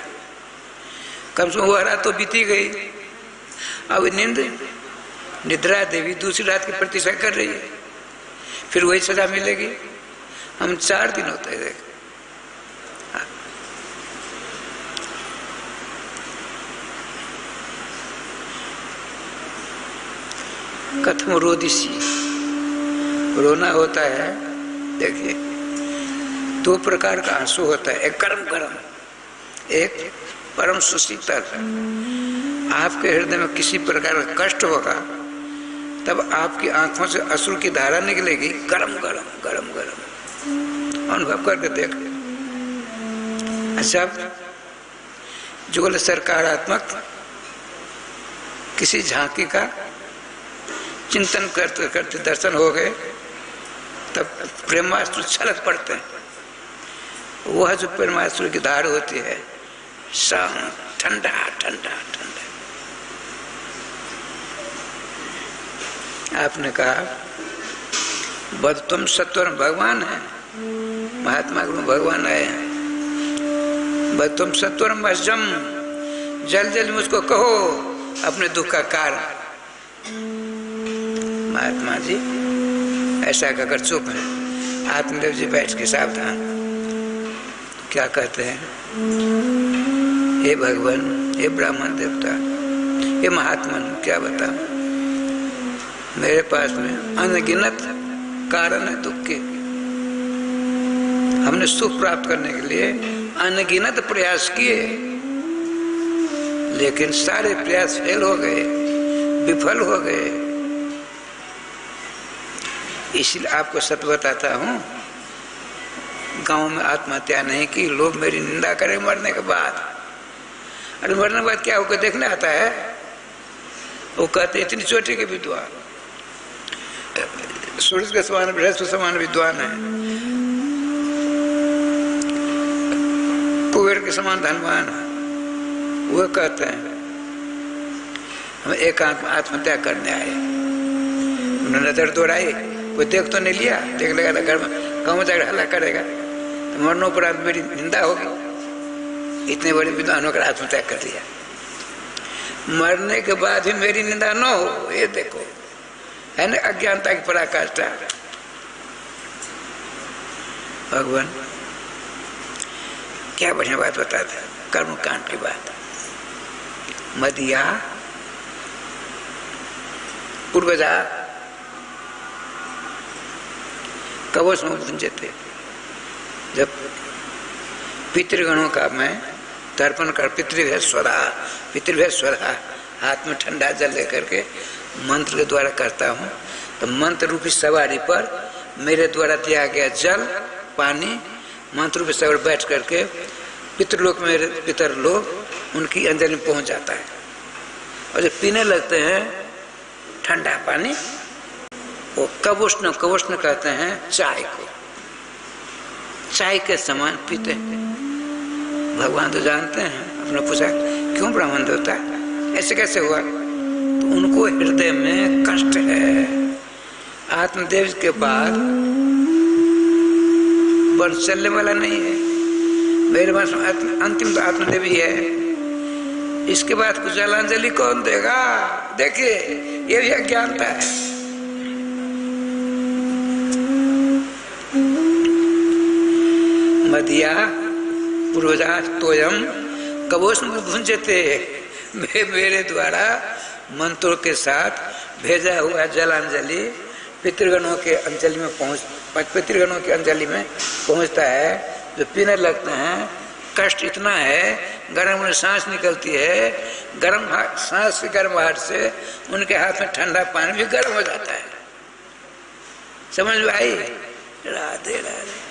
कम से कम वो रात तो बीती गई, अब नींद निद्रा देवी दूसरी रात की प्रतीक्षा कर रही है, फिर वही सजा मिलेगी। हम 4 दिन होते हैं, देख कथम रोदिसी, रोना होता है। देखिए 2 प्रकार का आंसू होता है, एक गरम गरम, एक परम सुशीतल। आपके हृदय में किसी प्रकार का कष्ट होगा तब आपकी आंखों से अश्रु की धारा निकलेगी, गरम गरम गरम गरम, अनुभव करके देख। अच्छा, जो बोले सकारात्मक किसी झांकी का चिंतन करते करते दर्शन हो गए, तब प्रेमास्त्र छलक पड़ते हैं। वह जो प्रेमास्त्र की धार होती है, शांत, ठंडा ठंडा ठंडा। आपने कहा बदतम सत्वर भगवान है, महात्मा में भगवान आए हैं। बदतम सत्वर मस्जम, जल्द जल्द मुझको कहो अपने दुख का कारण। महात्मा जी ऐसा कहकर चुप है। आत्मदेव जी बैठ के सावधान क्या कहते हैं, हे भगवान, हे ब्राह्मण देवता, हे महात्मा, क्या बताऊं, मेरे पास में अनगिनत कारण है दुख के। हमने सुख प्राप्त करने के लिए अनगिनत प्रयास किए, लेकिन सारे प्रयास फेल हो गए, विफल हो गए। इसलिए आपको सत्य बताता हूँ, गांव में आत्महत्या नहीं की, लोग मेरी निंदा करें मरने के बाद। अरे मरने के बाद क्या होकर देखने आता है, वो कहते इतनी चोटी के विद्वान, सूरज के समान बृहस्पति समान विद्वान है, कुबेर के समान धनवान है। वो कहते हैं हम एकांत में आत्महत्या करने आए। उन्होंने नजर दौड़ाई, वो देख तो नहीं लिया, देख लेगा तो घर में गाँव में जाकर हल्ला करेगा, तो मरणोपरांत मेरी निंदा होगी। इतने बड़े विद्वान होकर आत्महत्या कर दिया, मरने के बाद भी मेरी निंदा न हो, ये देखो है ना अज्ञानता की पराकाष्ठा। भगवान क्या बढ़िया बात बताते, कर्म कांड की बात। मदिया पूर्वजा कवच में भुंजते, जब पितृगणों का मैं तर्पण कर पितृभ्य स्वधा हाथ में ठंडा जल लेकर के मंत्र के द्वारा करता हूँ, तो मंत्र रूपी सवारी पर मेरे द्वारा दिया गया जल पानी मंत्र रूपी सवारी बैठ करके पितृलोक में मेरे पितर लोग उनकी अंजलि में पहुँच जाता है। और जब पीने लगते हैं ठंडा पानी, वो कवोष्ण कहते हैं चाय को, चाय के समान पीते हैं। भगवान तो जानते हैं। अपने पूछा क्यों ब्राह्मण देवता ऐसे कैसे हुआ, तो उनको हृदय में कष्ट है। आत्मदेव के बाद वंश चलने वाला नहीं है, मेरे वंश अंतिम तो आत्मदेव ही है। इसके बाद कुछ जलांजलि कौन देगा? देखिए ये भी अज्ञानता है। मदिया पूर्वजा तोयम कवोष्ण भुंजते, मेरे द्वारा मंत्रों के साथ भेजा हुआ जलांजलि पितृगणों के अंजलि में पितृगणों की अंजलि में पहुंचता है। जो पीने लगते हैं कष्ट इतना है, गर्म में सांस निकलती है, गर्म सांस की गर्माहट से उनके हाथ में ठंडा पानी भी गर्म हो जाता है। समझ में आई? राधे राधे।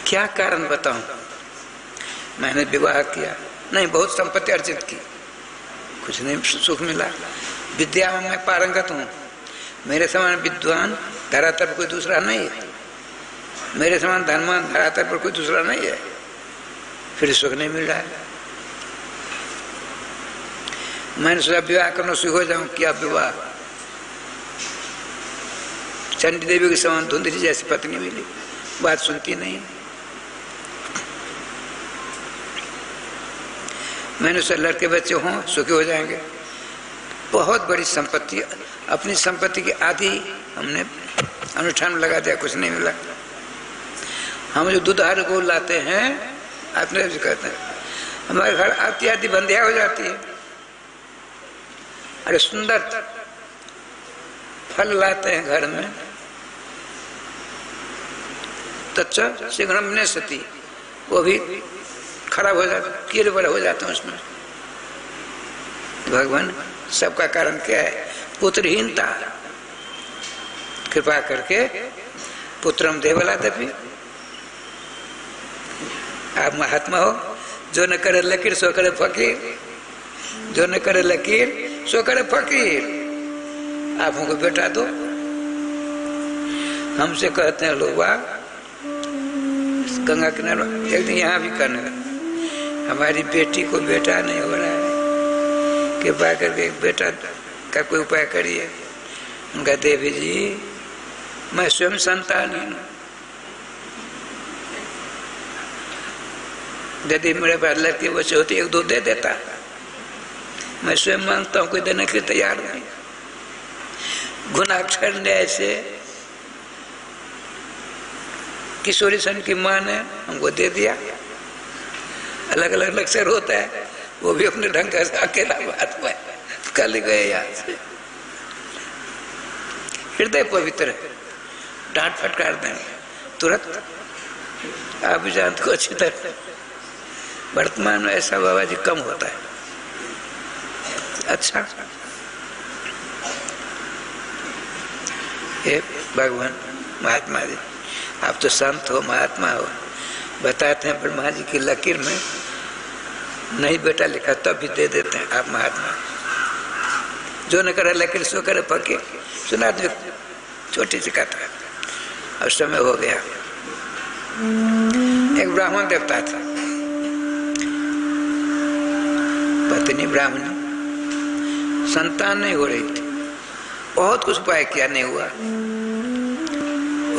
क्या कारण बताऊं? मैंने विवाह किया नहीं, बहुत संपत्ति अर्जित की, कुछ नहीं सुख मिला। विद्या में मैं पारंगत हूँ, मेरे समान विद्वान धरातल पर कोई दूसरा नहीं है, मेरे समान धनवान धरातल पर कोई दूसरा नहीं है, फिर सुख नहीं मिल रहा है। मैंने सोचा विवाह करना सुख हो जाऊं, किया विवाह, चंडी देवी के समान धुंधली जैसी पत्नी मिली, बात सुनती नहीं। मैंने सोचा लड़के बच्चे हों सुखी हो जाएंगे। बहुत बड़ी संपत्ति, अपनी संपत्ति की आधी हमने अनुष्ठान में लगा दिया, कुछ नहीं मिला। हम जो दुधारू को लाते हैं अपने कहते हैं, हमारे घर आती आती बंधिया हो जाती है। अरे सुंदर फल लाते हैं घर में, तच्चा शीघ्रम ने सती, वो भी खराब हो जाता, कीड़े बड़े हो जाते हैं उसमें। भगवान सबका कारण क्या है? पुत्रहीनता। कृपा करके पुत्रम देवला दपी, आप महात्मा हो, जो न करे लकीर सो करे फकीर, जो न करे लकीर सो करे फकीर। आप हमको बेटा दो। हमसे कहते हैं लोग गंगा किनारे एक दिन यहाँ भी करने, हमारी बेटी को बेटा नहीं हो रहा है, कृपा करके बेटा का कोई उपाय करिए। उनका देवी जी मैं स्वयं संतानहीन हूँ, यदि मेरे पास लड़की बच्चे होती एक दो दे देता, मैं स्वयं मांगता हूँ, कोई देने के लिए तैयार नहीं। गुणाक्षर न्याय से किशोरी सन की माँ ने हमको दे दिया। अलग अलग अक्षर होता है, वो भी अपने ढंग का अकेला बात में कल गए यहाँ से। हृदय पवित्र है, डांट फटकार देंगे तुरंत। आप भी जानते हो अच्छी तरह, वर्तमान में ऐसा बाबा जी कम होता है। अच्छा, हे भगवान महात्मा जी, आप तो संत हो, महात्मा हो, बताते हैं ब्रह्मा जी की लकीर में नहीं बेटा लिखा तब भी दे देते हैं। आप महात्मा, जो न करे लकीर सो करे फकीर। सुना दो छोटी सी कथा, और समय हो गया। एक ब्राह्मण देवता था, पत्नी ब्राह्मणी, संतान नहीं हो रही थी, बहुत कुछ उपाय किया, नहीं हुआ,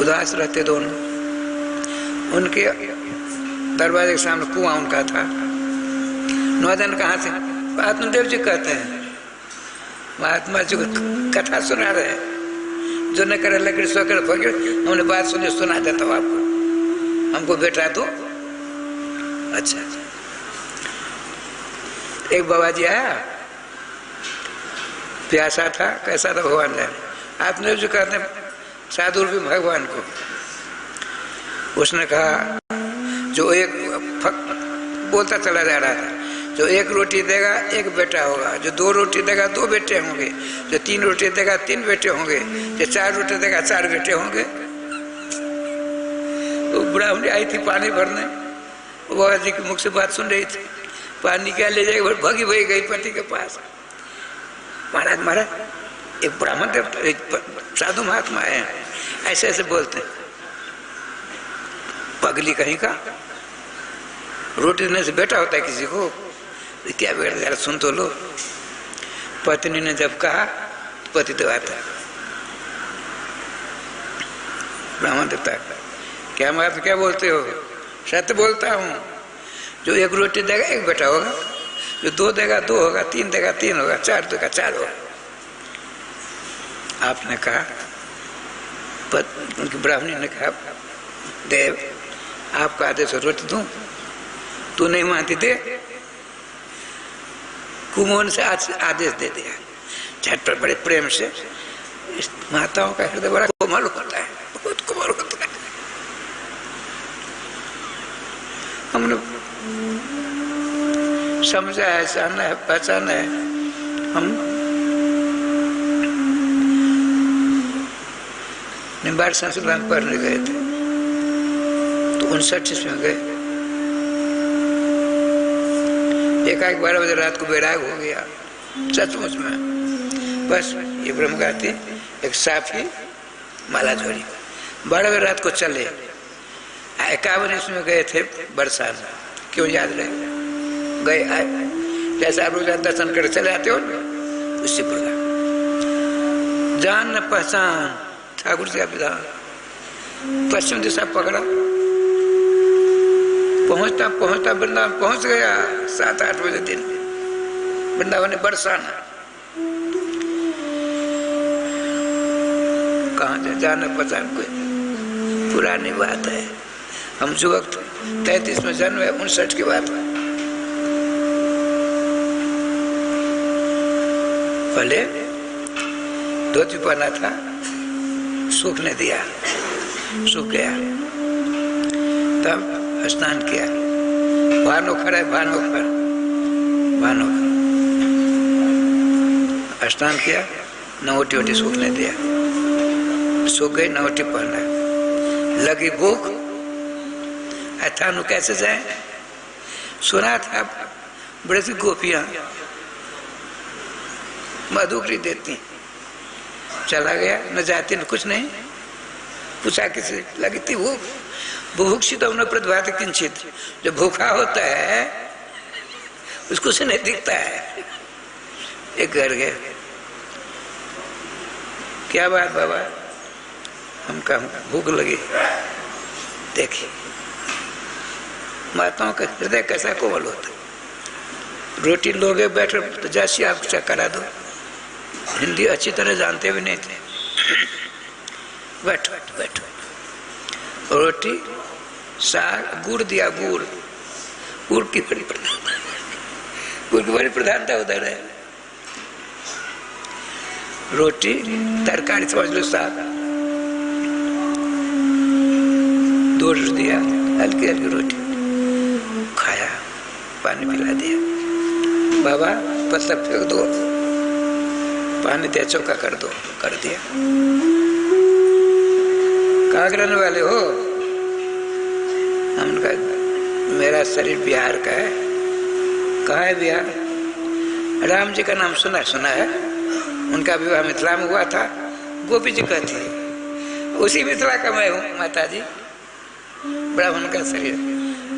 उदास रहते दोनों। उनके दरवाजे के सामने कुआं उनका था। नौजन कहाँ से? आत्मदेव जी कहते हैं, महात्मा जी कथा सुना रहे हैं, जो न करे लकड़ी सो करे फकीर। हमने बात सुनी, सुना देता हूँ आपको, हमको बेटा दो। अच्छा, एक बाबा जी आया, प्यासा था, कैसा था भगवान जाने। आत्मदेव जी कहते हैं साधु भी भगवान को, उसने कहा जो एक बोलता चला जा रहा था, जो एक रोटी देगा एक बेटा होगा, जो 2 रोटी देगा 2 बेटे होंगे, जो 3 रोटी देगा 3 बेटे होंगे, जो 4 रोटी देगा 4 बेटे होंगे। तो ब्राह्मणी आई थी पानी भरने, बाबा जी के मुख से बात सुन रही थी, पानी क्या ले जाएगी, भगी भगी गई पति के पास। महाराज महाराज एक ब्राह्मण देवता एक साधु महात्मा आए हैं, ऐसे ऐसे बोलते हैं। पगली कहीं का, रोटी देने से बेटा होता है किसी को, क्या बेटा जरा सुन तो लो। पत्नी ने जब कहा पति तो आता। ब्राह्मण देवता क्या महाराज क्या बोलते हो? सत्य बोलता हूँ, जो 1 रोटी देगा 1 बेटा होगा, जो 2 देगा 2 होगा, 3 देगा 3 होगा, 4 देगा 4 होगा। आपने कहा, उनकी ब्राह्मणी ने कहा, देव आपका आदेश रोटी दूं, तू नहीं मानती दे। कुमोन से आदेश दे दिया, झटपट बड़े प्रेम से। इस माताओं का हृदय बड़ा कोमल होता है, बहुत कोमल होता है। हमने समझा है, जाना है, पहचाना है। हम निम्बाड़ संस्कृत पढ़ने गए थे, तो 59 में गए। 1-12 बजे रात को बैराग हो गया सचमुच में। बस ये ब्रह्मगाती एक साफी माला झोरी, 12 बजे रात को चले। 51 में गए थे बरसात, क्यों याद रहे गए आए, जैसे आप रोज दर्शन कर चले आते हो उसी प्रकार। जान न पहचान ठाकुर जी का विधान। पश्चिम दिशा पकड़ा, पहुंचता पहुंचता वृंदावन पहुंच गया 7-8 बजे दिन। वृंदावन में बरसाना, कहाँ जाना पहचान कोई पुरानी बात है। हम युवक 33 में जन्म है, 59 की बात है। पहले धोती पहना था, सूखने दिया, सूख गया, तब स्नान किया। भानोखर है, भानोखर स्नान किया, नवटी वोटी सूखने दिया, सूख गई, नवटी पहना। लगी भूख, अथानु कैसे जाए? सुना था बड़े सी गोपियां मधुकरी देती, चला गया, न जाती न कुछ नहीं। पूछा किसी, लगी थी भूख, बुभुक्षित तो प्रतिभात किंचित, जो भूखा होता है उसको से नहीं दिखता है। एक घर गए, क्या बात बाबा? हम कहा भूख लगी। देखिए माताओं का हृदय कैसा कोमल होता है। रोटी लोगे बैठो तो जैसी आप करा दो, हिंदी अच्छी तरह जानते भी नहीं थे। बैठो बैठो, रोटी साग, गुड़ दिया, गुड़ की बड़ी प्रधानता, गुड़ की बड़ी प्रधानता उधर है। रोटी तरकारी समझ लो, साग, 2 रोटी दिया, हल्की हल्की रोटी खाया, पानी पिला दिया। बाबा पत्ता फेंक दो, पानी दिया, चौका कर दो, कर दिया। कहाँ रहने वाले हो? हमने कहा मेरा शरीर बिहार का है। कहाँ है बिहार? राम जी का नाम सुना है, उनका विवाह मिथिला में हुआ था। गोपी जी कहती है उसी मिथिला का मैं हूँ माता जी। ब्राह्मण का शरीर,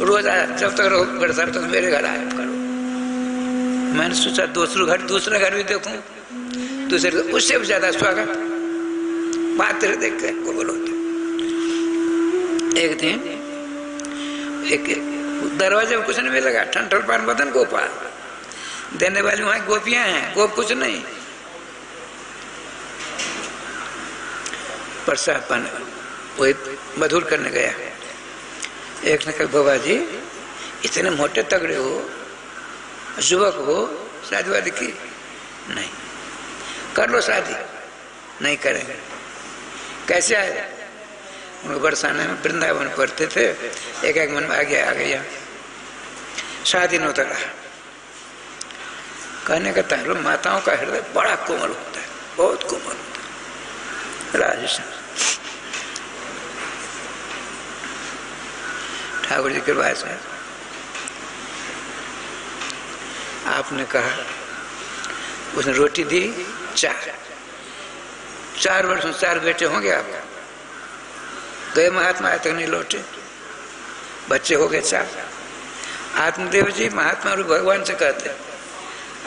रोज जब तक रहो घर तक मेरे घर आया करो। मैंने सोचा दूसरा घर भी देखूं, दूसरे उससे भी ज्यादा स्वागत पात्र देख के बोलो। एक दिन एक दरवाजे में कुछ नहीं मिलेगा, ठंठल पान बदन गोपाल देने वाली वहां गोपियां हैं, गोप कुछ नहीं। प्रसाद पान वही मधुर करने गया। एक ने कहा बाबा जी इतने मोटे तगड़े हो, युवक हो, शादी वादी की नहीं? कर लो शादी। नहीं करेंगे। कैसे आए? उनको बरसाने में वृंदावन पढ़ते थे, एक मन में आ गया 7 दिन होता रहा। कहने का तार माताओं का हृदय बड़ा कोमल होता है, बहुत कोमल होता है। राजस्थान ठाकुर जी के पास है, आपने कहा, उसने रोटी दी 4 वर्ष में 4 बेटे होंगे आपको। गए महात्मा आज तक नहीं लौटे, बच्चे हो गए 4। आत्मदेव जी महात्मा और भगवान से कहते,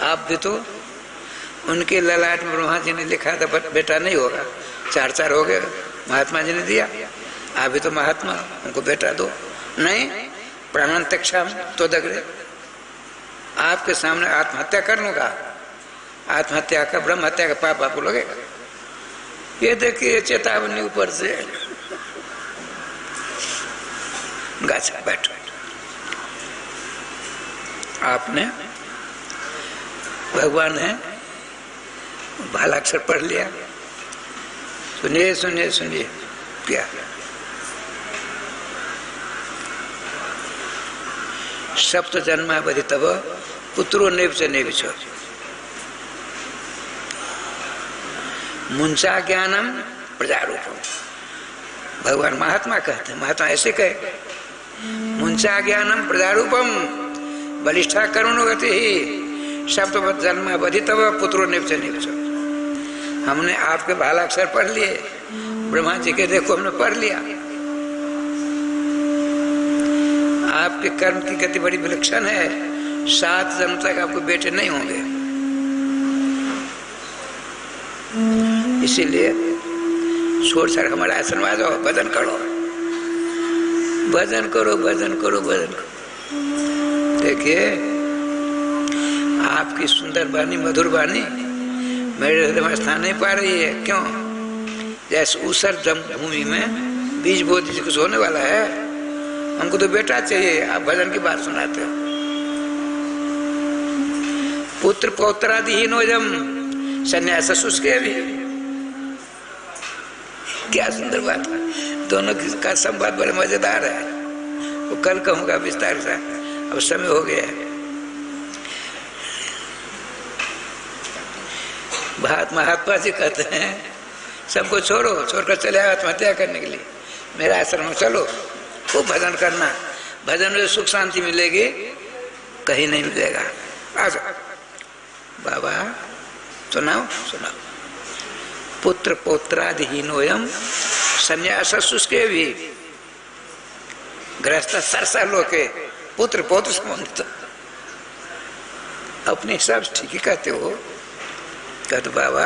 आप भी तो उनके ललाट में ब्रह्मा जी ने लिखा था बेटा नहीं होगा, 4 हो गए, महात्मा जी ने दिया, आप भी तो महात्मा, उनको बेटा दो। नहीं, प्राणांतक्षा तो दगड़े, आपके सामने आत्महत्या कर लूंगा, आत्महत्या का ब्रह्म हत्या का पाप आपको लगेगा। ये देखिए चेतावनी ऊपर से। गाछा बैठो, आपने भगवान है भालाक्षर पढ़ लिया, सुनिए सुनिए सुनिए क्या सप्त जन्मावधि तब पुत्रो नेव नेविचो मुंचा ज्ञानम प्रजारूपम। भगवान महात्मा कहते हैं, महात्मा ऐसे कहे, मुंचा ज्ञानम प्रजारूपम बलिष्ठा करुणो गति ही सप्त जन्मावधि तब पुत्रो नेव नेविचो। हमने आपके भालाक्षर पढ़ लिए, ब्रह्मा जी के देखो हमने पढ़ लिया। आपके कर्म की गति बड़ी विलक्षण है, 7 जन्म तक आपको बेटे नहीं होंगे। इसीलिए छोड़ छाड़ हमारा आश्रम आ जाओ, भजन करो, भजन करो, भजन करो, भजन करो। देखिए आपकी सुंदर वाणी, मधुर वाणी मेरे हृदय में स्थान नहीं पा रही है। क्यों? जैसे ऊसर भूमि में बीज बो दीजिए, कुछ होने वाला है, हमको तो बेटा चाहिए, आप भजन की बात सुनाते हो। पुत्र पौत्रादिहीनोजम संन्यास शुष्के भी, क्या सुंदर बात है। दोनों का संवाद बड़े मजेदार है, वो कल कहूंगा विस्तार से, अब समय हो गया है। महात्मा जी कहते हैं सबको छोड़ो, छोड़कर चले आओ आत्महत्या करने के लिए, मेरा आश्रम में चलो, खूब भजन करना, भजन में सुख शांति मिलेगी, कहीं नहीं मिलेगा। आ जाओ बाबा, सुनाओ सुनाओ। पुत्र पौत्रादिहीनोयम संन्यास शुष्के भी गृहस्थ सरसा लोके पुत्र पौत्र संबंधित। अपने हिसाब से ठीक ही कहते हो। कहते बाबा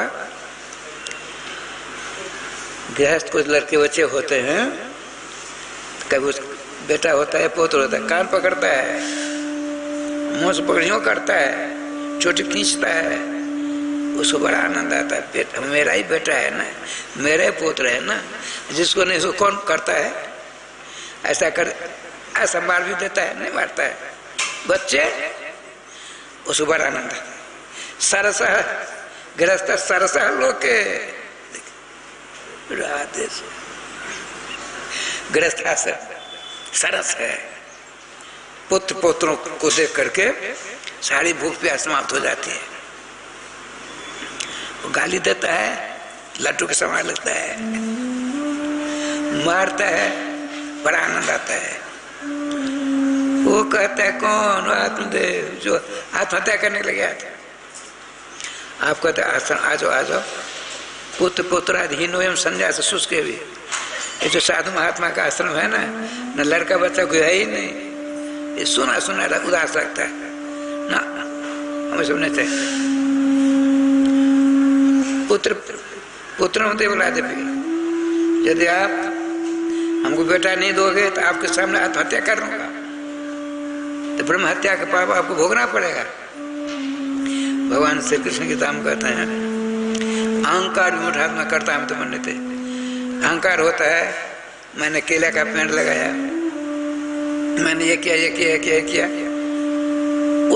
गृहस्थ कुछ लड़के बच्चे होते हैं, कभी उस बेटा होता है, पौत्र होता है, कान पकड़ता है, मुंह से पकड़ियों करता है, चोटी खींचता है, उसको बड़ा आनंद आता है। बेटा मेरा ही बेटा है ना, मेरा ही पुत्र है ना, जिसको नहीं उसको कौन करता है? ऐसा कर, ऐसा मार भी देता है, नहीं मारता है बच्चे, उसको बड़ा आनंद आता है। सरसा गृहस्थ सरसा लोके, राधे गृहस्थ सरस है। पुत्र पोत्रों को देख करके सारी भूख प्यास समाप्त हो जाती है। वो गाली देता है, लड्डू के समान लगता है, मारता है, बड़ा आनंद आता है। वो कहता है कौन? आत्मदेव जो आत्महत्या करने लग गया था। आप कहते आश्रम आ जाओ, आ जाओ। पुत्र पुत्राधीनोयम संन्यास शुष्के भी, ये जो साधु महात्मा का आश्रम है ना, न लड़का बच्चा कोई है ही नहीं, ये सुना सुना उदास लगता है ना, हमें सुनने चाहिए। पुत्र होते बुला दे, यदि आप हमको बेटा नहीं दोगे तो आपके सामने आत्महत्या कर लूंगा, तो ब्रह्म हत्या का पाप आपको भोगना पड़ेगा। भगवान श्री कृष्ण गीता में कहते हैं अहंकार विमूढ़ात्मा करता हम तो मन्य थे। अहंकार होता है, मैंने केला का पेड़ लगाया, मैंने ये किया, ये किया, ये किया, ये किया,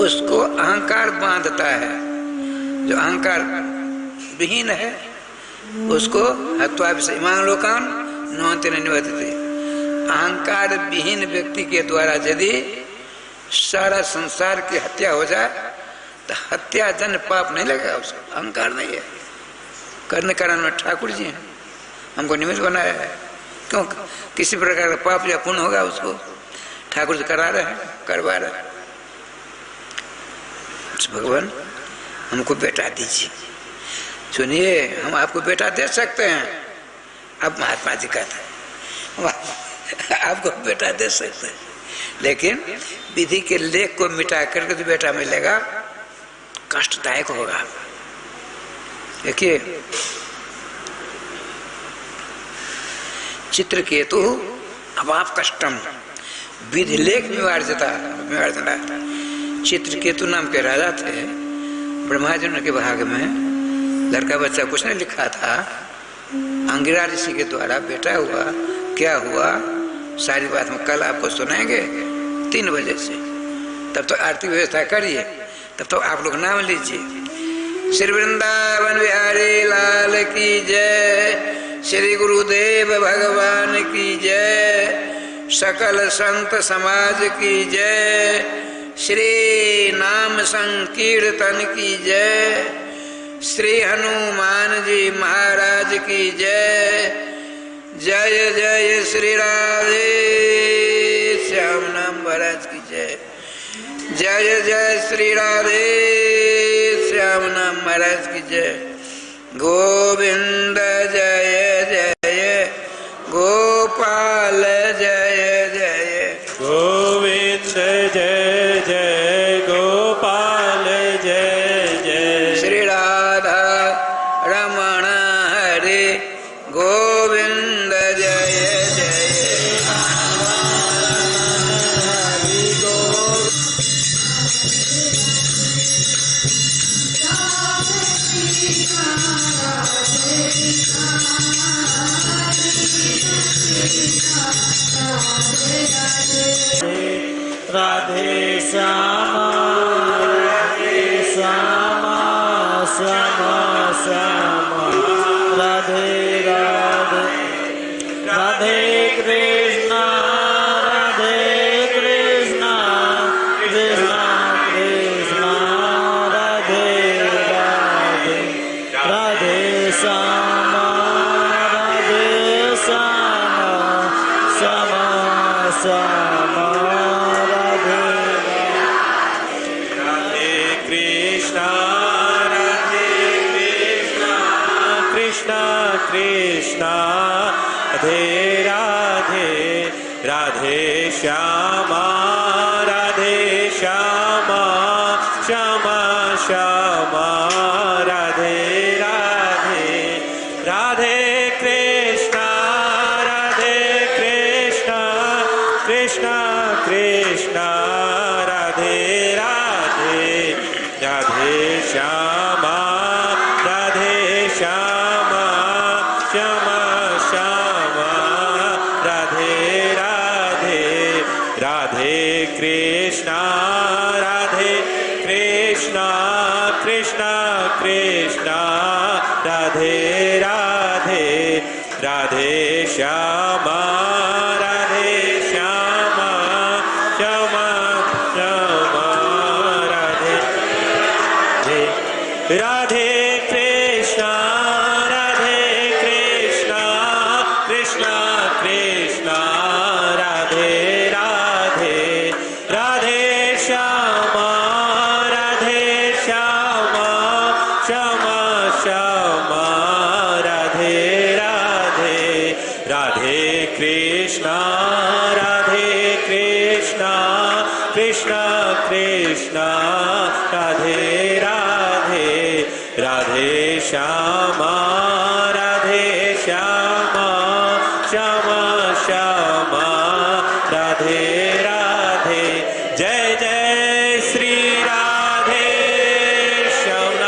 उसको अहंकार बांधता है। जो अहंकार विहीन है उसको हत्वा इमान लोकान नोन्तेन निवर्तते। अहंकार विहीन व्यक्ति के द्वारा यदि सारा संसार की हत्या हो जाए तो हत्या जन पाप नहीं लगेगा उसको, अहंकार नहीं है। करने कारण में ठाकुर जी हैं, हमको निमित्त बनाया है। क्यों किसी प्रकार का पाप या पुण्य होगा उसको ठाकुर जी करा रहे हैं, करवा रहे हैं। भगवान हमको बेटा दीजिए। सुनिए, हम आपको बेटा दे सकते हैं। अब महात्मा जी कहते हैं आपको बेटा दे सकते हैं, लेकिन विधि के लेख को मिटा करके जो बेटा मिलेगा कष्टदायक होगा। देखिए, चित्रकेतु अभाव कष्टम विधि लेख निवार्जता। चित्रकेतु नाम के राजा थे, ब्रह्मा जी के भाग में लड़का बच्चा कुछ नहीं लिखा था, अंगिरा ऋषि के द्वारा बेटा हुआ। क्या हुआ सारी बात हम कल आपको सुनाएंगे 3 बजे से। तब तो आरती व्यवस्था करिए, तब तो आप लोग नाम लीजिए। श्री वृंदावन बिहारी लाल की जय, श्री गुरुदेव भगवान की जय, सकल संत समाज की जय, श्री नाम संकीर्तन की जय, श्री हनुमान जी महाराज की जय। जय जय श्री राधे श्याम नाम महाराज की जय। जय जय श्री राधे श्याम नाम महाराज की जय। गोविंद जय जय, गोपाल जय जय, गोविंद जय जय, गोपाल जय जय, श्री राधा रमण हरे गोविंद जय जय। राधे श्यामा, राधे श्यामा, श्यामा श्यामा, राधे राधे, राधे कृष्णा, राधे कृष्णा, कृष्णा कृष्णा, राधे राधे, राधे श्यामा, राधे श्यामा, श्यामा श्यामा, राधे राधे कृष्णा, राधे कृष्णा, कृष्णा कृष्णा, राधे राधे, राधे श्यामा, राधे श्यामा, श्यामा श्यामा, राधे राधे, राधे कृष्णा, राधे कृष्णा, कृष्णा कृष्णा, राधे राधे, राधे श्यामा, राधे श्यामा, श्यामा श्यामा, राधे राधे, राधे कृष्णा, राधे कृष्णा, कृष्णा कृष्णा, राधे राधे, राधे श्यामा, राधे श्यामा, श्यामा श्यामा, राधे राधे कृष्णा, राधे कृष्णा, कृष्णा कृष्णा, राधे राधे, राधे श्यामा, राधे श्यामा, श्यामा श्यामा, राधे राधे, राधे कृष्णा, राधे कृष्णा, कृष्णा कृष्णा, राधे राधे, राधे श्यामा, राधे श्यामा, श्यामा श्यामा, राधे